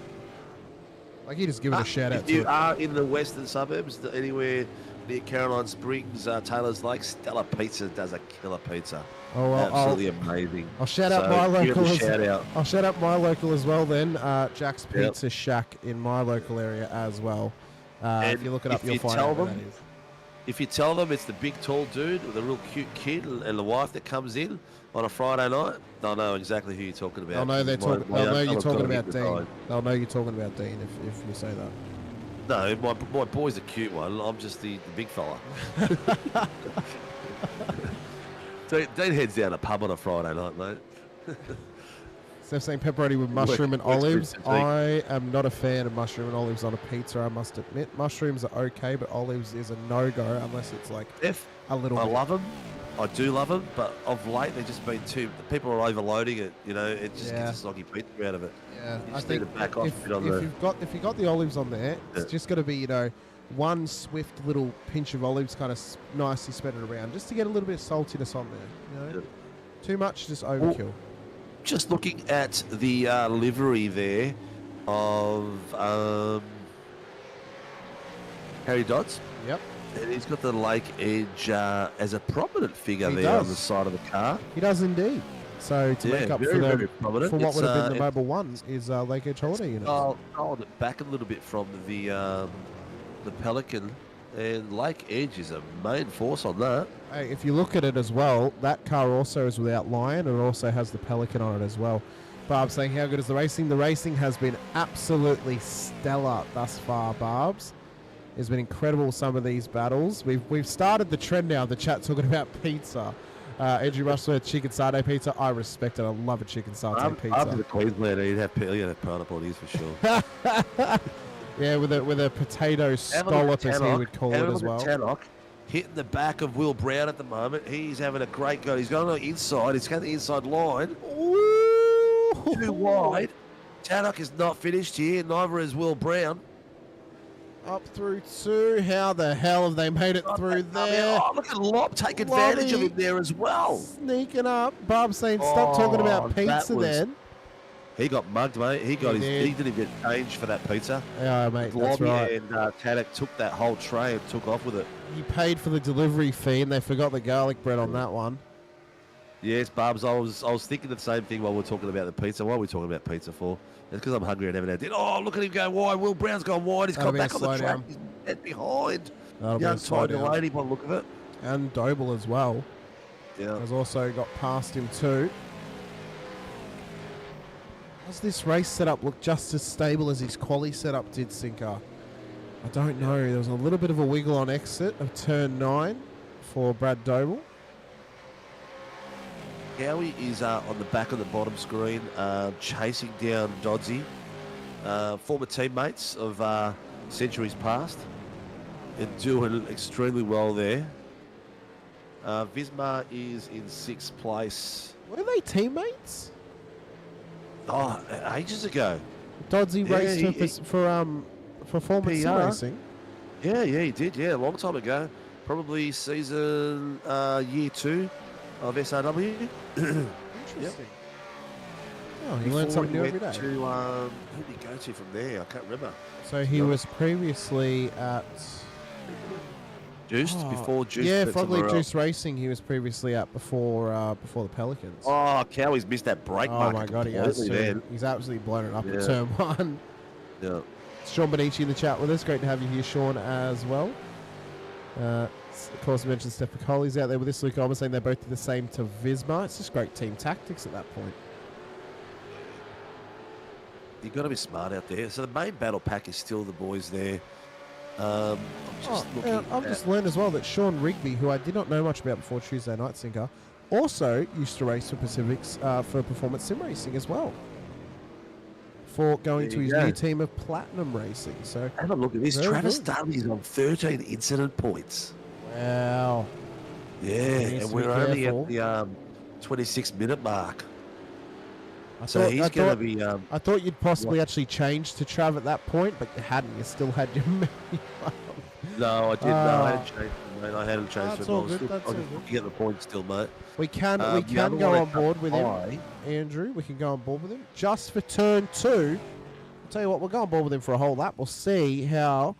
Like, you just give it a shout out If to you it. are in the western suburbs, anywhere near Caroline Springs, Taylor's Lake, Stella Pizza does a killer pizza. Oh, well, absolutely amazing. I'll shout out So, my give it local. a shout out. I'll shout out my local as well. Then Jack's Yep. Pizza Shack in my local area as well. And If you look it up, if you'll you find tell out where them- that is. If you tell them it's the big tall dude with a real cute kid and the wife that comes in on a Friday night, they'll know exactly who you're talking about. They'll know they're My- talking. my They'll know young you're fella's talking got a about big Dean. design. They'll know you're talking about Dean if you say that. No, my boy's a cute one. I'm just the big fella. Dean heads down a pub on a Friday night, mate. Steph saying pepperoni with mushroom and works olives. good, I I am not a fan of mushroom and olives on a pizza, I must admit. Mushrooms are okay, but olives is a no-go unless it's like a little I bit. love them. I do love them, but of late they've just been too. People are overloading it. You know, it just Yeah. gets a soggy pizza out of it. Yeah, you I just think need to back off if a bit on the. if you got the olives on there, Yeah. it's just got to be one swift little pinch of olives, kind of nicely spread it around, just to get a little bit of saltiness on there. You know, too much, just overkill. Just looking at the livery there of Harry Dodds. Yep. And he's got the Lake Edge as a prominent figure He there on does. the side of the car. He does indeed. So to Yeah, make up very, for very prominent. what It's, would have been the it's- Mobile One is Lake Edge Holiday Unit. I'll hold it back a little bit from the Pelican, and Lake Edge is a main force on that. Hey, if you look at it as well, that car also is without Lion and also has the Pelican on it as well. Barb's saying, how good is the racing? The racing has been absolutely stellar thus far, Barb's. It's been incredible, some of these battles. We've started the trend now, the chat talking about pizza. Andrew Russell, chicken satay pizza. I respect it. I love a chicken satay pizza. After the Queenslander, you'd have pineapple on his for sure. Yeah, with a potato scallop, as he would call it as well. Tannock hitting the back of Will Brown at the moment. He's having a great go. He's going on the inside. He's got the inside line. Too wide. Tannock is not finished here. Neither is Will Brown. Up through two. How the hell have they made it through there? Oh, look at Lop take advantage of him there as well. Sneaking up. Bob saying, stop talking about pizza then. He got mugged, mate. He got He he didn't get changed for that pizza. Yeah, mate, that's Lobby right. and Tannock took that whole tray and took off with it. He paid for the delivery fee and they forgot the garlic bread on that one. Yes, Barbs, I was thinking the same thing while we we're talking about the pizza. What are we talking about pizza for? It's because I'm hungry and haven't had dinner. Oh, look at him go wide. Will Brown's gone wide. He's That'll come be a back on the slow track. down. He's dead behind. That'll be a Young slow Tiger down. Lady by the look of it. And Doble as well. Yeah. Has also got past him too. Does this race setup look just as stable as his quali setup did, Sinker? I don't know. There was a little bit of a wiggle on exit of turn 9 for Brad Doble. Howie is on the back of the bottom screen, chasing down Dodsey. Former teammates of centuries past. And doing extremely well there. Visma is in 6th place. Were they teammates? Oh, ages ago. Dodsey Yeah, raced for Performance PR. Racing. Yeah, he did. Yeah, a long time ago. Probably season year 2 of SRW. Interesting. Oh, you learn something new every day. To, who did he go to from there? I can't remember. So he was previously at Juiced before Juiced. Yeah, went Frogley somewhere Juice else. Racing. He was previously at before the Pelicans. Oh, Cowie's missed that break Oh marker my god, he has completely, to. man. He's absolutely blown it up Yeah. in turn 1. Yeah. Sean Benici in the chat with us. Great to have you here, Sean, as well. Of course, I mentioned Steph Piccoli's out there with this. Luke Almer saying they both did the same to Visma. It's just great team tactics at that point. You've got to be smart out there. So the main battle pack is still the boys there. I'm just looking I've at- just learned as well that Sean Rigby, who I did not know much about before Tuesday Night Sinker, also used to race for Pacifics for Performance Sim Racing as well. For going There to you his go. new team of Platinum Racing. So Have a look at this. very Travis good. Dudley's on 13 incident points. Wow. Yeah, He needs and to be we're only careful. at the 26-minute mark. I So thought- he's I going to thought- be... I thought you'd possibly what? actually change to Trav at that point, but you hadn't. You still had your No, I didn't. No, I hadn't changed them, mate. I hadn't changed That's them. all I was good, still, that's I was all just good. looking at the points still, mate. We can The go other on one board with him, high. Andrew. We can go on board with him just for turn 2. I'll tell you what, we'll go on board with him for a whole lap. We'll see how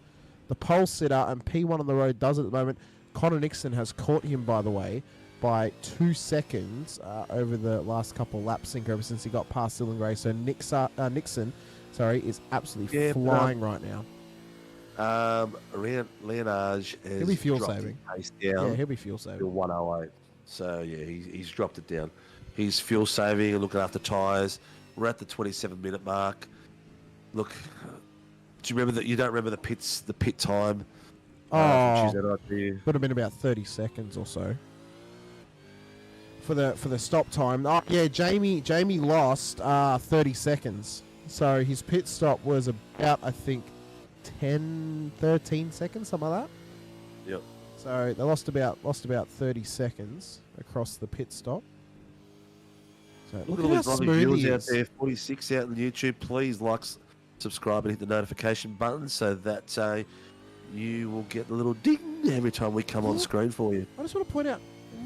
the pole sitter and P1 on the road does at the moment. Connor Nixon has caught him, by the way, by 2 seconds over the last couple of laps, ever since he got past Dylan Gray. So Nixon, is absolutely flying right now. Leonage has He'll be fuel dropped saving. his pace down. Yeah, he'll be fuel saving. To 108. So yeah, he's dropped it down. He's fuel saving and looking after tyres. We're at the 27-minute mark. Look, do you remember that? You don't remember the pit time? From Tuesday night, do you? Would have been about 30 seconds or so. For the stop time. Oh yeah, Jamie lost 30 seconds. So his pit stop was about, I think, 10, 13 seconds, something like that. Yep. So they lost about 30 seconds across the pit stop. So Look look at all how these lovely smooth viewers he out is. there, 46 out on YouTube. Please like, subscribe, and hit the notification button so that you will get the little ding every time we come on screen for you. I just want to point out,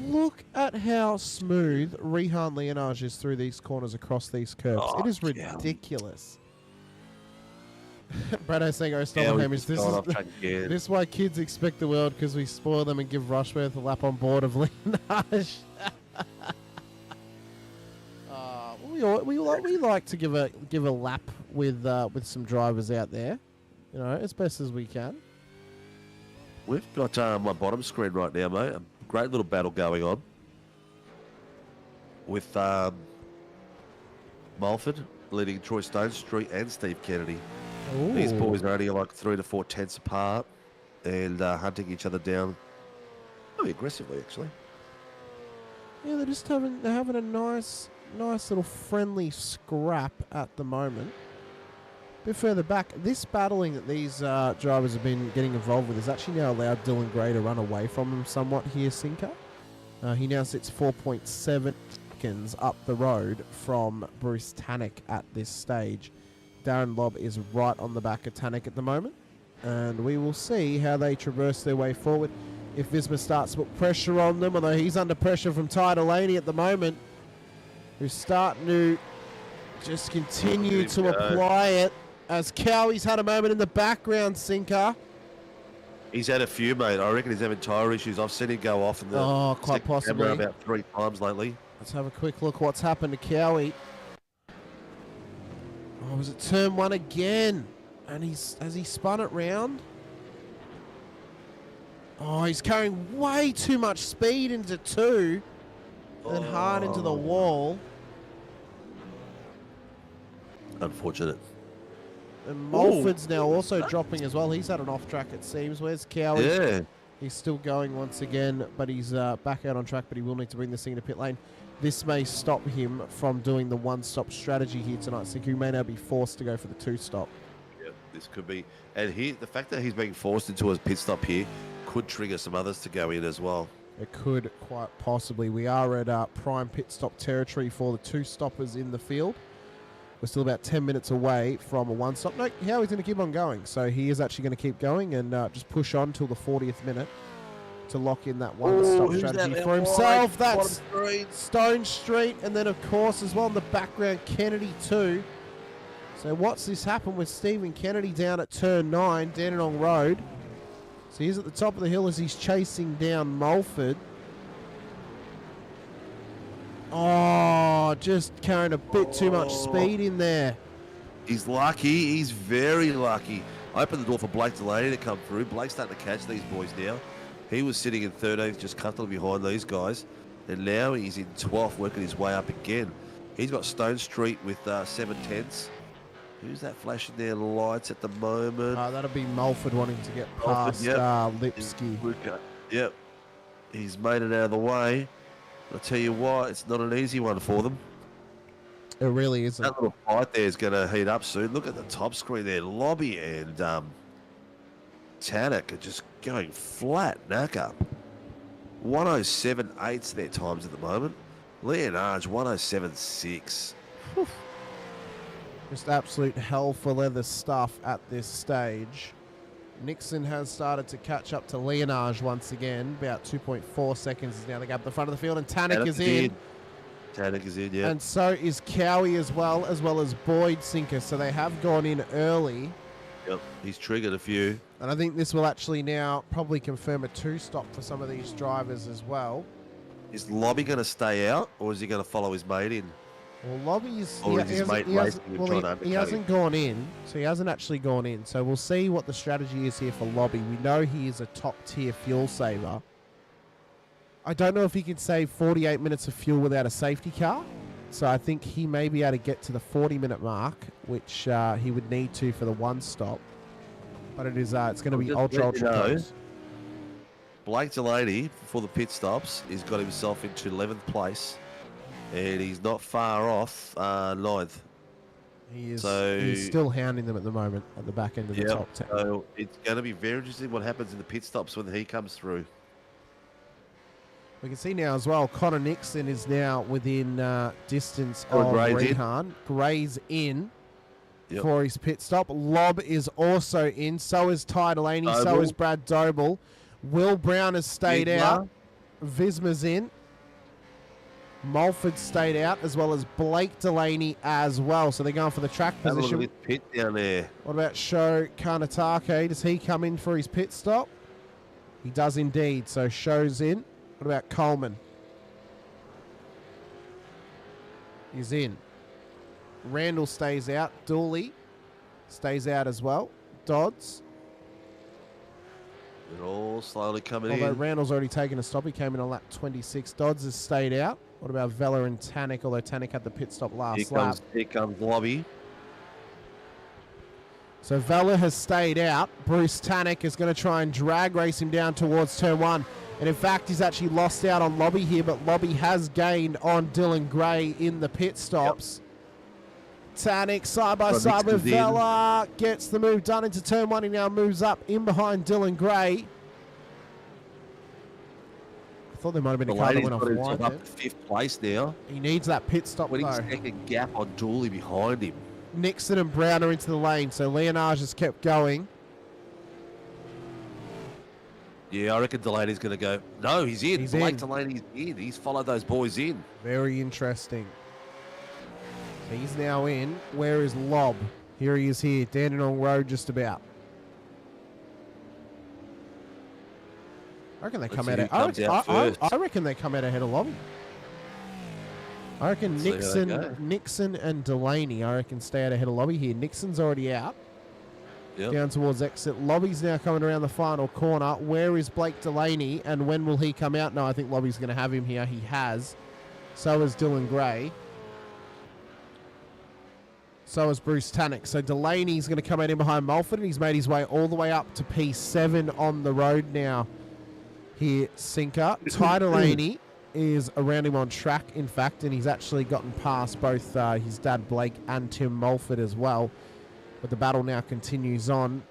look at how smooth Rehan Leonage is through these corners across these curves. Oh, it is ridiculous. Brado saying, "Oh, stop Hamish. This is why kids expect the world, because we spoil them and give Rushworth a lap on board of Leonage." We like to give a lap with some drivers out there, as best as we can. We've got my bottom screen right now, mate. A great little battle going on with Mulford leading Troy Stone Street and Steve Kennedy. Ooh. These boys are only like 3 to 4 tenths apart and hunting each other down very aggressively, actually. Yeah, they're having a nice little friendly scrap at the moment. A bit further back, this battling that these drivers have been getting involved with has actually now allowed Dylan Gray to run away from them somewhat here, Sinker. He now sits 4.7 seconds up the road from Bruce Tannock at this stage. Darren Lobb is right on the back of Tannock at the moment, and we will see how they traverse their way forward. If Visma starts to put pressure on them, although he's under pressure from Ty Delaney at the moment, who's starting to just continue to apply it, as Cowie's had a moment in the background, Sinker. He's had a few, mate. I reckon he's having tyre issues. I've seen him go off in the quite possibly about 3 times lately. Let's have a quick look what's happened to Cowie. Oh, was it turn 1 again? And has he spun it round? Oh, he's carrying way too much speed into 2 and then hard into the wall. Unfortunate. And Mulford's now also dropping as well. He's had an off track, it seems. Where's Cowie? Yeah. He's still going once again, but he's back out on track, but he will need to bring this thing into pit lane. This may stop him from doing the one-stop strategy here tonight, so he may now be forced to go for the 2-stop. Yeah, this could be. And the fact that he's being forced into a pit stop here could trigger some others to go in as well. It could quite possibly. We are at prime pit stop territory for the 2-stoppers in the field. We're still about 10 minutes away from a 1-stop. No, Howie's going to keep on going. So he is actually going to keep going and just push on till the 40th minute to lock in that 1-stop strategy for himself. That's Stone Street. And then, of course, as well in the background, Kennedy too. So what's this happen with Stephen Kennedy down at turn 9, Dandenong Road. So he's at the top of the hill as he's chasing down Mulford. Oh, just carrying a bit too much speed in there. He's lucky. He's very lucky. Opened the door for Blake Delaney to come through. Blake's starting to catch these boys now. He was sitting in 13th, just comfortably behind these guys. And now he's in 12th, working his way up again. He's got Stone Street with 7 tenths. Who's that flashing their lights at the moment? That'll be Mulford wanting to get past Lipsky. Yep. He's made it out of the way. I'll tell you what, it's not an easy one for them. It really isn't. That little fight there is going to heat up soon. Look at the top screen there. Lobby and Tannock are just going flat knack up. 107.8's their times at the moment. Leonage 107.6. Just absolute hell for leather stuff at this stage. Nixon has started to catch up to Leonage once again. About 2.4 seconds is now the gap at the front of the field, and Tannick is in. Tannick is in, yeah. And so is Cowie as well as Boyd Sinker. So they have gone in early. Yep, he's triggered a few. And I think this will actually now probably confirm a 2-stop for some of these drivers as well. Is Lobby going to stay out, or is he going to follow his mate in? Well, Lobby's... Or is his mate racing him, trying to undercut he hasn't gone in, so he hasn't actually gone in. So we'll see what the strategy is here for Lobby. We know he is a top-tier fuel saver. I don't know if he can save 48 minutes of fuel without a safety car. So I think he may be able to get to the 40-minute mark, which he would need to for the 1-stop. But it is it's going to be ultra close. Blake Delaney, before the pit stops, he's got himself into 11th place. And he's not far off 9th. He's still hounding them at the moment at the back end of the top 10. So it's going to be very interesting what happens in the pit stops when he comes through. We can see now as well, Connor Nixon is now within distance of Rehan. Gray's in for his pit stop. Lob is also in. So is Ty Delaney. So is Brad Doble. Will Brown has stayed out. Visma's in. Mulford stayed out, as well as Blake Delaney as well. So they're going for the track position. Have a look at his pit down there. What about Sho Kanatake? Does he come in for his pit stop? He does indeed. So Sho's in. What about Coleman? He's in. Randall stays out. Dooley stays out as well. Dodds. They're all slowly coming Although in. Randall's already taken a stop. He came in on lap 26. Dodds has stayed out. What about Vella and Tannick? Although Tannick had the pit stop last lap. Here comes Lobby. So Vella has stayed out. Bruce Tannick is going to try and drag race him down towards turn 1. And in fact, he's actually lost out on Lobby here, but Lobby has gained on Dylan Gray in the pit stops. Tannick side by side with Vella. Gets the move done into turn 1. He now moves up in behind Dylan Gray. I thought there might have been a car that went off wide. Up to 5th place now. He needs that pit stop When though. he's taking a gap on Dooley behind him. Nixon and Brown are into the lane, so Leonage has kept going. Yeah, I reckon Delaney's going to go. No, he's in. Blake Delaney's in. He's followed those boys in. Very interesting. So he's now in. Where is Lob? Here he is here. Dandenong Road just about. I reckon they come out. I reckon they come out ahead of Lobby. I reckon Nixon and Delaney, I reckon, stay out ahead of Lobby here. Nixon's already out. Down towards exit. Lobby's now coming around the final corner. Where is Blake Delaney, and when will he come out? No, I think Lobby's going to have him here. He has. So is Dylan Gray. So is Bruce Tannick. So Delaney's going to come out in behind Mulford, and he's made his way all the way up to P7 on the road now. Here, Sinker. Ty Delaney is around him on track, in fact, and he's actually gotten past both his dad Blake and Tim Mulford as well. But the battle now continues on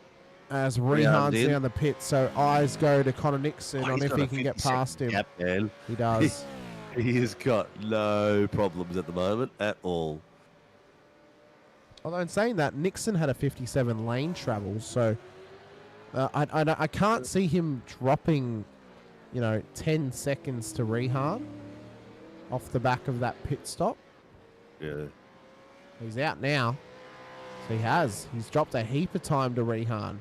as Rehan's down the pit. So eyes go to Connor Nixon on if he can get past him. He does. He has got no problems at the moment at all. Although in saying that, Nixon had a 57 lane travel, so I can't see him dropping, 10 seconds to Rehan off the back of that pit stop. Yeah. He's out now. So he has. He's dropped a heap of time to Rehan.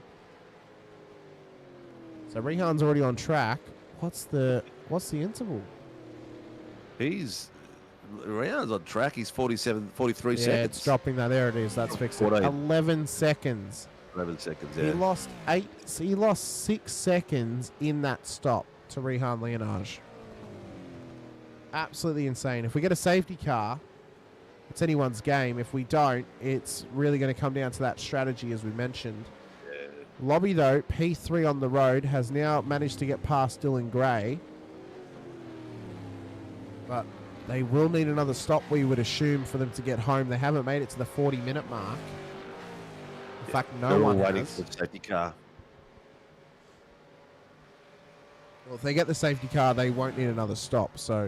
So Rehan's already on track. What's the interval? Rehan's on track. He's 43 seconds. Yeah, it's dropping that. There it is. That's fixed. 11 seconds. 11 seconds, yeah. He lost 6 seconds in that stop to Rehan Leonage. Absolutely insane. If we get a safety car, it's anyone's game. If we don't, it's really going to come down to that strategy, as we mentioned. Yeah. Lobby, though, P3 on the road, has now managed to get past Dylan Gray. But they will need another stop, we would assume, for them to get home. They haven't made it to the 40-minute mark. In fact, no one waiting has. for the safety car. Well, if they get the safety car, they won't need another stop. So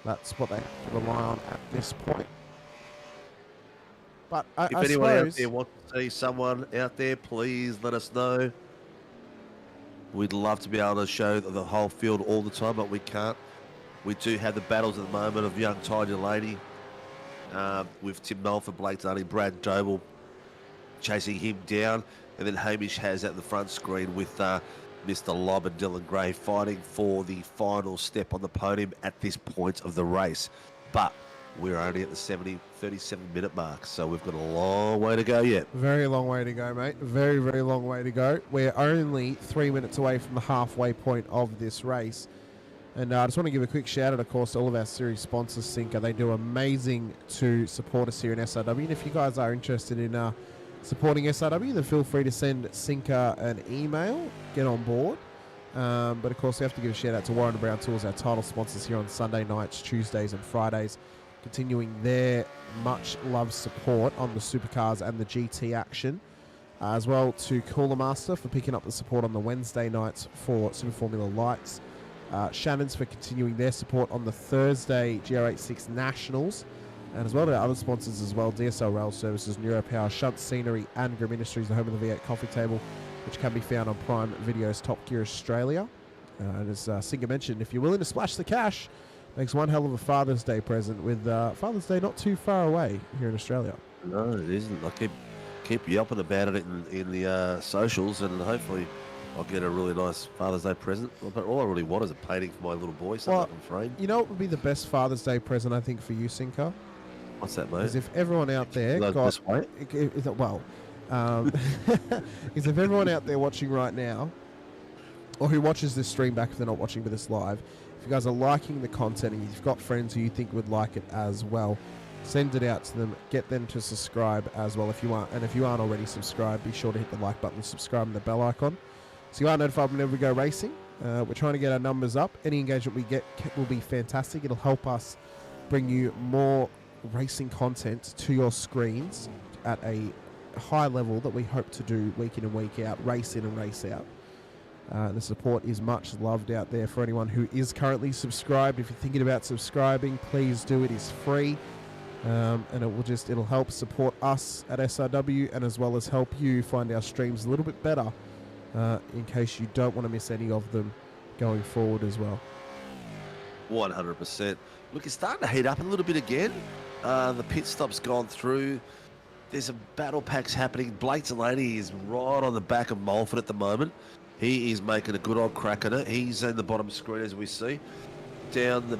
that's what they have to rely on at this point. But If anyone out there wants to see someone out there, please let us know. We'd love to be able to show the whole field all the time, but we can't. We do have the battles at the moment of young Ty Delaney with Tim Nolford, Blake Dunning, Brad Doble chasing him down. And then Hamish has at the front screen with Mr. Lobb and Dylan Gray fighting for the final step on the podium at this point of the race. But we're only at the 37-minute mark, so we've got a long way to go yet. Very long way to go, mate. Very, very long way to go. We're only 3 minutes away from the halfway point of this race. And I just want to give a quick shout out, of course, to all of our series sponsors, Sinker. They do amazing to support us here in SRW. And if you guys are interested in supporting SRW, then feel free to send Sinker an email, get on board. But of course, we have to give a shout out to Warren & Brown Tools, our title sponsors here on Sunday nights, Tuesdays and Fridays, continuing their much loved support on the Supercars and the GT action. As well to Cooler Master for picking up the support on the Wednesday nights for Super Formula Lights. Shannon's for continuing their support on the Thursday GR86 Nationals. And as well to our other sponsors as well, DSL Rail Services, NeuroPower, Shunt Scenery, and Grim Industries, the home of the V8 Coffee Table, which can be found on Prime Video's Top Gear Australia. And as Singer mentioned, if you're willing to splash the cash, makes one hell of a Father's Day present, with Father's Day not too far away here in Australia. No, it isn't. I keep yelping about it in the socials, and hopefully I'll get a really nice Father's Day present. But all I really want is a painting for my little boy, so I can frame. You know what would be the best Father's Day present, I think, for you, Sinker? What's that, mate? Is if everyone out there got... is if everyone out there watching right now, or who watches this stream back if they're not watching with us live, if you guys are liking the content and you've got friends who you think would like it as well, send it out to them, get them to subscribe as well if you want. And if you aren't already subscribed, be sure to hit the like button, subscribe, and the bell icon, so you are notified whenever we go racing. We're trying to get our numbers up. Any engagement we get will be fantastic. It'll help us bring you more racing content to your screens at a high level that we hope to do week in and week out, race in and race out. The support is much loved out there for anyone who is currently subscribed. If you're thinking about subscribing, please do. It is free, and it'll help support us at SRW, and as well as help you find our streams a little bit better, in case you don't want to miss any of them going forward as well. 100%. Look, it's starting to heat up a little bit again. The pit stop's gone through. There's a battle packs happening. Blake Delaney is right on the back of Mulford at the moment. He is making a good old crack at it. He's in the bottom screen, as we see. Down the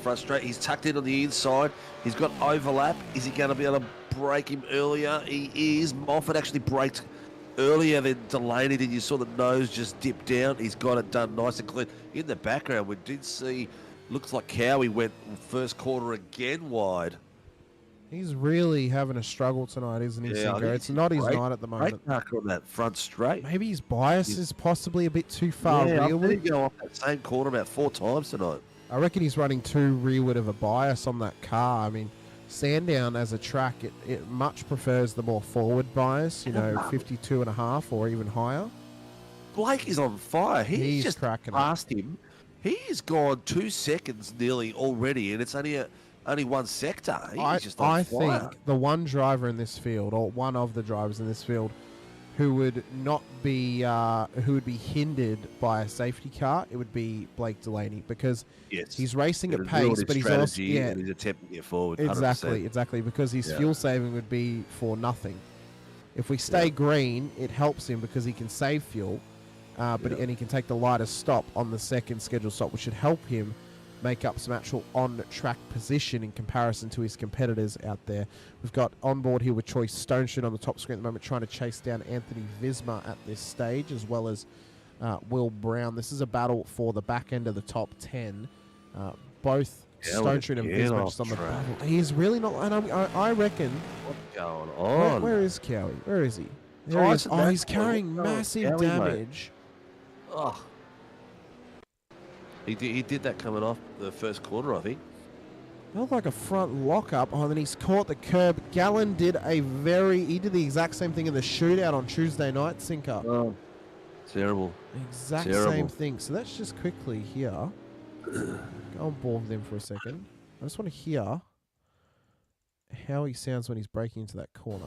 front straight. He's tucked in on the inside. He's got overlap. Is he going to be able to break him earlier? He is. Mulford actually braked earlier than Delaney did. You saw the nose just dip down. He's got it done nice and clean. In the background, we did see, looks like Cowie went first quarter again wide. He's really having a struggle tonight, isn't he, Sinker? It's not his night at the moment. Great on that front straight. Maybe his bias is possibly a bit too far rearward. I've go off that same corner about 4 times tonight. I reckon he's running too rearward of a bias on that car. I mean, Sandown as a track, it much prefers the more forward bias, 52.5 or even higher. Blake is on fire. He's just cracking past him. He's gone 2 seconds nearly already, and it's only one sector. He's just on fire. Think the one driver in this field, or one of the drivers in this field, who would not be hindered by a safety car, it would be Blake Delaney, because he's racing at pace, but he's also and he's attempting to get forward. 100%. Exactly, because his fuel saving would be for nothing. If we stay green, it helps him because he can save fuel, and he can take the lightest stop on the second scheduled stop, which should help him make up some actual on-track position in comparison to his competitors out there. We've got on board here with Choice Stonestreet on the top screen at the moment, trying to chase down Anthony Visma at this stage, as well as Will Brown. This is a battle for the back end of the top 10. Both Stonestreet and Visma just on the battle. He's really not, and I reckon... What's going on? Where is Cowie? Where is he? There he is. Oh, he's carrying massive damage. Oh. He did that coming off the first quarter, I think. Felt like a front lock-up. Oh, and then he's caught the curb. Gallen did he did the exact same thing in the shootout on Tuesday night, Sinker. Oh, terrible. Exact same thing. So let's just quickly here. Go on board with him for a second. I just want to hear how he sounds when he's breaking into that corner.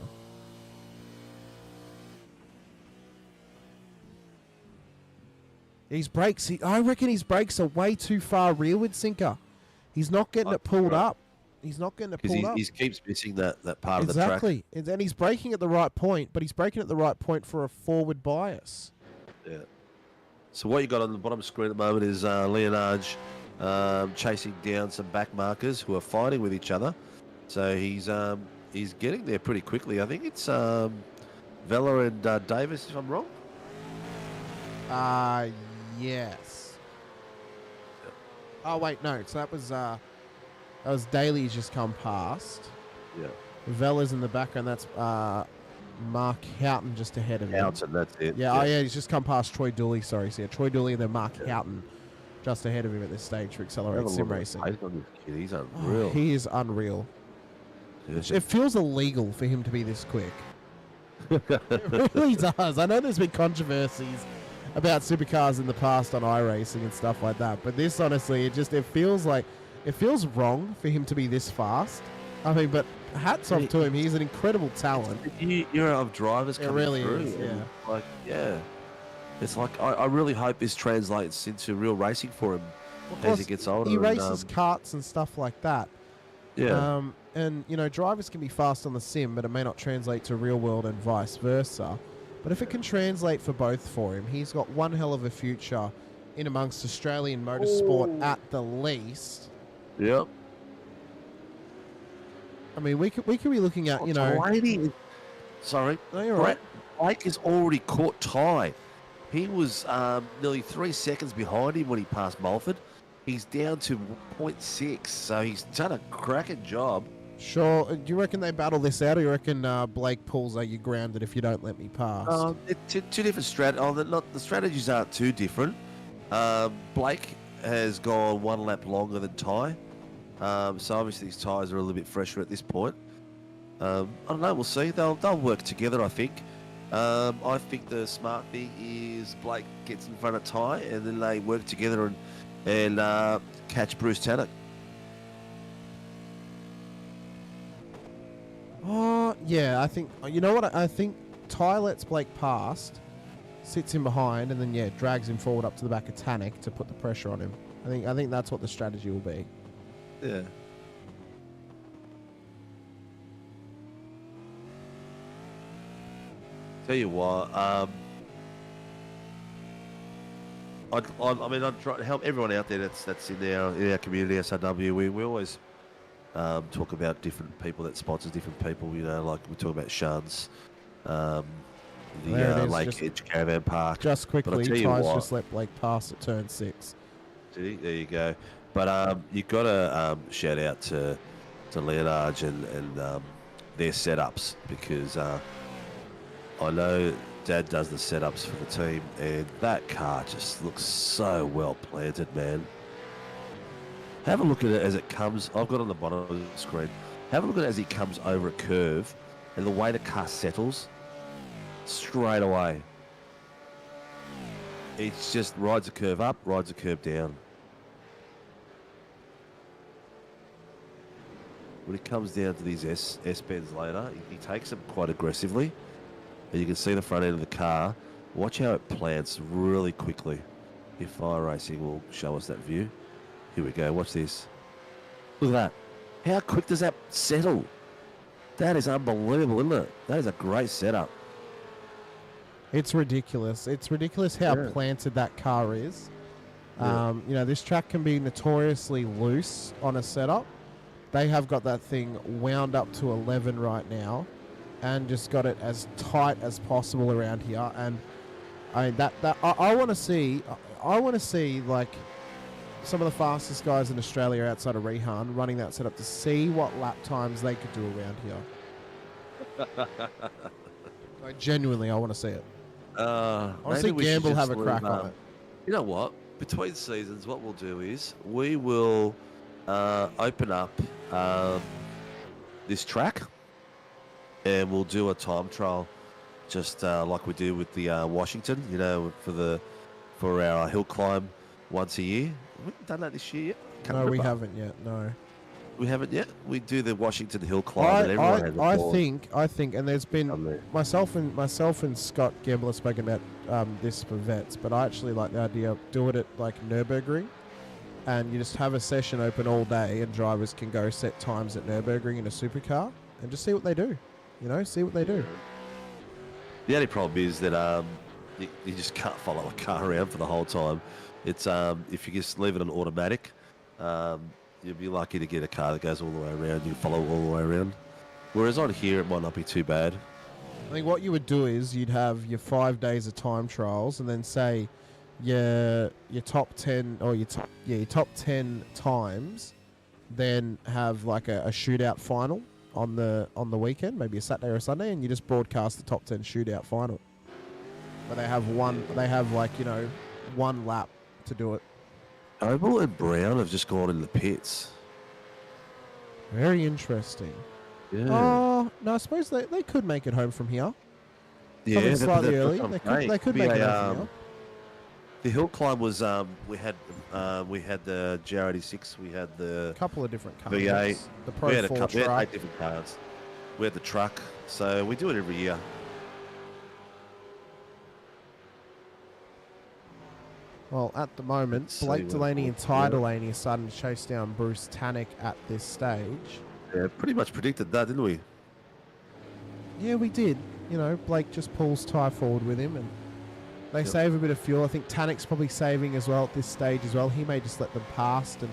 His brakes, I reckon his brakes are way too far rearward, Sinker. He's not getting it pulled up. He's not getting it pulled up. He keeps missing that part of the track. Exactly. And he's braking at the right point, but he's braking at the right point for a forward bias. Yeah. So what you got on the bottom screen at the moment is Leonard chasing down some back markers who are fighting with each other. So he's getting there pretty quickly. I think it's Vella and Davis, if I'm wrong. Yes. Oh wait, no. So that was Daly's just come past. Yeah. Vella's in the background. That's Mark Houghton just ahead of him. Houghton, that's it. Yeah, oh yeah, he's just come past Troy Dooley. Sorry, so yeah, Troy Dooley and then Mark Houghton just ahead of him at this stage for Accelerate Sim Racing. He's unreal. He is unreal. It feels illegal for him to be this quick. It really does. I know there's been controversies about supercars in the past on iRacing and stuff like that, but this honestly, it feels wrong for him to be this fast. I mean, but hats off to him. He's an incredible talent. Era of drivers coming really through. is, yeah. Like, yeah. It's like, I really hope this translates into real racing for him as he gets older. He races karts and stuff like that. Yeah. And, you know, drivers can be fast on the sim, but it may not translate to real world and vice versa. But if it can translate for both for him, he's got one hell of a future in amongst Australian motorsport at the least. Yep. I mean, we could be looking at, you know... Sorry. No, you're right. Blake has already caught Ty. He was nearly 3 seconds behind him when he passed Mulford. He's down to 0.6, so he's done a cracking job. Sure. Do you reckon they battle this out, or you reckon Blake pulls, are you grounded if you don't let me pass? Two different strategies. The strategies aren't too different. Blake has gone one lap longer than Ty. So obviously his tyres are a little bit fresher at this point. I don't know, we'll see. They'll work together, I think. I think the smart thing is Blake gets in front of Ty, and then they work together and catch Bruce Tannock. Oh, yeah, I think... You know what? I think Ty lets Blake past, sits him behind, and then, yeah, drags him forward up to the back of Tannock to put the pressure on him. I think that's what the strategy will be. Yeah. Tell you what, I mean, I'd try to help everyone out there that's in our community, SRW. We always talk about different people that sponsors different people. You know, like we talk about Shuns, the Lake Edge Caravan Park. Just quickly, Ty's just let Blake pass at turn 6. See, there you go. But you got to shout out to Leonard and their setups, because I know Dad does the setups for the team, and that car just looks so well planted, man. Have a look at it as it comes. I've got it on the bottom of the screen. Have a look at it as he comes over a curve, and the way the car settles straight away. It just rides a curve up, rides a curve down. When he comes down to these S-bends later, he takes them quite aggressively. And you can see the front end of the car. Watch how it plants really quickly. If iRacing will show us that view. Here we go, watch this. Look at that. How quick does that settle? That is unbelievable, isn't it? That is a great setup. It's ridiculous. It's ridiculous how planted that car is. Yeah. You know, this track can be notoriously loose on a setup. They have got that thing wound up to 11 right now, and just got it as tight as possible around here. And I want to see like some of the fastest guys in Australia outside of Rehan running that setup to see what lap times they could do around here. Like, genuinely, I want to see it. I want to see Gamble have a crack on it. You know what? Between seasons, what we'll do is we will open up this track, and we'll do a time trial, just like we do with the Washington. You know, for our hill climb once a year. We haven't done that this year yet. No, we haven't yet. No, we haven't yet. We do the Washington hill climb, and everyone has I think, and there's been myself and Scott Gamble have spoken about this for vets, but I actually like the idea of do it at like Nürburgring, and you just have a session open all day, and drivers can go set times at Nürburgring in a supercar and just see what they do. You know, see what they do. The only problem is that you just can't follow a car around for the whole time. It's if you just leave it on automatic, you'll be lucky to get a car that goes all the way around. You follow all the way around. Whereas on here, it might not be too bad. I think what you would do is you'd have your 5 days of time trials, and then say your top 10 or your top 10 times, then have like a shootout final on the weekend, maybe a Saturday or a Sunday, and you just broadcast the top 10 shootout final. But they have one lap to do it. Oval and Brown have just gone in the pits. Very interesting. Yeah. Oh, no, I suppose they could make it home from here. Yeah, Coming slightly early. They They could make it home from here. The hill climb was we had the GR86, we had the Couple of different cars. V8, The Pro we had 4 we had truck. 8 different cars. We had the truck, so we do it every year. Well, at the moment, Let's see Blake what Delaney and we've Ty got. Delaney are starting to chase down Bruce Tannock at this stage. Yeah, pretty much predicted that, didn't we? Yeah, we did. You know, Blake just pulls Ty forward with him, and they save a bit of fuel. I think Tannock's probably saving as well at this stage as well. He may just let them past and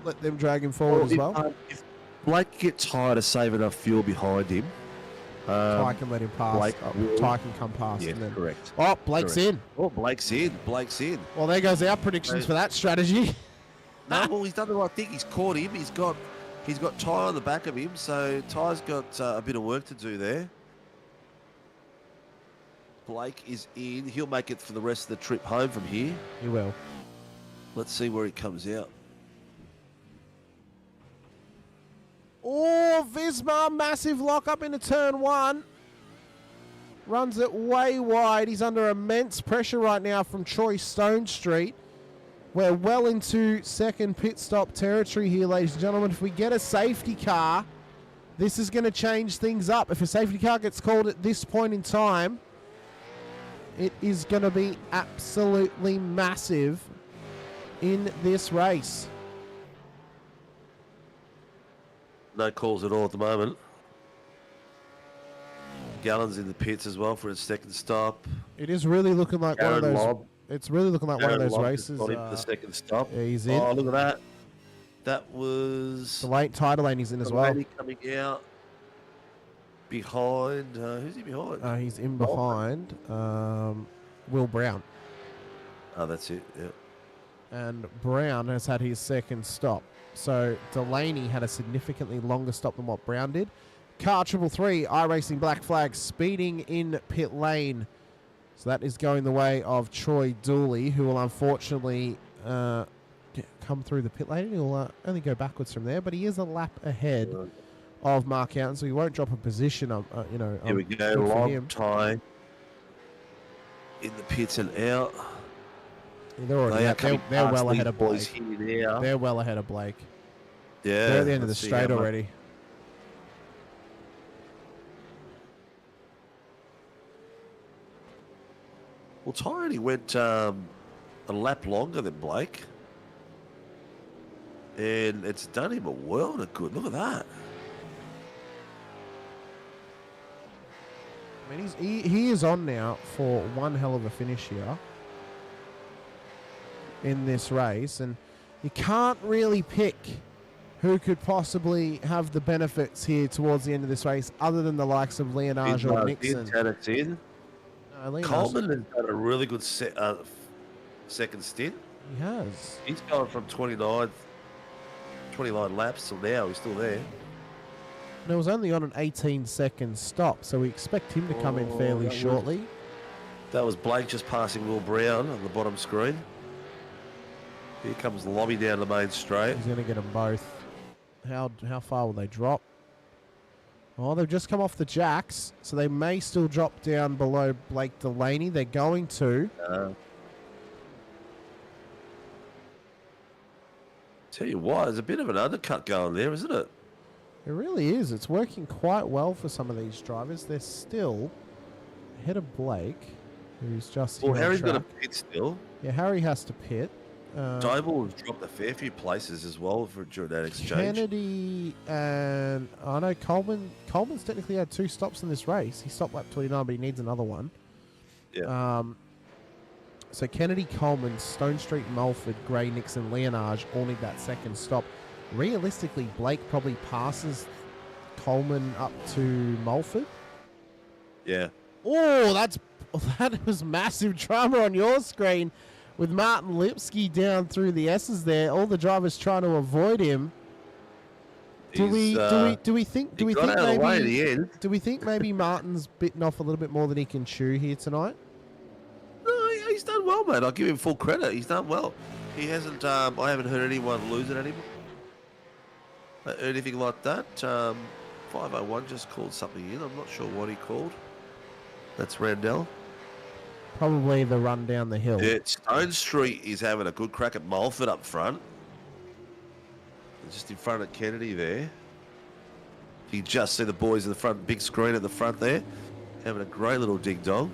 let them drag him forward as well. If Blake gets tired of saving enough fuel behind him, Ty can let him pass. Blake will- Ty can come past. Yeah, and then... correct. Oh, Blake's Correct. in. Oh, Blake's in. Blake's in. Well, there goes our predictions for that strategy. No, well, he's done the right thing. He's caught him. He's got Ty on the back of him, so Ty's got a bit of work to do there. Blake is in. He'll make it for the rest of the trip home from here. He will. Let's see where he comes out. Oh, Visma, massive lock up into turn 1. Runs it way wide. He's under immense pressure right now from Troy Stone Street. We're well into second pit stop territory here, ladies and gentlemen. If we get a safety car, this is going to change things up. If a safety car gets called at this point in time, it is going to be absolutely massive in this race. No calls at all at the moment. Gallen's in the pits as well for his second stop. It is really looking like one of Aaron those. Lobb. It's really looking like one of Aaron those Lobb races. got him for the second stop. Yeah, he's in. Oh, look at that. That was The late Ty Delaney's in as well. Delaney coming out behind. Who's he behind? He's in behind Will Brown. Oh, that's it. Yeah. And Brown has had his second stop. So Delaney had a significantly longer stop than what Brown did. Car 333, iRacing Black Flag, speeding in pit lane. So that is going the way of Troy Dooley, who will unfortunately come through the pit lane. He'll only go backwards from there, but he is a lap ahead of Mark Outen, so he won't drop a position. Here we go. good for Long him. tie in the pits and out. They're already They are out. coming They're past well these ahead of boys Blake. here now. They're well ahead of Blake. Yeah. They're at the end of the let's see straight how much- already. Well, Ty only went a lap longer than Blake. And it's done him a world of good. Look at that. I mean, he is on now for one hell of a finish here in this race, and you can't really pick who could possibly have the benefits here towards the end of this race, other than the likes of Leonardo or Nixon. Tannock's in. No, Leonardo- Coleman has done a really good second stint. He has. He's going from 29 laps till now. He's still there. And it was only on an 18-second stop, so we expect him to come in fairly shortly. That was Blake just passing Will Brown on the bottom screen. Here comes Lobby down the main straight. He's going to get them both. How far will they drop? Oh, they've just come off the jacks, so they may still drop down below Blake Delaney. They're going to. Tell you what, there's a bit of an undercut going there, isn't it? It really is. It's working quite well for some of these drivers. They're still ahead of Blake. who's just Well, here on Harry's got a track. pit still. Yeah, Harry has to pit. Dyball has dropped a fair few places as well during that exchange. Kennedy and I know Coleman's technically had 2 stops in this race. He stopped lap 29, but he needs another one. Yeah. So Kennedy, Coleman, Stone Street, Mulford, Gray, Nixon, Leonage all need that second stop. Realistically, Blake probably passes Coleman up to Mulford. Yeah. Oh, that was massive drama on your screen with Martin Lipsky down through the S's there. All the drivers trying to avoid him. Do we think maybe Martin's bitten off a little bit more than he can chew here tonight? No, he's done well, mate. I'll give him full credit. He's done well. He hasn't. I haven't heard anyone losing at him. Anything like that. 501 just called something in. I'm not sure what he called. That's Randell. Probably the run down the hill. Yeah, Stone Street is having a good crack at Mulford up front. Just in front of Kennedy there. You just see the boys in the front, big screen at the front there, having a great little ding-dong.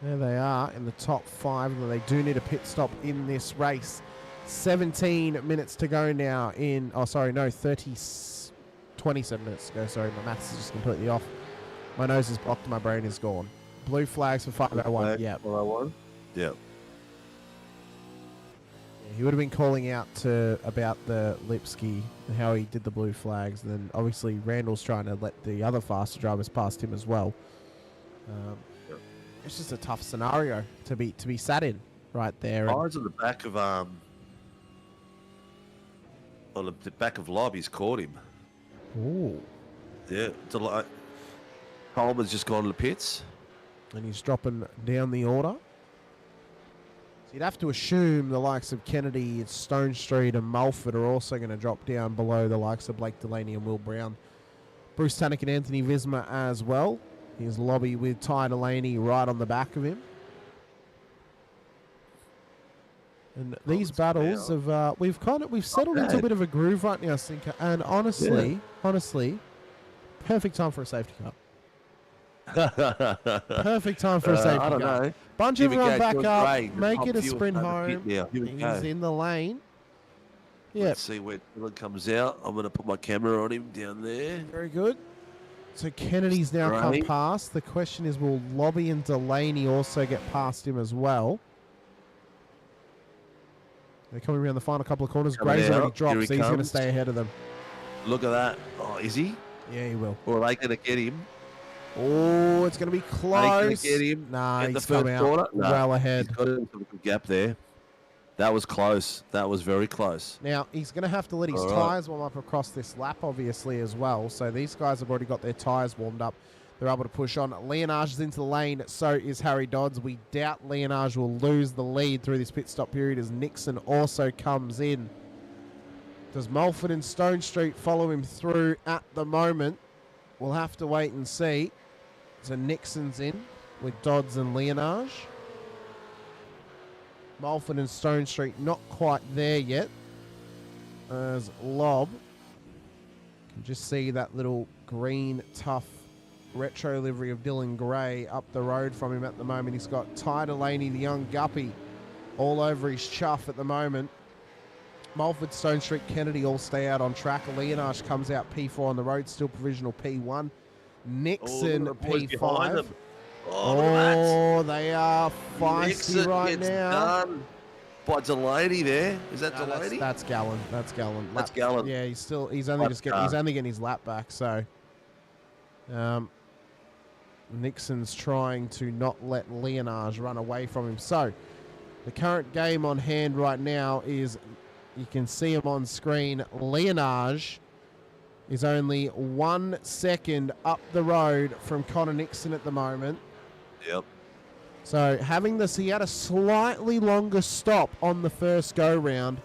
There they are in the top 5, and they do need a pit stop in this race. 17 minutes to go now in... Oh, sorry, no, 27 minutes to go. Sorry, my maths is just completely off. My nose is blocked and my brain is gone. Blue flags for 501. Yeah. 501. Yeah. He would have been calling out about the Lipsky and how he did the blue flags. And then obviously Randall's trying to let the other faster drivers past him as well. It's just a tough scenario to be sat in right there. Eyes on the back of on the back of Lob, he's caught him. Ooh. Yeah, Coleman's just gone to the pits. And he's dropping down the order. So you'd have to assume the likes of Kennedy, Stone Street and Mulford are also going to drop down below the likes of Blake Delaney and Will Brown. Bruce Tannick and Anthony Visma as well. Here's Lobby with Ty Delaney right on the back of him. And these battles have we've settled into a bit of a groove right now, Sinker. And honestly, perfect time for a safety car. Perfect time for a safety car. I don't know. Bunch Here of we everyone go, back George up. Gray, the Make top it a fuel sprint over the home. pit now. Here we He's go. in the lane. Yeah. Let's see where Dylan comes out. I'm going to put my camera on him down there. Very good. So Kennedy's now come Gray. past. The question is, will Lobby and Delaney also get past him as well? They're coming around the final couple of corners. Coming Gray's out. already dropped, Here he so he's going to comes. stay ahead of them. Look at that. Oh, is he? Yeah, he will. Or are they going to get him? Oh, it's going to be Are they going close. to get him Nah, in the he's come first out quarter? No, well ahead. He's got into a good gap there. That was close. That was very close. Now, he's going to have to let his All right. tyres warm up across this lap, obviously, as well. So these guys have already got their tyres warmed up. They're able to push on. Leonage is into the lane. So is Harry Dodds. We doubt Leonage will lose the lead through this pit stop period as Nixon also comes in. Does Mulford and Stone Street follow him through at the moment? We'll have to wait and see. So Nixon's in with Dodds and Leonage. Mulford and Stone Street not quite there yet. As Lob can just see that little green, tough retro livery of Dylan Gray up the road from him at the moment. He's got Ty Delaney, the young guppy, all over his chuff at the moment. Mulford, Stone Street, Kennedy all stay out on track. Leonage comes out P4 on the road, still provisional P1. Nixon the boys behind P5. them. Oh, look at Oh, they are feisty Nixon right gets now. done by Delaney there. Is that No, Delaney? that's Gallen. That's Gallen. That's Gallen. Yeah, he's only Lap he's car. only getting his lap back. So, Nixon's trying to not let Leonage run away from him. So, the current game on hand right now is, you can see him on screen. Leonage is only 1 second up the road from Connor Nixon at the moment. Yep. So having this, he had a slightly longer stop on the first go-round.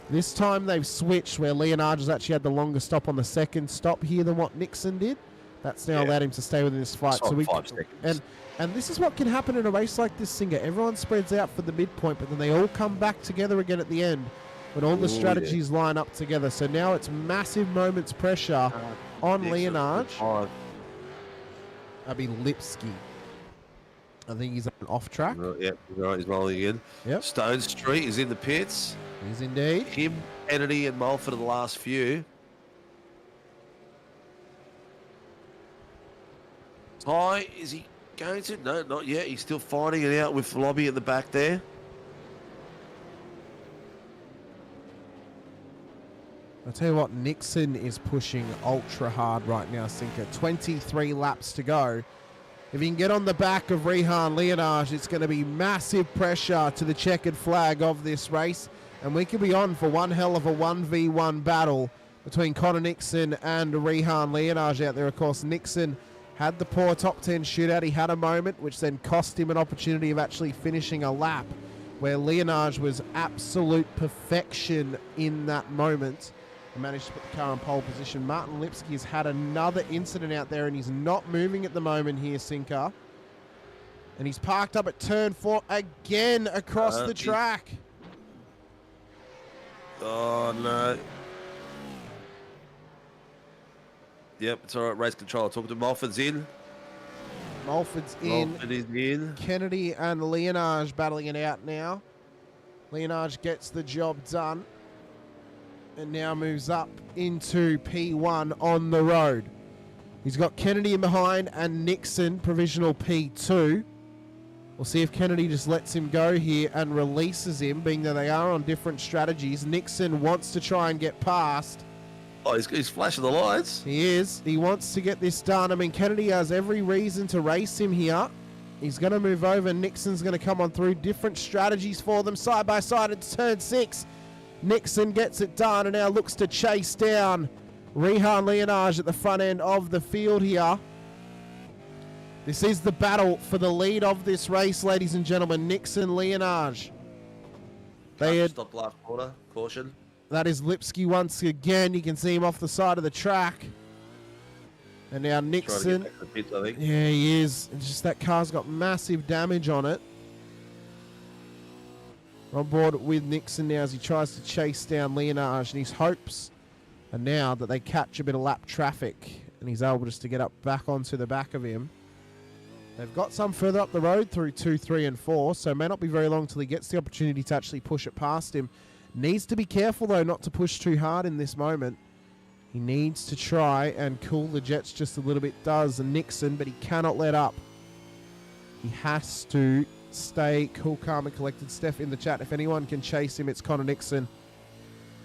This time they've switched where Leonage has actually had the longer stop on the second stop here than what Nixon did. That's now allowed him to stay within this fight. It's like 5 seconds. And this is what can happen in a race like this, Singer. Everyone spreads out for the midpoint, but then they all come back together again at the end when all the strategies line up together. So now it's massive moments pressure on Leonage. That'd be Lipsky. I think he's off track. Yep, right, he's rolling again. Yep. Stone Street is in the pits. He's indeed. Him, Kennedy, and Mulford are the last few. Ty, is he going to? No, not yet. He's still fighting it out with Lobby at the back there. I'll tell you what, Nixon is pushing ultra hard right now, Sinker. 23 laps to go. If he can get on the back of Rehan Leonage, it's going to be massive pressure to the checkered flag of this race. And we could be on for one hell of a 1v1 battle between Connor Nixon and Rehan Leonage out there. Of course, Nixon had the poor top 10 shootout. He had a moment which then cost him an opportunity of actually finishing a lap, where Leonage was absolute perfection in that moment. Managed to put the car in pole position. Martin Lipsky has had another incident out there and he's not moving at the moment here, Sinker. And he's parked up at turn 4 again across the track. Oh, no. Yep, it's all right. Race control. Talking to Mulford's in. Mulford's in. Mulford is in. Kennedy and Leonage battling it out now. Leonage gets the job done. And now moves up into P1 on the road. He's got Kennedy in behind and Nixon, provisional P2. We'll see if Kennedy just lets him go here and releases him, being that they are on different strategies. Nixon wants to try and get past. Oh, he's flashing the lights. He is. He wants to get this done. I mean, Kennedy has every reason to race him here. He's going to move over. Nixon's going to come on through. Different strategies for them. Side by side at turn 6. Nixon gets it done and now looks to chase down Rehan Leonage at the front end of the field here. This is the battle for the lead of this race, ladies and gentlemen. Nixon, Leonage. They had stop last corner. Caution. That is Lipsky once again. You can see him off the side of the track. And now Nixon. Back to the pits, I think. Yeah, he is. It's just that car's got massive damage on it. On board with Nixon now as he tries to chase down Leonage, and his hopes are now that they catch a bit of lap traffic and he's able just to get up back onto the back of him. They've got some further up the road through 2, 3 and 4, so it may not be very long till he gets the opportunity to actually push it past him. Needs to be careful though not to push too hard in this moment. He needs to try and cool the jets just a little bit, does Nixon, but he cannot let up. He has to stay cool, calm, and collected. Steph in the chat, if anyone can chase him, it's Connor Nixon.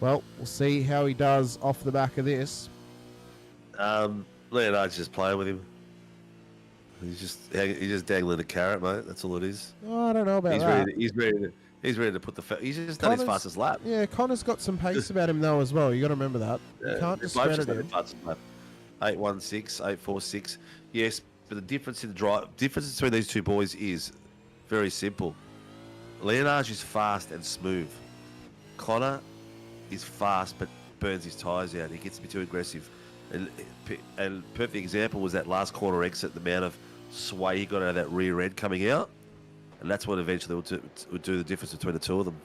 Well, we'll see how he does off the back of this. Leonard's just playing with him. He's just dangling a carrot, mate. That's all it is. Oh, I don't know about he's that. He's ready to put the. He's just done his fastest lap. Yeah, Connor's got some pace about him though as well. You got to remember that. You can't discredit him. 816, 846. Yes, but the difference in the difference between these two boys is very simple. Leonage is fast and smooth. Connor is fast but burns his tyres out. He gets to be too aggressive. And perfect example was that last corner exit, the amount of sway he got out of that rear end coming out. And that's what eventually would do the difference between the two of them.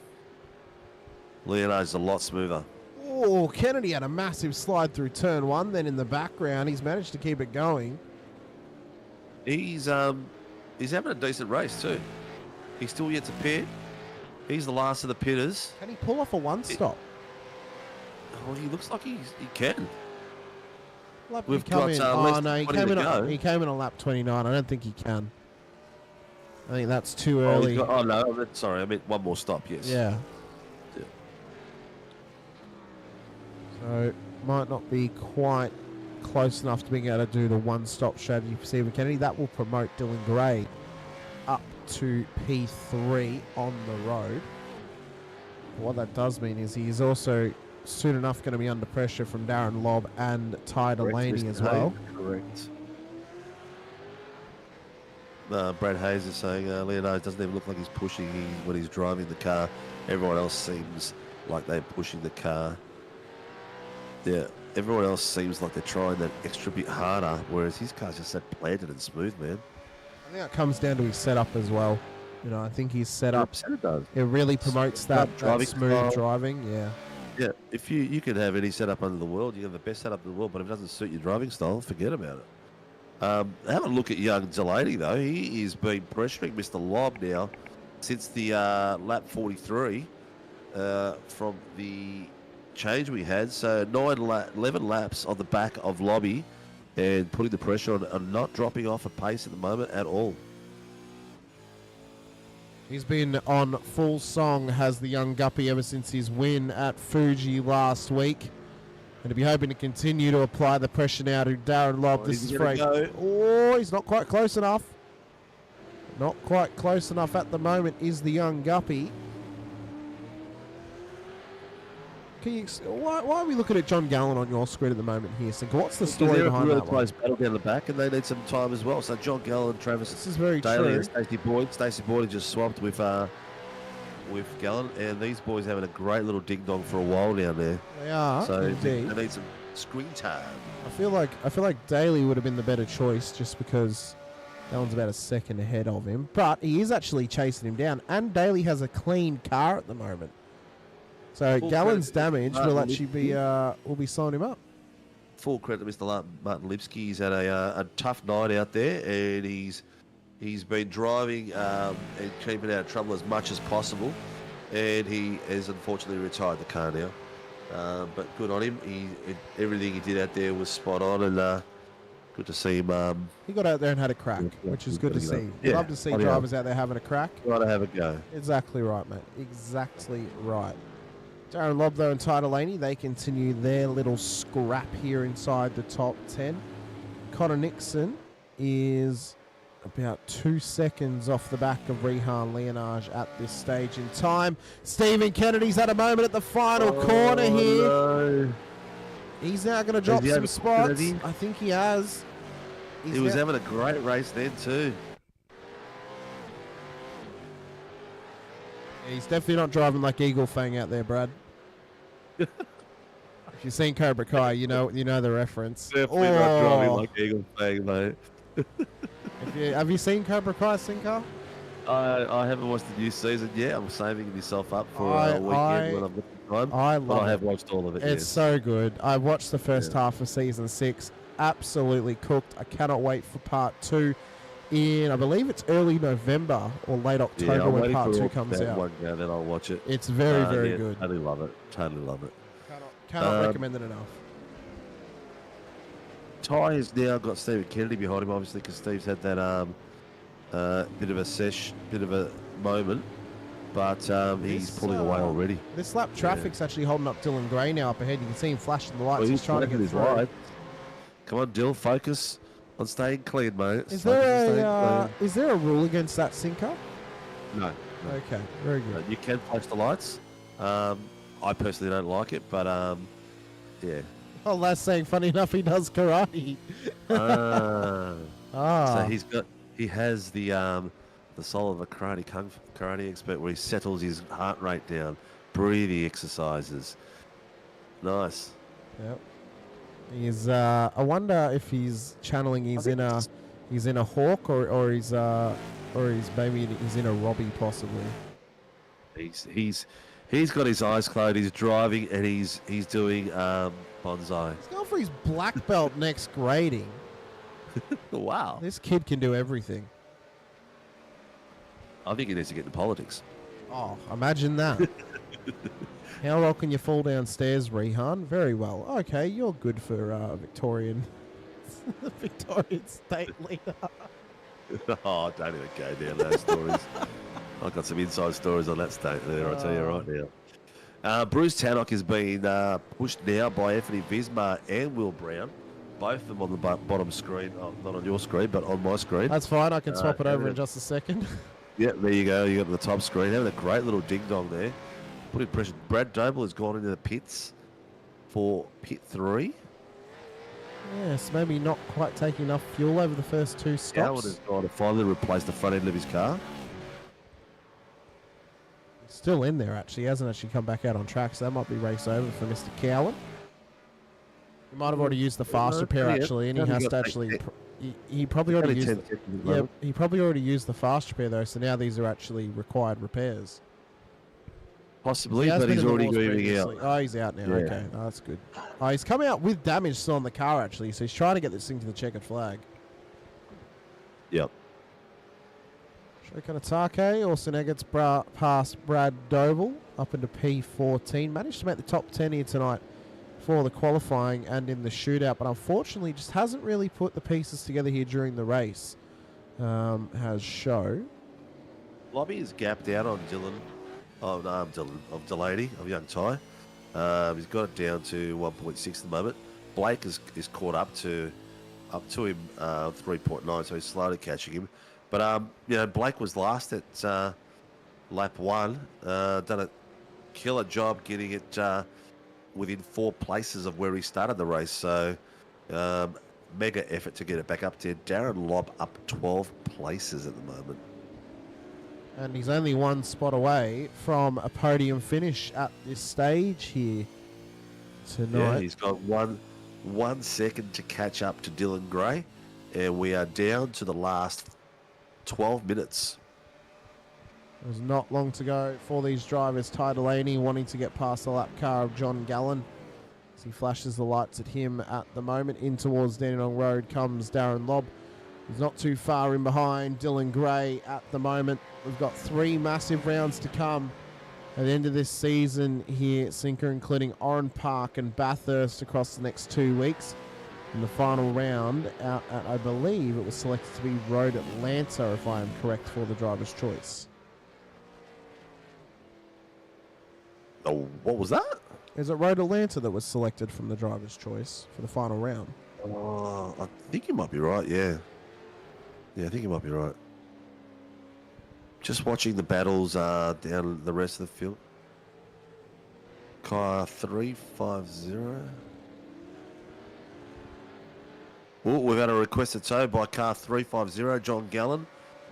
Leonage is a lot smoother. Oh, Kennedy had a massive slide through turn 1. Then in the background, he's managed to keep it going. He's having a decent race too. He's still yet to pit. He's the last of the pitters. Can he pull off a one-stop? Oh, he looks like he can. We've got he came in on lap 29. I don't think he can. I think that's too early. No, sorry, I meant one more stop. Yes. Yeah. So might not be quite close enough to being able to do the one-stop strategy for Stephen Kennedy. That will promote Dylan Gray up to P3 on the road. What that does mean is he is also soon enough going to be under pressure from Darren Lobb and Ty Delaney as well. Correct. Brad Hayes is saying Leonardo doesn't even look like he's pushing when he's driving the car. Everyone else seems like they're pushing the car. Yeah, everyone else seems like they're trying that extra bit harder, whereas his car's just so planted and smooth, man. I think that comes down to his setup as well. You know, I think his setup, it really promotes that smooth driving. Yeah. Yeah, if you could have any setup under the world, you have the best setup in the world, but if it doesn't suit your driving style, forget about it. Have a look at young Delaney, though. He is been pressuring Mr. Lobb now since the lap 43 from the change we had. So 11 laps on the back of Lobby and putting the pressure on and not dropping off a pace at the moment at all. He's been on full song, has the young Guppy, ever since his win at Fuji last week. And to be hoping to continue to apply the pressure now to Darren Lobb. This is for Oh, he's not quite close enough. Not quite close enough at the moment is the young Guppy. Can you, why are we looking at John Gallen on your screen at the moment here, Sinker? What's the story behind that one? Close battle down the back, and they need some time as well. So John Gallen, Travis this is very Daly, true. and Stacey Boyd. Stacey Boyd has just swapped with Gallen, and these boys having a great little ding dong for a while down there. They are, so indeed. They need some screen time. I feel like Daly would have been the better choice, just because Gallen's about a second ahead of him. But he is actually chasing him down, and Daly has a clean car at the moment. So Gallen's damage will actually be will be slowing him up. Full credit to Mr. Martin Lipsky. He's had a tough night out there, and he's been driving and keeping out of trouble as much as possible. And he has unfortunately retired the car now. But good on him. Everything he did out there was spot on, and good to see him. He got out there and had a crack, which is good to see. Yeah, Love to see drivers out there having a crack. Got to have a go. Exactly right, mate. Exactly right. Darren Lobb, though, and Ty Delaney, they continue their little scrap here inside the top 10. Connor Nixon is about 2 seconds off the back of Rehan Leonage at this stage in time. Stephen Kennedy's had a moment at the final corner here. No. He's now going to drop some spots. I think he has. He was having a great race then too. He's definitely not driving like Eagle Fang out there, Brad. If you've seen Cobra Kai, you know the reference. Definitely not driving like Eagle Fang, mate. Have you seen Cobra Kai, Sinker? I haven't watched the new season yet. I'm saving myself up for a weekend when I've got time. But I have watched all of it. It's so good. I watched the first half of season 6. Absolutely cooked. I cannot wait for part 2. I believe it's early November or late October when part 2 comes out. One go, then I'll watch it. It's very good. Totally love it. Totally love it. Cannot recommend it enough. Ty has now got Stephen Kennedy behind him, obviously, because Steve's had that bit of a moment, but he's pulling away already. This lap traffic's actually holding up Dylan Gray now up ahead. You can see him flashing the lights. Well, he's trying to get his through. ride. Come on, Dill, focus on staying clean, mate. Is there a rule against that, Sinker? No. Okay, very good. You can flash the lights. I personally don't like it, but yeah. Oh, that's saying. Funny enough, he does karate. So he has the soul of a karate expert, where he settles his heart rate down, breathing exercises. Nice. Yep. He's. I wonder if he's channeling his inner Hawk, or he's maybe he's in a Robbie possibly. He's got his eyes closed. He's driving and he's doing bonsai. He's going for his black belt next grading. Wow. This kid can do everything. I think he needs to get into politics. Oh, imagine that. How well can you fall downstairs, Rehan? Very well. Okay, you're good for Victorian state leader. Oh, don't even go down those stories. I've got some inside stories on that state there, I'll tell you right now. Bruce Tannock has been pushed now by Anthony Vismar and Will Brown. Both of them on the bottom screen. Oh, not on your screen, but on my screen. That's fine. I can swap it over in just a second. Yeah, there you go. You got the top screen. Having a great little ding-dong there. Putting pressure. Brad Doble has gone into the pits for pit 3. Yes, maybe not quite taking enough fuel over the first 2 stops. Howard has gone to finally replace the front end of his car. Still in there, actually. He hasn't actually come back out on track, so that might be race over for Mr. Cowan. He might have already used the fast repair, actually, and he has to actually... He probably already used... he probably already used the fast repair, though, so now these are actually required repairs. Possibly, but he's already moving out. Oh, he's out now. Yeah. Okay, that's good. Oh, he's come out with damage still on the car, actually, so he's trying to get this thing to the checkered flag. Yep. Shokanatake also now gets past Brad Doval up into P14. Managed to make the top 10 here tonight for the qualifying and in the shootout, but unfortunately just hasn't really put the pieces together here during the race. Has Show. Lobby is gapped out on Dylan. Oh, no, of Delaney, of Young Ty. He's got it down to 1.6 at the moment. Blake is caught up to him 3.9, so he's slowly catching him. But Blake was last at lap 1. Done a killer job getting it within 4 places of where he started the race. So mega effort to get it back up there. Darren Lobb up 12 places at the moment. And he's only 1 spot away from a podium finish at this stage here tonight. Yeah, he's got one second to catch up to Dylan Gray, and we are down to the last 12 minutes. There's not long to go for these drivers. Ty Delaney wanting to get past the lap car of John Gallen as he flashes the lights at him at the moment. In towards Dandenong Road comes Darren Lobb. He's not too far in behind Dylan Gray at the moment. We've got 3 massive rounds to come at the end of this season here, Sinker, including Oran Park and Bathurst across the next 2 weeks. In the final round, out at, I believe, it was selected to be Road Atlanta, if I am correct, for the driver's choice. Oh, what was that? Is it Road Atlanta that was selected from the driver's choice for the final round? I think you might be right, yeah. Yeah, I think you might be right. Just watching the battles down the rest of the field. Car 350. Oh, we've had a requested tow by car 350, John Gallen.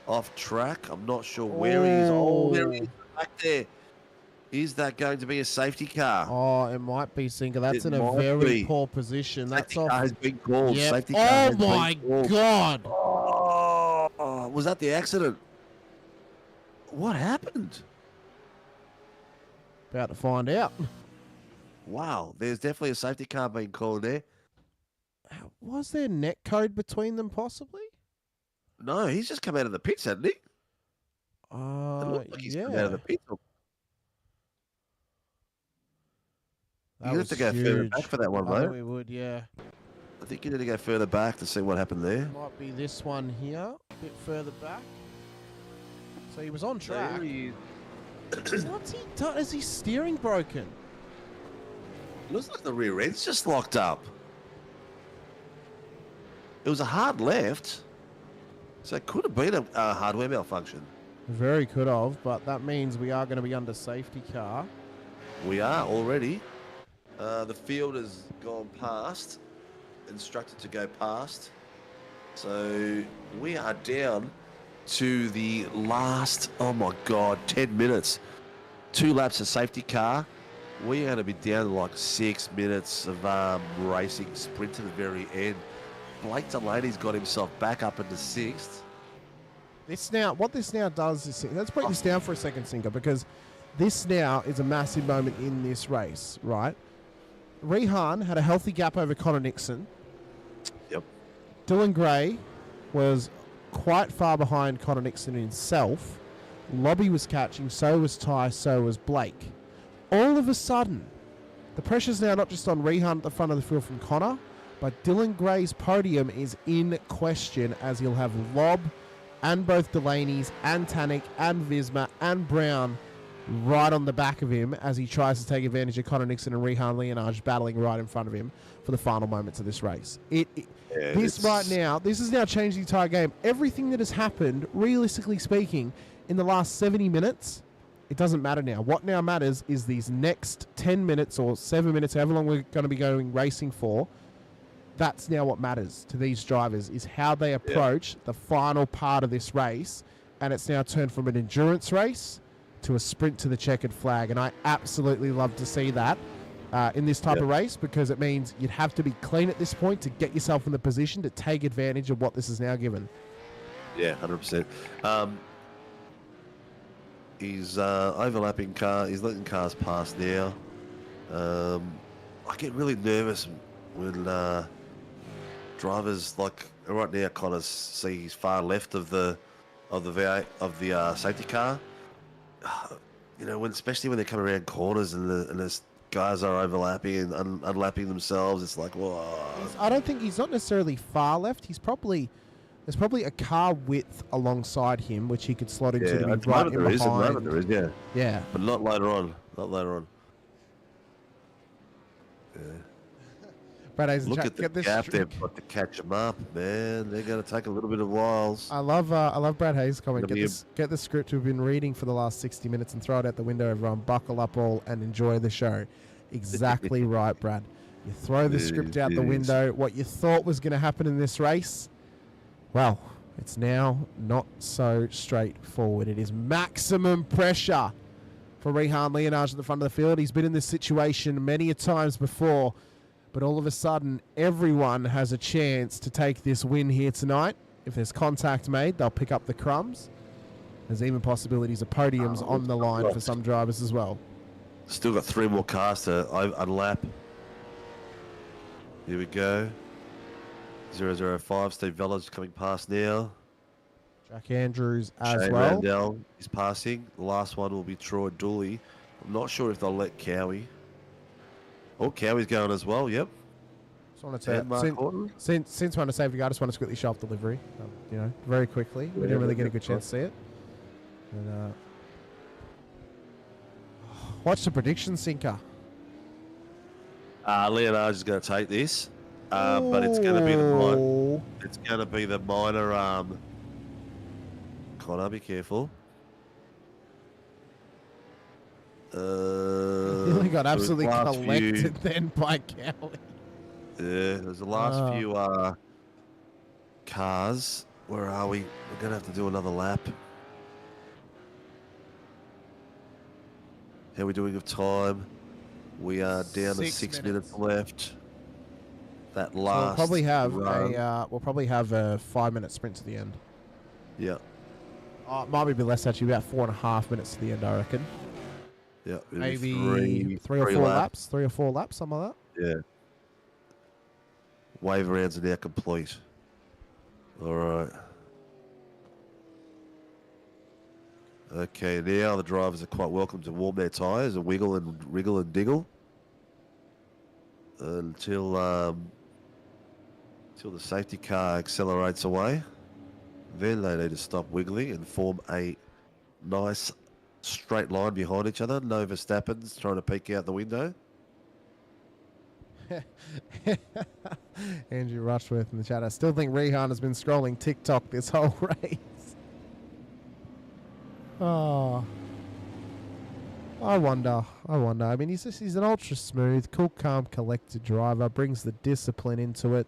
Off track. I'm not sure where he is. Oh, there he is back there. Is that going to be a safety car? Oh, it might be, Sinker. That's in a very poor position. Safety That's car has been called. Yep. Safety car has been my called. God. Oh, was that the accident? What happened? About to find out. Wow, there's definitely a safety car being called there. Was there net code between them, possibly? No, he's just come out of the pits, hasn't he? It looks like he's come out of the pits. You have to go further back for that one, mate. We would, yeah. I think you need to go further back to see what happened there. Might be this one here, a bit further back. So he was on track. What's he done? Is his steering broken? Looks like the rear end's just locked up. It was a hard left, so it could have been a hardware malfunction. Very could have, but that means we are going to be under safety car. We are already. The field has gone past, instructed to go past. So we are down to the last, oh my God, 10 minutes. 2 laps of safety car. We're going to be down to like 6 minutes of racing, sprint to the very end. Blake Delaney's got himself back up into 6th. What this now does is, let's break this down for a second, Sinker, because this now is a massive moment in this race, right? Rehan had a healthy gap over Connor Nixon. Yep. Dylan Gray was quite far behind Connor Nixon himself. Lobby was catching, so was Ty, so was Blake. All of a sudden, the pressure's now not just on Rehan at the front of the field from Connor, but Dylan Gray's podium is in question as he'll have Lobb and both Delaney's and Tannick and Visma and Brown right on the back of him as he tries to take advantage of Connor Nixon and Rehan Leonage battling right in front of him for the final moments of this race. This is now changed the entire game. Everything that has happened, realistically speaking, in the last 70 minutes, it doesn't matter now. What now matters is these next 10 minutes or 7 minutes, however long we're going to be going racing for. That's now what matters to these drivers, is how they approach the final part of this race. And it's now turned from an endurance race to a sprint to the checkered flag. And I absolutely love to see that in this type of race, because it means you'd have to be clean at this point to get yourself in the position to take advantage of what this is now given. Yeah, 100%. He's overlapping car. He's letting cars pass now. I get really nervous when drivers like right now, Connors, see he's far left of the safety car. You know, especially when they come around corners and the guys are overlapping and unlapping themselves, it's like, whoa. I don't think he's not necessarily far left. There's probably a car width alongside him which he could slot into to be right in behind. There is, yeah. Yeah. But not later on. Yeah. Brad Hayes, Look at the gap they've got to catch them up, man. They're going to take a little bit of whiles. I love Brad Hayes' comment. Get the script we've been reading for the last 60 minutes and throw it out the window, everyone. Buckle up all and enjoy the show. Exactly right, Brad. You throw the script out the window. What you thought was going to happen in this race, well, it's now not so straightforward. It is maximum pressure for Rehan Leonage at the front of the field. He's been in this situation many a times before, but all of a sudden, everyone has a chance to take this win here tonight. If there's contact made, they'll pick up the crumbs. There's even possibilities of podiums on the line for some drivers as well. Still got 3 more cars to unlap. Here we go. 005, Steve Vella's coming past now. Jack Andrews as Shane well. Randell is passing. The last one will be Troy Dooley. I'm not sure if they'll let Cowie. Oh, Cowie's going as well, yep. Just wanted to, since we're on a safety car, I just want to quickly show off delivery. Very quickly. We didn't really get a good chance to see it. And, watch the prediction, Sinker. Leonage is going to take this, but it's going to be the minor. It's going to be the minor. Connor, be careful. He really got absolutely collected then by Cowie. Yeah, there's the last few cars. Where are we? We're going to have to do another lap. How are we doing of time? We are down to 6 minutes left. That last. So we'll probably have a 5-minute sprint to the end. Yeah. It might be a bit less actually, about 4.5 minutes to the end, I reckon. Yeah, maybe three or four laps, something like that. Yeah. Wave rounds are now complete. All right. Okay, now the drivers are quite welcome to warm their tyres and wiggle and wriggle and diggle until the safety car accelerates away. Then they need to stop wiggling and form a nice straight line behind each other. No Verstappen's trying to peek out the window. Andrew Rushworth in the chat. I still think Rehan has been scrolling TikTok this whole race. Oh, I wonder. I mean, he's an ultra smooth, cool, calm, collected driver. Brings the discipline into it,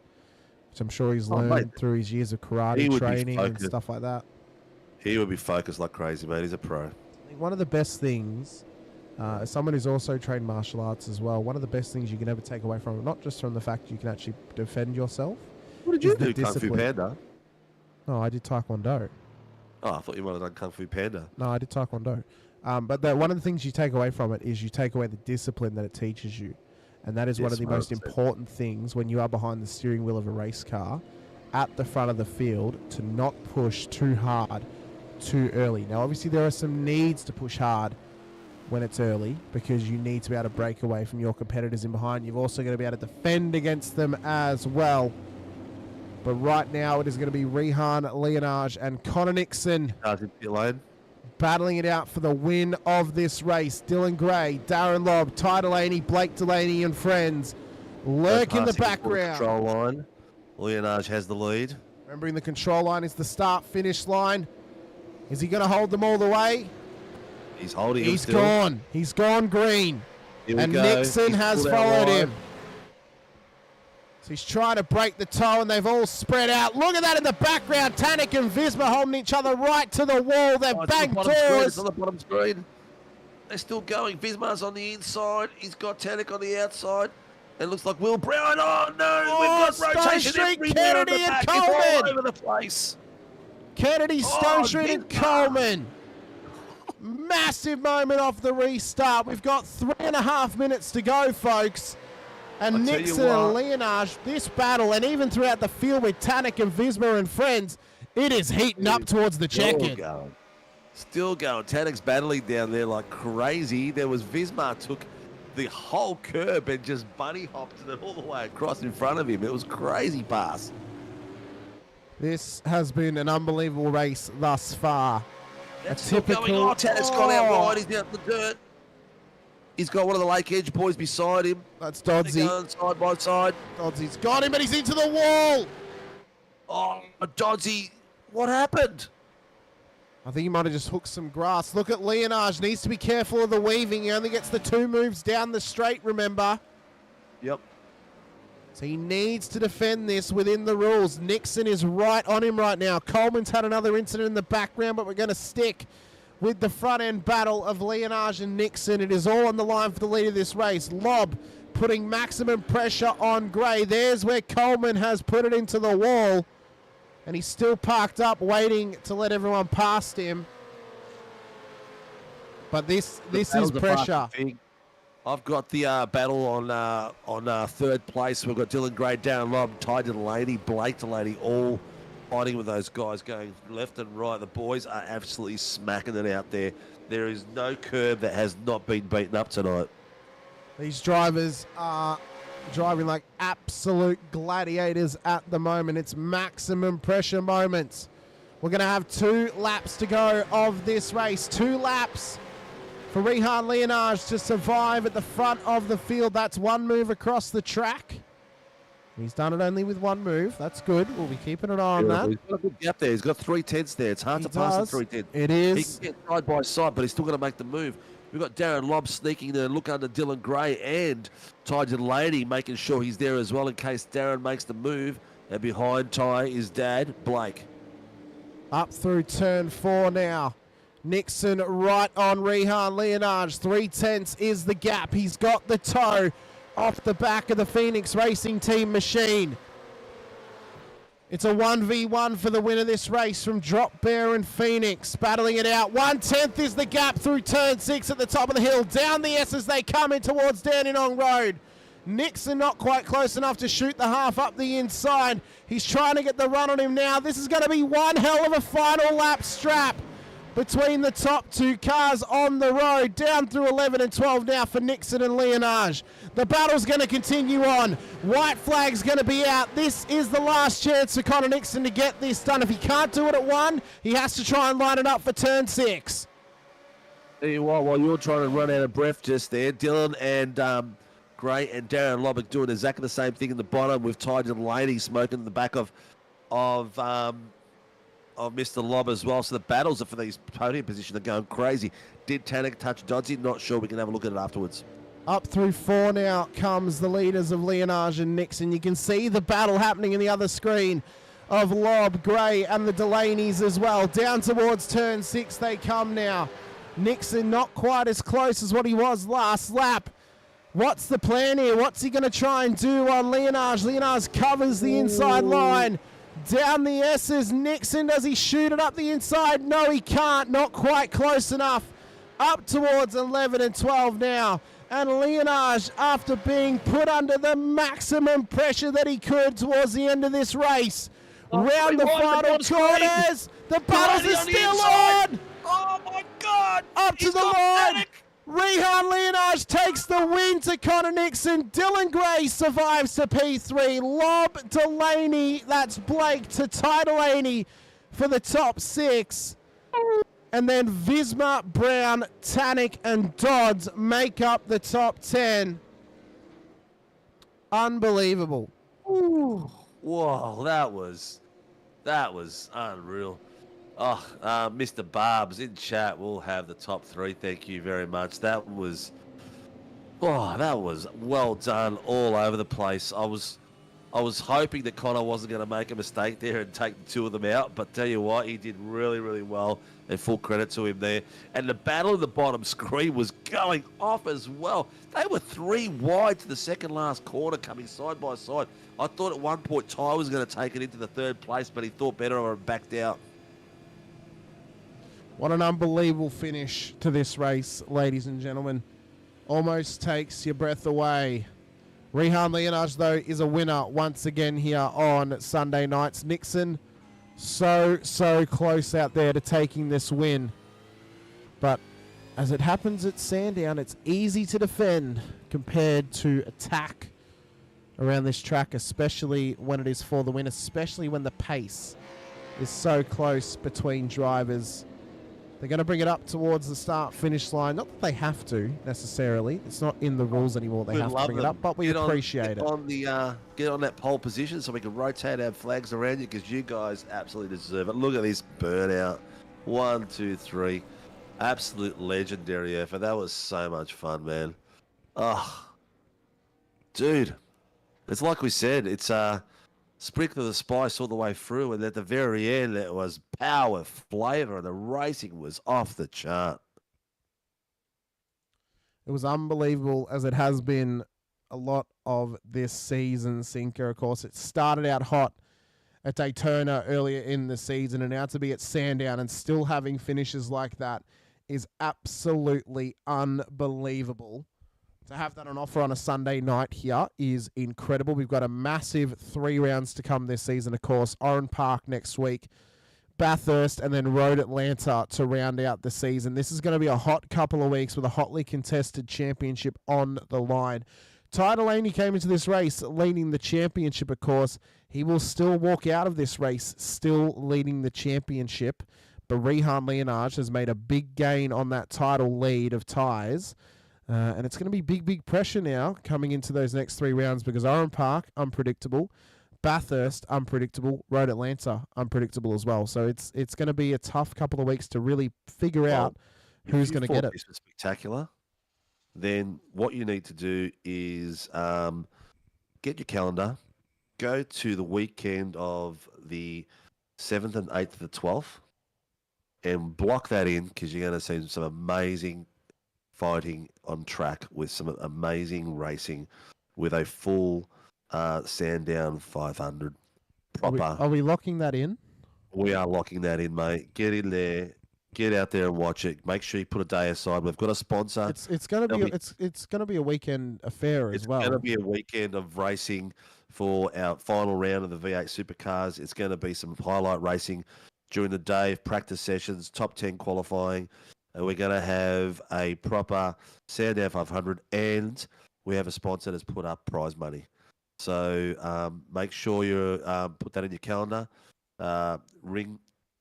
which I'm sure he's learned through his years of karate training and stuff like that. He would be focused like crazy, mate. He's a pro. I think one of the best things, as someone who's also trained martial arts as well, one of the best things you can ever take away from it, not just from the fact you can actually defend yourself. What did you do, Kung Fu Panda? No, I did Taekwondo. Oh, I thought you might have done Kung Fu Panda. No, I did Taekwondo. But one of the things you take away from it is you take away the discipline that it teaches you. And that is one of the most important things when you are behind the steering wheel of a race car at the front of the field, to not push too hard too early. Now, obviously, there are some needs to push hard when it's early because you need to be able to break away from your competitors in behind. You've also got to be able to defend against them as well. But right now, it is going to be Rehan Leonage and Connor Nixon battling it out for the win of this race. Dylan Gray, Darren Lobb, Ty Delaney, Blake Delaney and friends lurk in the background. Control line. Leonage has the lead. Remembering the control line is the start-finish line. Is he going to hold them all the way? He's holding. He's gone. He's gone green. And Nixon has followed him. So he's trying to break the toe, and they've all spread out. Look at that in the background. Tanik and Visma holding each other right to the wall. They've banged doors. It's on the bottom screen. They're still going. Visma's on the inside. He's got Tanik on the outside. It looks like Will Brown. Oh, no. We've got rotation everywhere. Kennedy and Coleman. It's all over the place. Kennedy, Stone Street and Coleman. Massive moment off the restart. We've got 3.5 minutes to go, folks. And I'll tell you Nixon and what. Leonage, this battle, and even throughout the field with Tanik and Visma and friends, it is heating up towards the check-in. Still going. Tanik's battling down there like crazy. There was Visma took the whole curb and just bunny hopped it all the way across in front of him. It was crazy pass. This has been an unbelievable race thus far. That's still going on. Tanik's gone out wide. He's out the dirt. He's got one of the Lake Edge boys beside him. That's Doddsy. They're going side by side. Doddsy's got him, but he's into the wall. Oh, Doddsy, what happened? I think he might have just hooked some grass. Look at Leonage. Needs to be careful of the weaving. He only gets the 2 moves down the straight, remember? Yep. So he needs to defend this within the rules. Nixon is right on him right now. Coleman's had another incident in the background, but we're going to stick with the front-end battle of Leonage and Nixon. It is all on the line for the lead of this race. Lob putting maximum pressure on Gray. There's where Coleman has put it into the wall. And he's still parked up, waiting to let everyone past him. But this is pressure. I've got the battle on third place. We've got Dylan Gray, Darren Lobb, Ty Delaney, Blake Delaney, all fighting with those guys going left and right. The boys are absolutely smacking it out there. There is no curb that has not been beaten up tonight. These drivers are driving like absolute gladiators at the moment. It's maximum pressure moments. We're going to have 2 laps to go of this race. 2 laps for Rehan Leonage to survive at the front of the field. That's 1 move across the track. He's done it only with 1 move. That's good. We'll be keeping an eye on that. He's got a good gap there. He's got 3 tenths there. It's hard to pass the 3 tenths. It is. He can get side by side, but he's still got to make the move. We've got Darren Lobb sneaking there, look under Dylan Gray and Ty Delaney, making sure he's there as well in case Darren makes the move. And behind Ty is Dad, Blake. Up through turn 4 now. Nixon right on Rehan Leonage. 3 tenths is the gap. He's got the toe off the back of the Phoenix Racing Team machine. It's a 1v1 for the win of this race from Drop Bear and Phoenix. Battling it out. 1/10 is the gap through turn 6 at the top of the hill. Down the S as they come in towards Dandenong Road. Nixon not quite close enough to shoot the half up the inside. He's trying to get the run on him now. This is going to be one hell of a final lap strap between the top 2 cars on the road. Down through 11 and 12 now for Nixon and Leonage. The battle's going to continue on. White flag's going to be out. This is the last chance for Connor Nixon to get this done. If he can't do it at 1, he has to try and line it up for turn 6. Tell you what, while you're trying to run out of breath just there, Dylan and Gray and Darren Lobb are doing exactly the same thing in the bottom with Ty Delaney smoking in the back of Mr. Lobb as well. So the battles for these podium positions are going crazy. Did Tanik touch Doddsy? Not sure. We can have a look at it afterwards. Up through 4 now comes the leaders of Leonage and Nixon. You can see the battle happening in the other screen of Lobb, Gray and the Delaneys as well. Down towards turn 6 they come now. Nixon not quite as close as what he was last lap. What's the plan here? What's he going to try and do on Leonage? Leonage covers the inside line. Down the S's, Nixon, does he shoot it up the inside? No, he can't. Not quite close enough. Up towards 11 and 12 now. And Leonage, after being put under the maximum pressure that he could towards the end of this race, round the final corners, the battles are still on! Oh my God! Up to the line! Rehan Leonage takes the win to Connor Nixon. Dylan Gray survives to P3. Lob Delaney, that's Blake, to Ty Delaney for the top 6. And then Visma, Brown, Tanik, and Dodds make up the top 10. Unbelievable. Ooh. Whoa, that was unreal. Oh, Mr. Barbs in chat will have the top 3. Thank you very much. That was well done all over the place. I was hoping that Connor wasn't going to make a mistake there and take the 2 of them out, but tell you what, he did really, really well, and full credit to him there. And the battle in the bottom screen was going off as well. They were 3 wide to the second last corner, coming side by side. I thought at one point Ty was going to take it into the 3rd place, but he thought better of it and backed out. What an unbelievable finish to this race, ladies and gentlemen. Almost takes your breath away. Rehan Leonage, though, is a winner once again here on Sunday nights. Nixon, so close out there to taking this win. But as it happens at Sandown, it's easy to defend compared to attack around this track, especially when it is for the win, especially when the pace is so close between drivers. They're going to bring it up towards the start-finish line. Not that they have to, necessarily. It's not in the rules anymore. They have to bring it up, but we appreciate it. Get on that pole position so we can rotate our flags around you, because you guys absolutely deserve it. Look at this burnout. 1, 2, 3. Absolute legendary effort. That was so much fun, man. Oh, dude. It's like we said. It's sprinkle of the spice all the way through, and at the very end it was power, flavour, and the racing was off the chart. It was unbelievable, as it has been a lot of this season, Sinker. Of course, it started out hot at Daytona earlier in the season, and now to be at Sandown and still having finishes like that is absolutely unbelievable. To have that on offer on a Sunday night here is incredible. We've got a massive 3 rounds to come this season, of course. Oran Park next week, Bathurst, and then Road Atlanta to round out the season. This is going to be a hot couple of weeks with a hotly contested championship on the line. Ty Delaney came into this race leading the championship, of course. He will still walk out of this race still leading the championship. But Rehan Leonage has made a big gain on that title lead of Ty's. And it's going to be big pressure now coming into those next 3 rounds, because Oran Park, unpredictable. Bathurst, unpredictable. Road Atlanta, unpredictable as well. So it's going to be a tough couple of weeks to really figure out who's going to get it. This was spectacular. Then what you need to do is get your calendar, go to the weekend of the 7th and 8th to the 12th, and block that in, because you're going to see some amazing fighting on track with some amazing racing with a full Sandown 500 proper. Are we locking that in? We are locking that in, mate. Get in there. Get out there and watch it. Make sure you put a day aside. We've got a sponsor. It's going to be a weekend affair as well. It's going to be a weekend of racing for our final round of the V8 Supercars. It's going to be some highlight racing during the day, practice sessions, top 10 qualifying. And we're going to have a proper Sandown 500, and we have a sponsor that's put up prize money. So make sure you put that in your calendar. Ring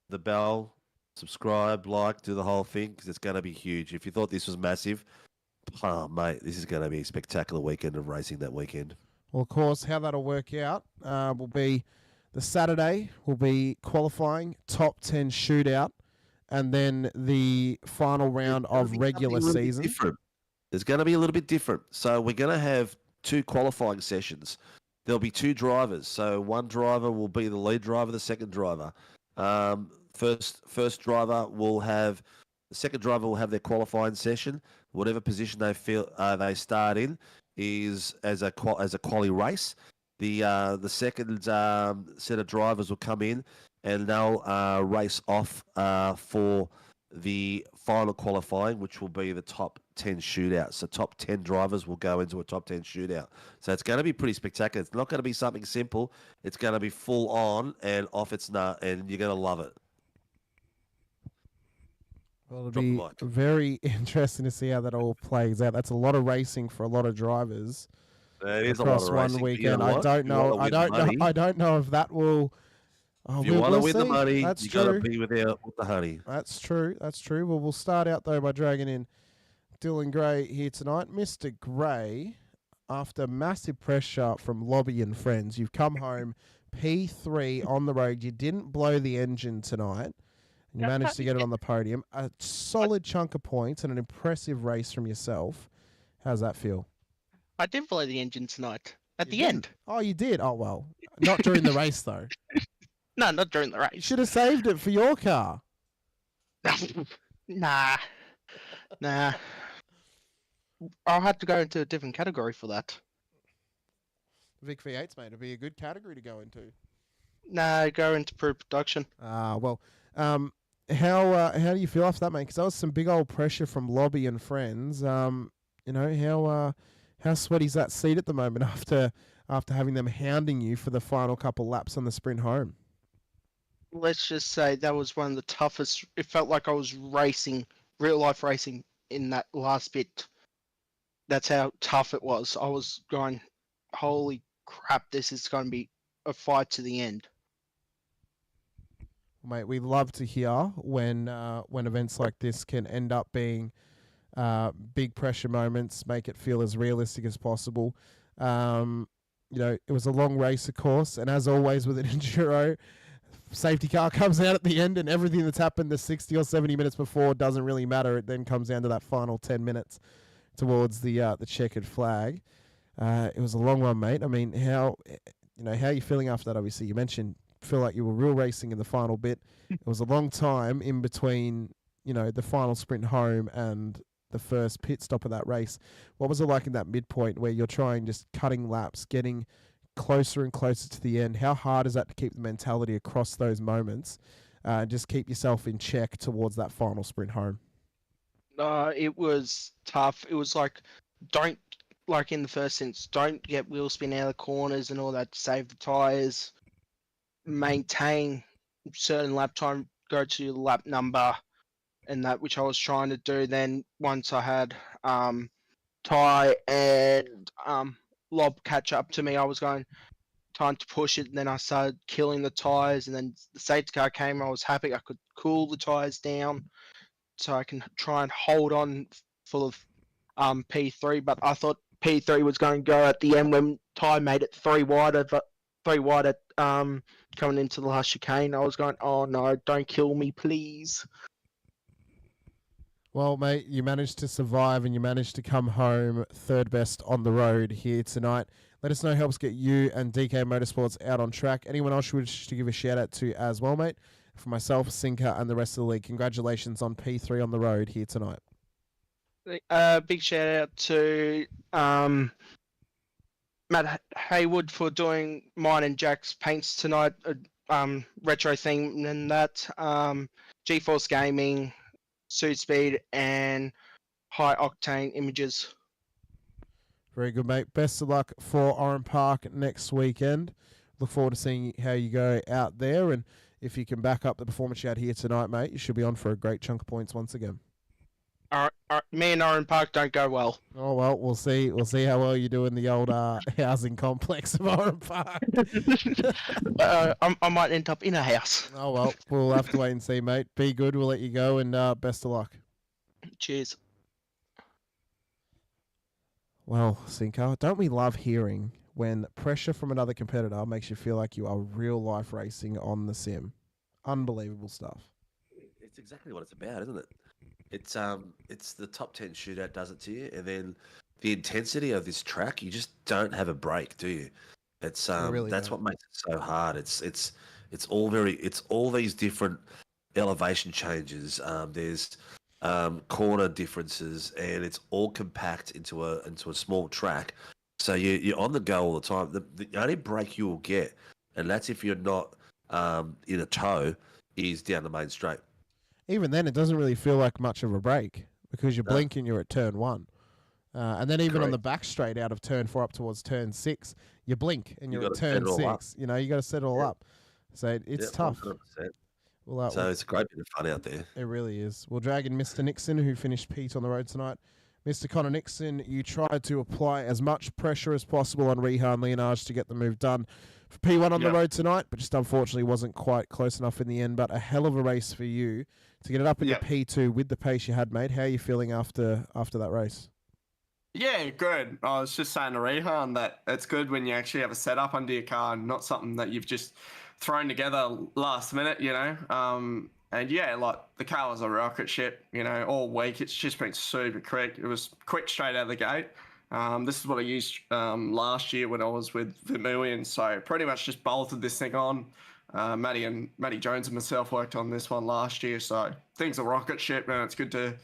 the bell, subscribe, like, do the whole thing, because it's going to be huge. If you thought this was massive, mate, this is going to be a spectacular weekend of racing that weekend. Well, of course, how that'll work out will be the Saturday will be qualifying, top 10 shootout, and then the final round of regular season. It's going to be a little bit different. So we're going to have 2 qualifying sessions. There'll be 2 drivers. So one driver will be the lead driver, the second driver. First driver will have, the second driver will have their qualifying session. Whatever position they feel they start in is as a quali race. The second set of drivers will come in, and they'll race off for the final qualifying, which will be the top 10 shootout. So top 10 drivers will go into a top 10 shootout. So it's going to be pretty spectacular. It's not going to be something simple. It's going to be full on and off its nut, and you're going to love it. Well, it'll be very interesting to see how that all plays out. That's a lot of racing for a lot of drivers. It is across a lot of one racing. weekend. You know I don't know. I don't know if that will. If you want to win the money, That's you true. got to be with the honey. That's true. That's true. Well, we'll start out though by dragging in Dylan Gray here tonight. Mr. Gray, after massive pressure from Lobby and friends, you've come home P3 on the road. You didn't blow the engine tonight. And you managed to get it on the podium. A solid chunk of points and an impressive race from yourself. How's that feel? I did blow the engine tonight. At the end. Oh, you did? Oh, well. Not during the race, though. No, not during the You race. should have saved it for your car. Nah. I'll have to go into a different category for that. Vic V8's, mate. It'd be a good category to go into. Nah, go into pre-production. Well, how do you feel after that, mate? Because that was some big old pressure from Lobby and friends. How sweaty's that seat at the moment after having them hounding you for the final couple laps on the sprint home? Let's just say that was one of the toughest. It felt like I was racing, real life racing in that last bit. That's how tough it was. I was going, holy crap, this is going to be a fight to the end. Mate, we love to hear when events like this can end up being big pressure moments, make it feel as realistic as possible. It was a long race, of course, and as always with an enduro, safety car comes out at the end, and everything that's happened the 60 or 70 minutes before doesn't really matter. It then comes down to that final 10 minutes towards the checkered flag. It was a long one, mate. I mean, how are you feeling after that? Obviously, you mentioned feel like you were real racing in the final bit. It was a long time in between, the final sprint home and the first pit stop of that race. What was it like in that midpoint where you're trying just cutting laps, getting closer and closer to the end? How hard is that to keep the mentality across those moments and just keep yourself in check towards that final sprint home? It was tough. It was like, in the first instance, don't get wheel spin out of the corners and all that to save the tyres. Maintain certain lap time, go to lap number, and that which I was trying to do. Then once I had Ty and Lob catch up to me, I was going time to push it, and then I started killing the tyres, and then the safety car came. I was happy I could cool the tyres down so I can try and hold on full of P3, but I thought P3 was going to go at the end when Ty made it three wide at coming into the last chicane. I was going, oh no, don't kill me, please. Well, mate, you managed to survive and you managed to come home third best on the road here tonight. Let us know who helps get you and DK Motorsports out on track. Anyone else you wish to give a shout out to as well, mate? For myself, Sinker, and the rest of the league, congratulations on P3 on the road here tonight. Big shout out to Matt Haywood for doing mine and Jack's paints tonight, retro theme and that, GeForce Gaming, Suit Speed, and High Octane Images. Very good, mate. Best of luck for Oran Park next weekend. Look forward to seeing how you go out there, and if you can back up the performance you had here tonight, mate, you should be on for a great chunk of points once again. Me and Oran Park don't go well. Oh well, we'll see. We'll see how well you do in the old housing complex of Oran Park. I might end up in a house. Oh well, we'll have to wait and see, mate. Be good. We'll let you go, and best of luck. Cheers. Well, Cinco, don't we love hearing when pressure from another competitor makes you feel like you are real life racing on the sim? Unbelievable stuff. It's exactly what it's about, isn't it? It's the top 10 shootout does it to you, and then the intensity of this track, you just don't have a break, do you? It's really that's don't. what makes it so hard. It's all these different elevation changes. There's corner differences, and it's all compact into a small track. So you're on the go all the time. The only break you will get, and that's if you're not in a tow, is down the main straight. Even then, it doesn't really feel like much of a break because you're blinking, you're at turn 1. And then even on the back straight out of turn 4 up towards turn 6, you blink and you're at turn 6. You got to set it all up. So it's tough. 100%. Well, so it's a great bit of fun out there. It really is. We'll drag in Mr. Nixon, who finished Pete on the road tonight. Mr. Connor Nixon, you tried to apply as much pressure as possible on Rehan Leonage to get the move done for P1 on the road tonight, but just unfortunately wasn't quite close enough in the end. But a hell of a race for you to get it up in your P2 with the pace you had, mate. How are you feeling after that race? Yeah, good. I was just saying to Rehan that it's good when you actually have a setup under your car and not something that you've just thrown together last minute, And yeah, like the car was a rocket ship, all week. It's just been super quick. It was quick straight out of the gate. This is what I used last year when I was with Vermilion. So pretty much just bolted this thing on. Matty Jones and myself worked on this one last year. So things are rocket ship, and it's good to,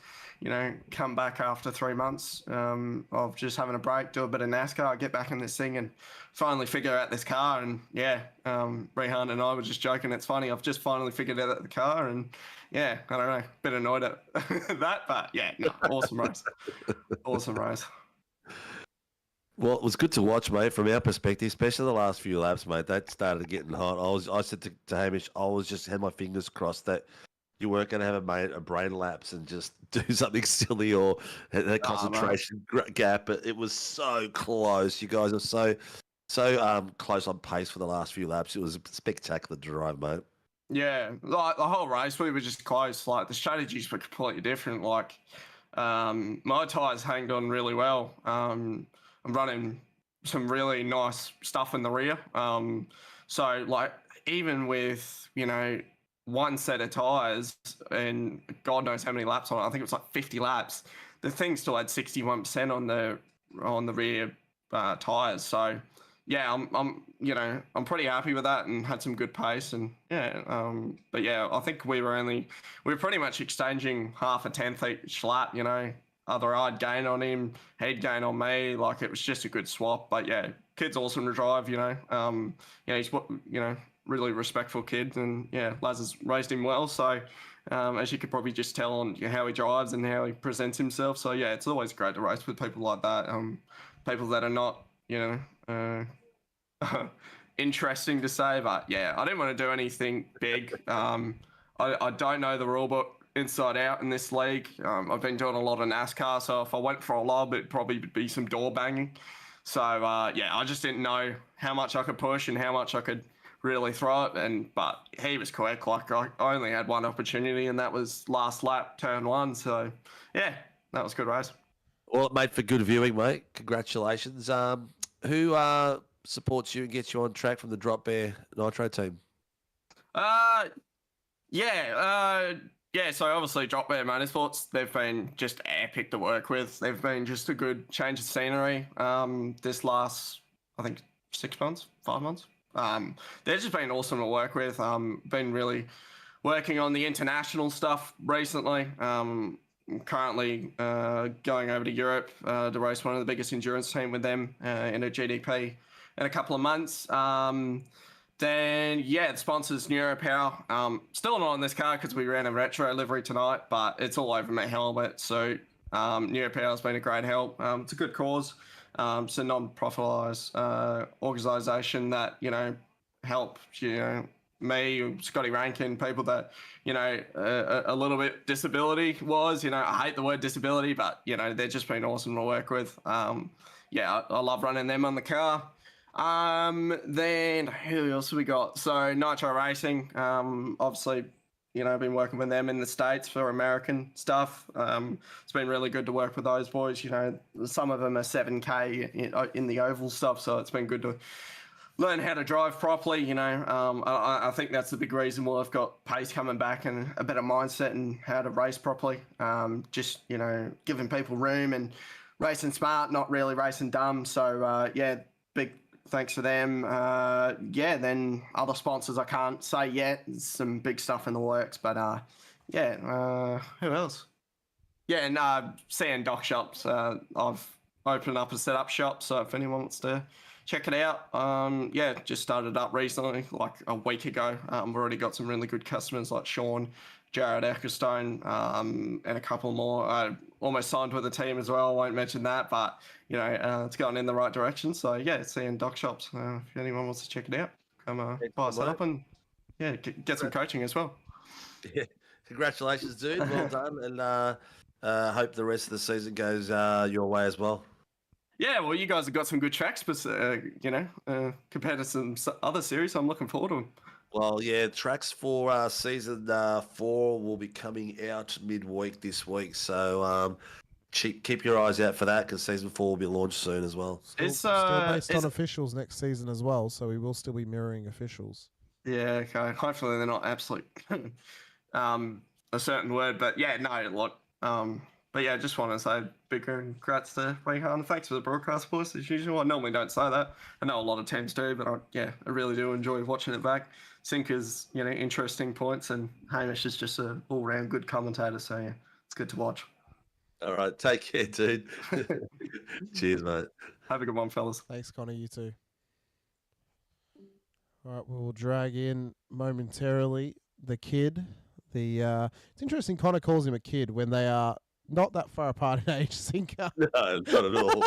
come back after 3 months of just having a break, do a bit of NASCAR, get back in this thing and finally figure out this car. And Rehan and I were just joking. It's funny. I've just finally figured out the car, and I don't know, a bit annoyed at that, but awesome race. Awesome race. Well, it was good to watch, mate, from our perspective, especially the last few laps, mate. That started getting hot. I said to Hamish, had my fingers crossed that you weren't going to have a brain lapse and just do something silly or a concentration gap. But it was so close. You guys are so close on pace for the last few laps. It was a spectacular drive, mate. Yeah, like the whole race, we were just close. Like the strategies were completely different. Like my tyres hanged on really well. I'm running some really nice stuff in the rear. So like even with one set of tyres and God knows how many laps on it, I think it was like 50 laps. The thing still had 61% on the rear tyres. So yeah, I'm pretty happy with that and had some good pace and but yeah, I think we were pretty much exchanging half a tenth each lap. Either I'd gain on him, he'd gain on me. Like it was just a good swap. But yeah, kid's awesome to drive. He's really respectful kid, and yeah, Laz has raised him well. So as you could probably just tell on how he drives and how he presents himself. So yeah, it's always great to race with people like that. People that are not interesting to say, but yeah, I didn't want to do anything big. I don't know the rule book inside out in this league. I've been doing a lot of NASCAR, so if I went for a lob, it'd probably be some door banging. So yeah, I just didn't know how much I could push and how much I could really throw it. But he was quick. Like I only had one opportunity, and that was last lap, turn one. So yeah, that was a good race. Well, it made for good viewing, mate. Congratulations. Who supports you and gets you on track from the Drop Bear Nitro team? So obviously Drop Bear Motorsports, they've been just epic to work with. They've been just a good change of scenery this last, I think, 6 months, 5 months. They've just been awesome to work with. Been really working on the international stuff recently. I'm currently going over to Europe to race one of the biggest endurance team with them in a GDP in a couple of months. Then, yeah, the sponsors, NeuroPower. Still not on this car because we ran a retro livery tonight, but it's all over my helmet. So NeuroPower's been a great help. It's a good cause. It's a non-profitalised organisation that, help, me, Scotty Rankin, people that, a little bit disability-wise. I hate the word disability, but, they've just been awesome to work with. Yeah, I love running them on the car. Then who else have we got? So Nitro Racing, obviously, I've been working with them in the States for American stuff. It's been really good to work with those boys. Some of them are 7K in the oval stuff, so it's been good to learn how to drive properly. I think that's the big reason why I've got pace coming back and a better mindset and how to race properly. Just, giving people room and racing smart, not really racing dumb. So, yeah, big thanks to them. Then other sponsors I can't say yet. There's some big stuff in the works, but who else? Yeah, and CN Dock Shops. I've opened up a setup shop, so if anyone wants to check it out, just started up recently, like a week ago. We've already got some really good customers like Sean, Jared Eckerstone, and a couple more. I almost signed with the team as well. I won't mention that, but it's going in the right direction. So yeah, CN Dock Shops. If anyone wants to check it out, come buy us up and get some coaching as well. Yeah, congratulations, dude. Well done, and hope the rest of the season goes your way as well. Yeah, well, you guys have got some good tracks, but compared to some other series, I'm looking forward to them. Well, yeah, tracks for season 4 will be coming out midweek this week, so keep your eyes out for that because season 4 will be launched soon as well. Still based on officials next season as well, so we will still be mirroring officials. Yeah, okay. Hopefully they're not absolute a certain word, but yeah, no, look. But yeah, just want to say big congrats to Rehan. Thanks for the broadcast, boys, as usual. I normally don't say that. I know a lot of teams do, but I really do enjoy watching it back. Sinker's, interesting points, and Hamish is just an all-round good commentator, so yeah, it's good to watch. All right, take care, dude. Cheers, mate. Have a good one, fellas. Thanks, Connor. You too. All right, we'll drag in momentarily the kid. It's interesting Connor calls him a kid when they are not that far apart in age, Sinker. No, not at all.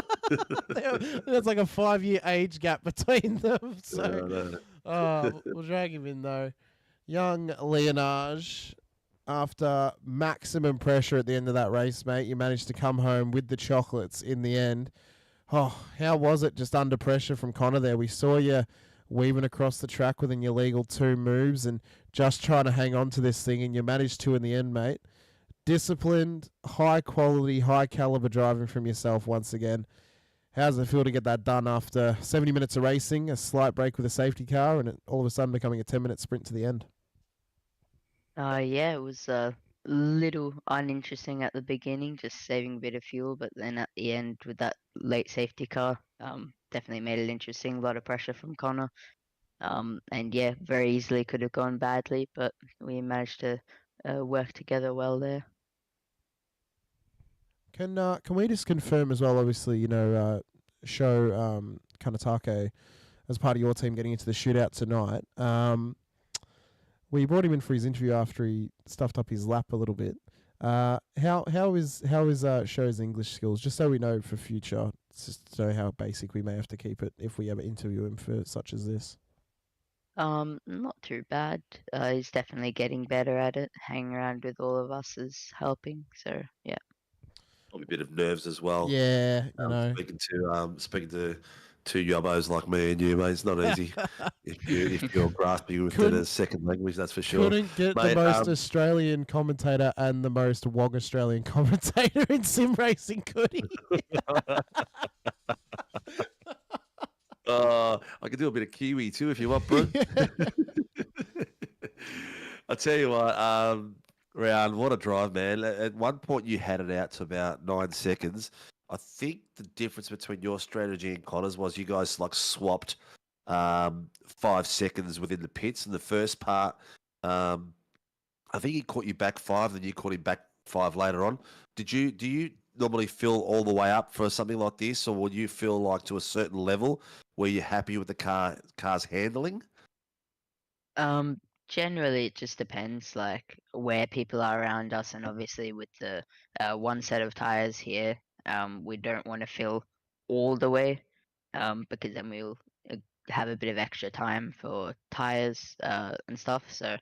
There's like a 5-year age gap between them. So, No. we'll drag him in though. Young Leonage, after maximum pressure at the end of that race, mate, you managed to come home with the chocolates in the end. Oh, how was it just under pressure from Connor there? We saw you weaving across the track with an illegal 2 moves and just trying to hang on to this thing, and you managed to in the end, mate. Disciplined, high quality, high caliber driving from yourself once again. How does it feel to get that done after 70 minutes of racing, a slight break with a safety car, and it all of a sudden becoming a 10-minute sprint to the end? Yeah, it was a little uninteresting at the beginning, just saving a bit of fuel, but then at the end with that late safety car, definitely made it interesting. A lot of pressure from Connor. And yeah, very easily could have gone badly, but we managed to work together well there. Can we just confirm as well, obviously, show Kanatake as part of your team getting into the shootout tonight. We brought him in for his interview after he stuffed up his lap a little bit. How is Show's English skills? Just so we know for future, just to know how basic we may have to keep it if we ever interview him for such as this. Not too bad. He's definitely getting better at it. Hanging around with all of us is helping. So yeah. Probably a bit of nerves as well. Yeah, speaking to two yobbos like me and you, mate, it's not easy if you're grasping with a second language, that's for sure. Couldn't get the most Australian commentator and the most Wog Australian commentator in sim racing, could he? I could do a bit of Kiwi too if you want, bro. I'll tell you what, Ryan, what a drive, man. At one point you had it out to about 9 seconds. I think the difference between your strategy and Connor's was you guys like swapped 5 seconds within the pits in the first part. I think he caught you back 5, then you caught him back 5 later on. Do you normally fill all the way up for something like this, or will you feel like to a certain level where you're happy with the car's handling? Generally, it just depends, like where people are around us, and obviously with the one set of tires here, we don't want to fill all the way, because then we'll have a bit of extra time for tires and stuff. So,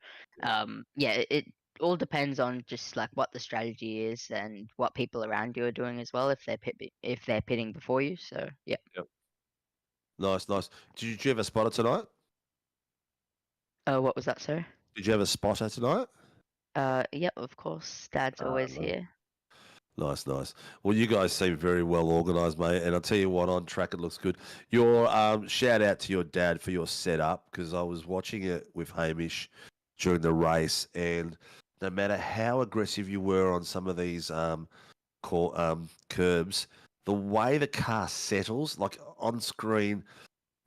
yeah, it all depends on just like what the strategy is and what people around you are doing as well. If they're pitting before you, so yeah. Yep. Nice. Did you have a spotter tonight? What was that, sir? Did you have a spotter tonight? Yeah, of course. Dad's always here. Nice. Well, you guys seem very well organised, mate. And I'll tell you what, on track it looks good. Your shout out to your dad for your setup, because I was watching it with Hamish during the race, and no matter how aggressive you were on some of these curbs, the way the car settles, like on screen,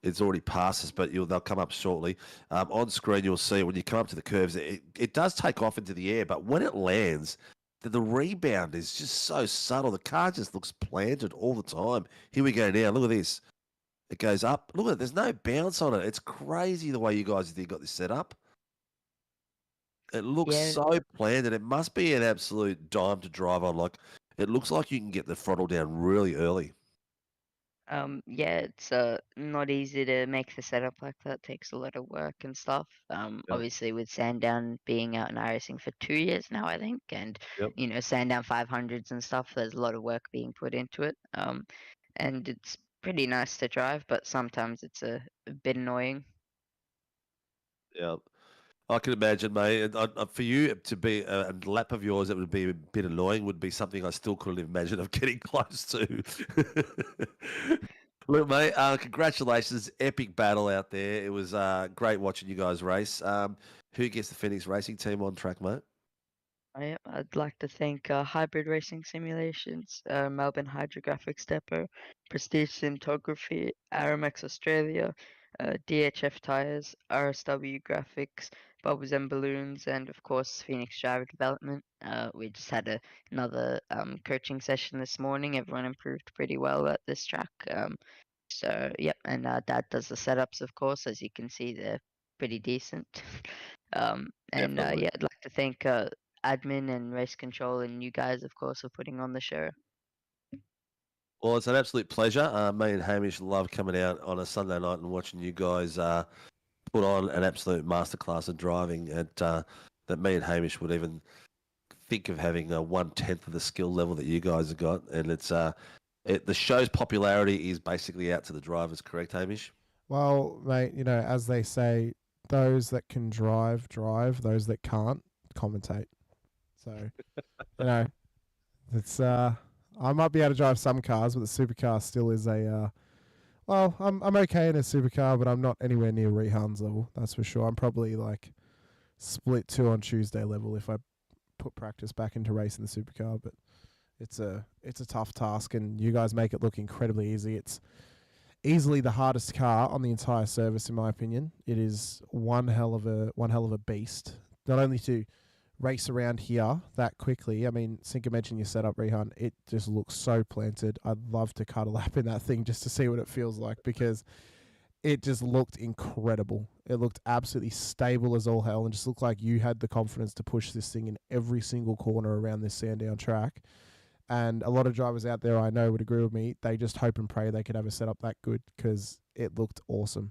it's already past us, but they'll come up shortly. On screen, you'll see when you come up to the curves, it does take off into the air, but when it lands, the rebound is just so subtle. The car just looks planted all the time. Here we go now. Look at this. It goes up. Look at it. There's no bounce on it. It's crazy the way you guys got this set up. It looks so planted. It must be an absolute dime to drive on. Like, it looks like you can get the throttle down really early. Yeah, it's not easy to make the setup like that. It takes a lot of work and stuff. Obviously with Sandown being out in iRacing for 2 years now, I think, and Sandown 500s and stuff, there's a lot of work being put into it. And it's pretty nice to drive, but sometimes it's a bit annoying. Yeah, I can imagine, mate. For you to be a lap of yours that would be a bit annoying would be something I still couldn't imagine of getting close to. Look, mate, congratulations. Epic battle out there. It was great watching you guys race. Who gets the Phoenix Racing team on track, mate? I'd like to thank Hybrid Racing Simulations, Melbourne Hydrographics Depot, Prestige Cinematography, Aramex Australia, DHF Tires, RSW Graphics, Bubbles and Balloons, and of course Phoenix Driver Development. We just had another coaching session this morning. Everyone improved pretty well at this track. So yep, and Dad does the setups, of course. As you can see, they're pretty decent. Yeah, I'd like to thank admin and race control, and you guys, of course, for putting on the show. Well, it's an absolute pleasure. Me and Hamish love coming out on a Sunday night and watching you guys put on an absolute masterclass of driving that me and Hamish would even think of having a 1/10 of the skill level that you guys have got. And it's the show's popularity is basically out to the drivers, correct, Hamish? Well, mate, as they say, those that can drive, drive. Those that can't, commentate. So, it's I might be able to drive some cars, but the supercar still is a. Well, I'm okay in a supercar, but I'm not anywhere near Rehan's level. That's for sure. I'm probably like split 2 on Tuesday level if I put practice back into racing the supercar. But it's a tough task, and you guys make it look incredibly easy. It's easily the hardest car on the entire service, in my opinion. It is one hell of a beast. Not only to race around here that quickly. I mean, Sinker mentioned your setup, Rehan. It just looks so planted. I'd love to cut a lap in that thing just to see what it feels like, because it just looked incredible. It looked absolutely stable as all hell, and just looked like you had the confidence to push this thing in every single corner around this Sandown track. And a lot of drivers out there I know would agree with me. They just hope and pray they could have a setup that good, because it looked awesome.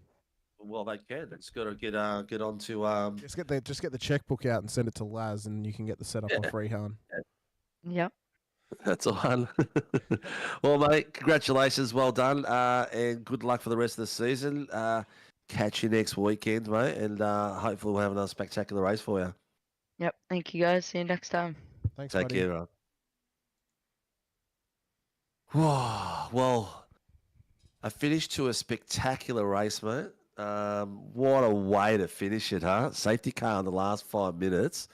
Well, they can. It's got to get on to Just get the checkbook out and send it to Laz, and you can get the setup off Rehan. Yep. That's all. Well, mate, congratulations, well done, and good luck for the rest of the season. Catch you next weekend, mate, and hopefully we'll have another spectacular race for you. Yep. Thank you, guys. See you next time. Thanks, Take buddy. care, man. Well, I finished to a spectacular race, mate. What a way to finish it, huh? Safety car in the last 5 minutes.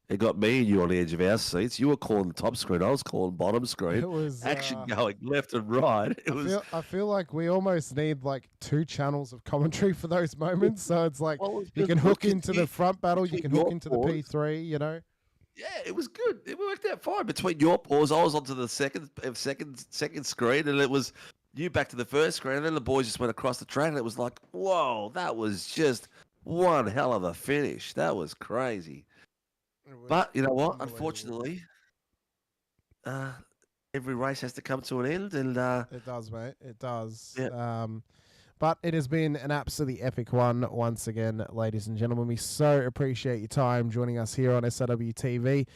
It got me and you on the edge of our seats. You were calling the top screen. I was calling bottom screen. It was action going left and right. I feel like we almost need like 2 channels of commentary for those moments. So it's like you can hook into the front battle, you can hook into the P3. Yeah, it was good. It worked out fine between your pause. I was onto the second screen, and it was you back to the first screen, and then the boys just went across the track, and it was like, whoa, that was just one hell of a finish. That was crazy. But you know what? Unfortunately, every race has to come to an end, and it does, mate. It does. Yeah. But it has been an absolutely epic one once again, ladies and gentlemen. We so appreciate your time joining us here on SRW TV.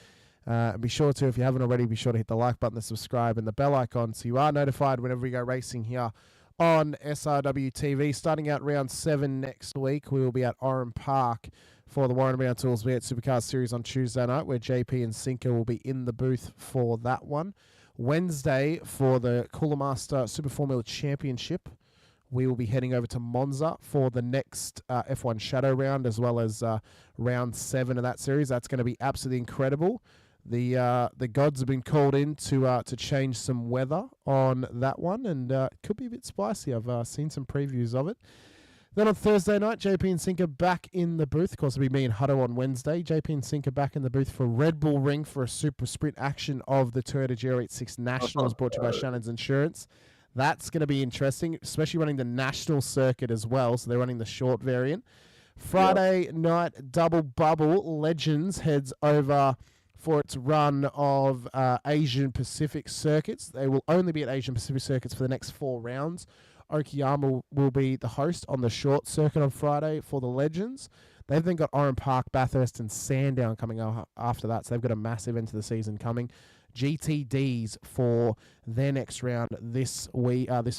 Be sure to, if you haven't already, be sure to hit the like button, the subscribe, and the bell icon so you are notified whenever we go racing here on SRW TV. Starting out round 7 next week, we will be at Oran Park for the Warren Brown Tools V8 Supercars Series on Tuesday night, where JP and Sinker will be in the booth for that one. Wednesday, for the Cooler Master Super Formula Championship, we will be heading over to Monza for the next F1 Shadow round, as well as round 7 of that series. That's going to be absolutely incredible. The gods have been called in to change some weather on that one, and it could be a bit spicy. I've seen some previews of it. Then on Thursday night, JP and Sinker back in the booth. Of course, it'll be me and Hutto on Wednesday. JP and Sinker back in the booth for Red Bull Ring for a super sprint action of the Toyota GR86 Nationals, brought to you by Shannon's Insurance. That's going to be interesting, especially running the national circuit as well. So they're running the short variant. Friday night, double bubble. Legends heads over for its run of Asian Pacific circuits. They will only be at Asian Pacific circuits for the next 4 rounds. Okayama will be the host on the short circuit on Friday for the Legends. They've then got Oran Park, Bathurst, and Sandown coming after that. So they've got a massive end to the season coming. GTDs for their next round this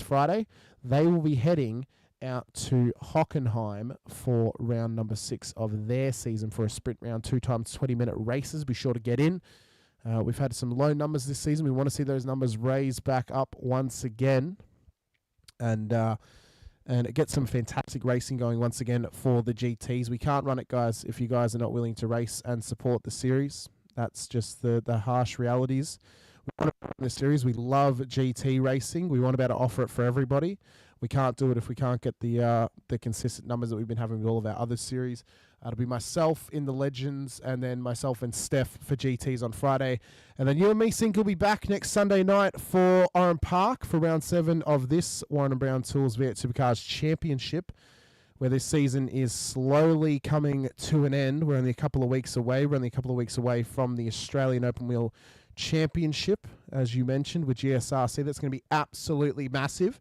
Friday. They will be heading out to Hockenheim for round number 6 of their season for a sprint round, 2 times 20-minute races. Be sure to get in. We've had some low numbers this season. We want to see those numbers raised back up once again, and get some fantastic racing going once again for the GTs. We can't run it, guys, if you guys are not willing to race and support the series. That's just the harsh realities. We want to run the series. We love GT racing. We want to be able to offer it for everybody. We can't do it if we can't get the consistent numbers that we've been having with all of our other series. It'll be myself in the Legends, and then myself and Steph for GTs on Friday. And then you and me, Sink, will be back next Sunday night for Oran Park for round 7 of this Warren & Brown Tools V8 Supercars Championship, where this season is slowly coming to an end. We're only a couple of weeks away. We're only a couple of weeks away from the Australian Open Wheel Championship, as you mentioned, with GSRC. That's going to be absolutely massive.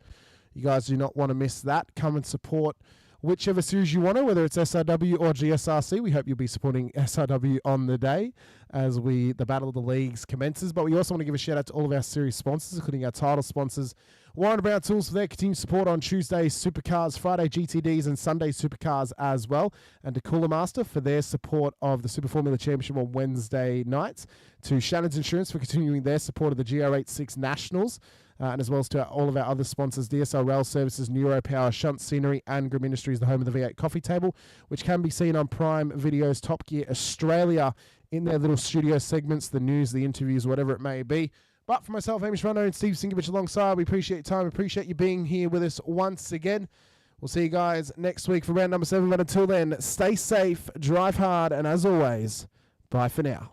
You guys do not want to miss that. Come and support whichever series you want to, whether it's SRW or GSRC. We hope you'll be supporting SRW on the day as the Battle of the Leagues commences. But we also want to give a shout out to all of our series sponsors, including our title sponsors, Warren Brown Tools, for their continued support on Tuesday Supercars, Friday GTDs, and Sunday Supercars as well. And to Cooler Master for their support of the Super Formula Championship on Wednesday nights. To Shannon's Insurance for continuing their support of the GR86 Nationals. And as well as to all of our other sponsors, DSL Rail Services, NeuroPower, Shunt Scenery, and Grim Industries, the home of the V8 Coffee Table, which can be seen on Prime Video's Top Gear Australia in their little studio segments, the news, the interviews, whatever it may be. But for myself, Hamish Munro and Steve Sinkovic alongside, we appreciate your time, appreciate you being here with us once again. We'll see you guys next week for round number 7, but until then, stay safe, drive hard, and as always, bye for now.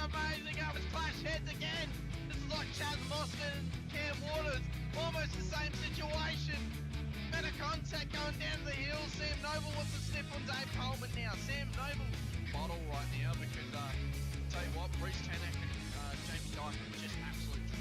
Amazing how it's clash heads again. This is like Chaz Mostert and Cam Waters. Almost the same situation. Better contact going down the hill. Sam Noble wants to sniff on Dave Coleman now. Sam Noble bottle right now because, tell you what, Bruce Tanak and Jamie Dyke just absolutely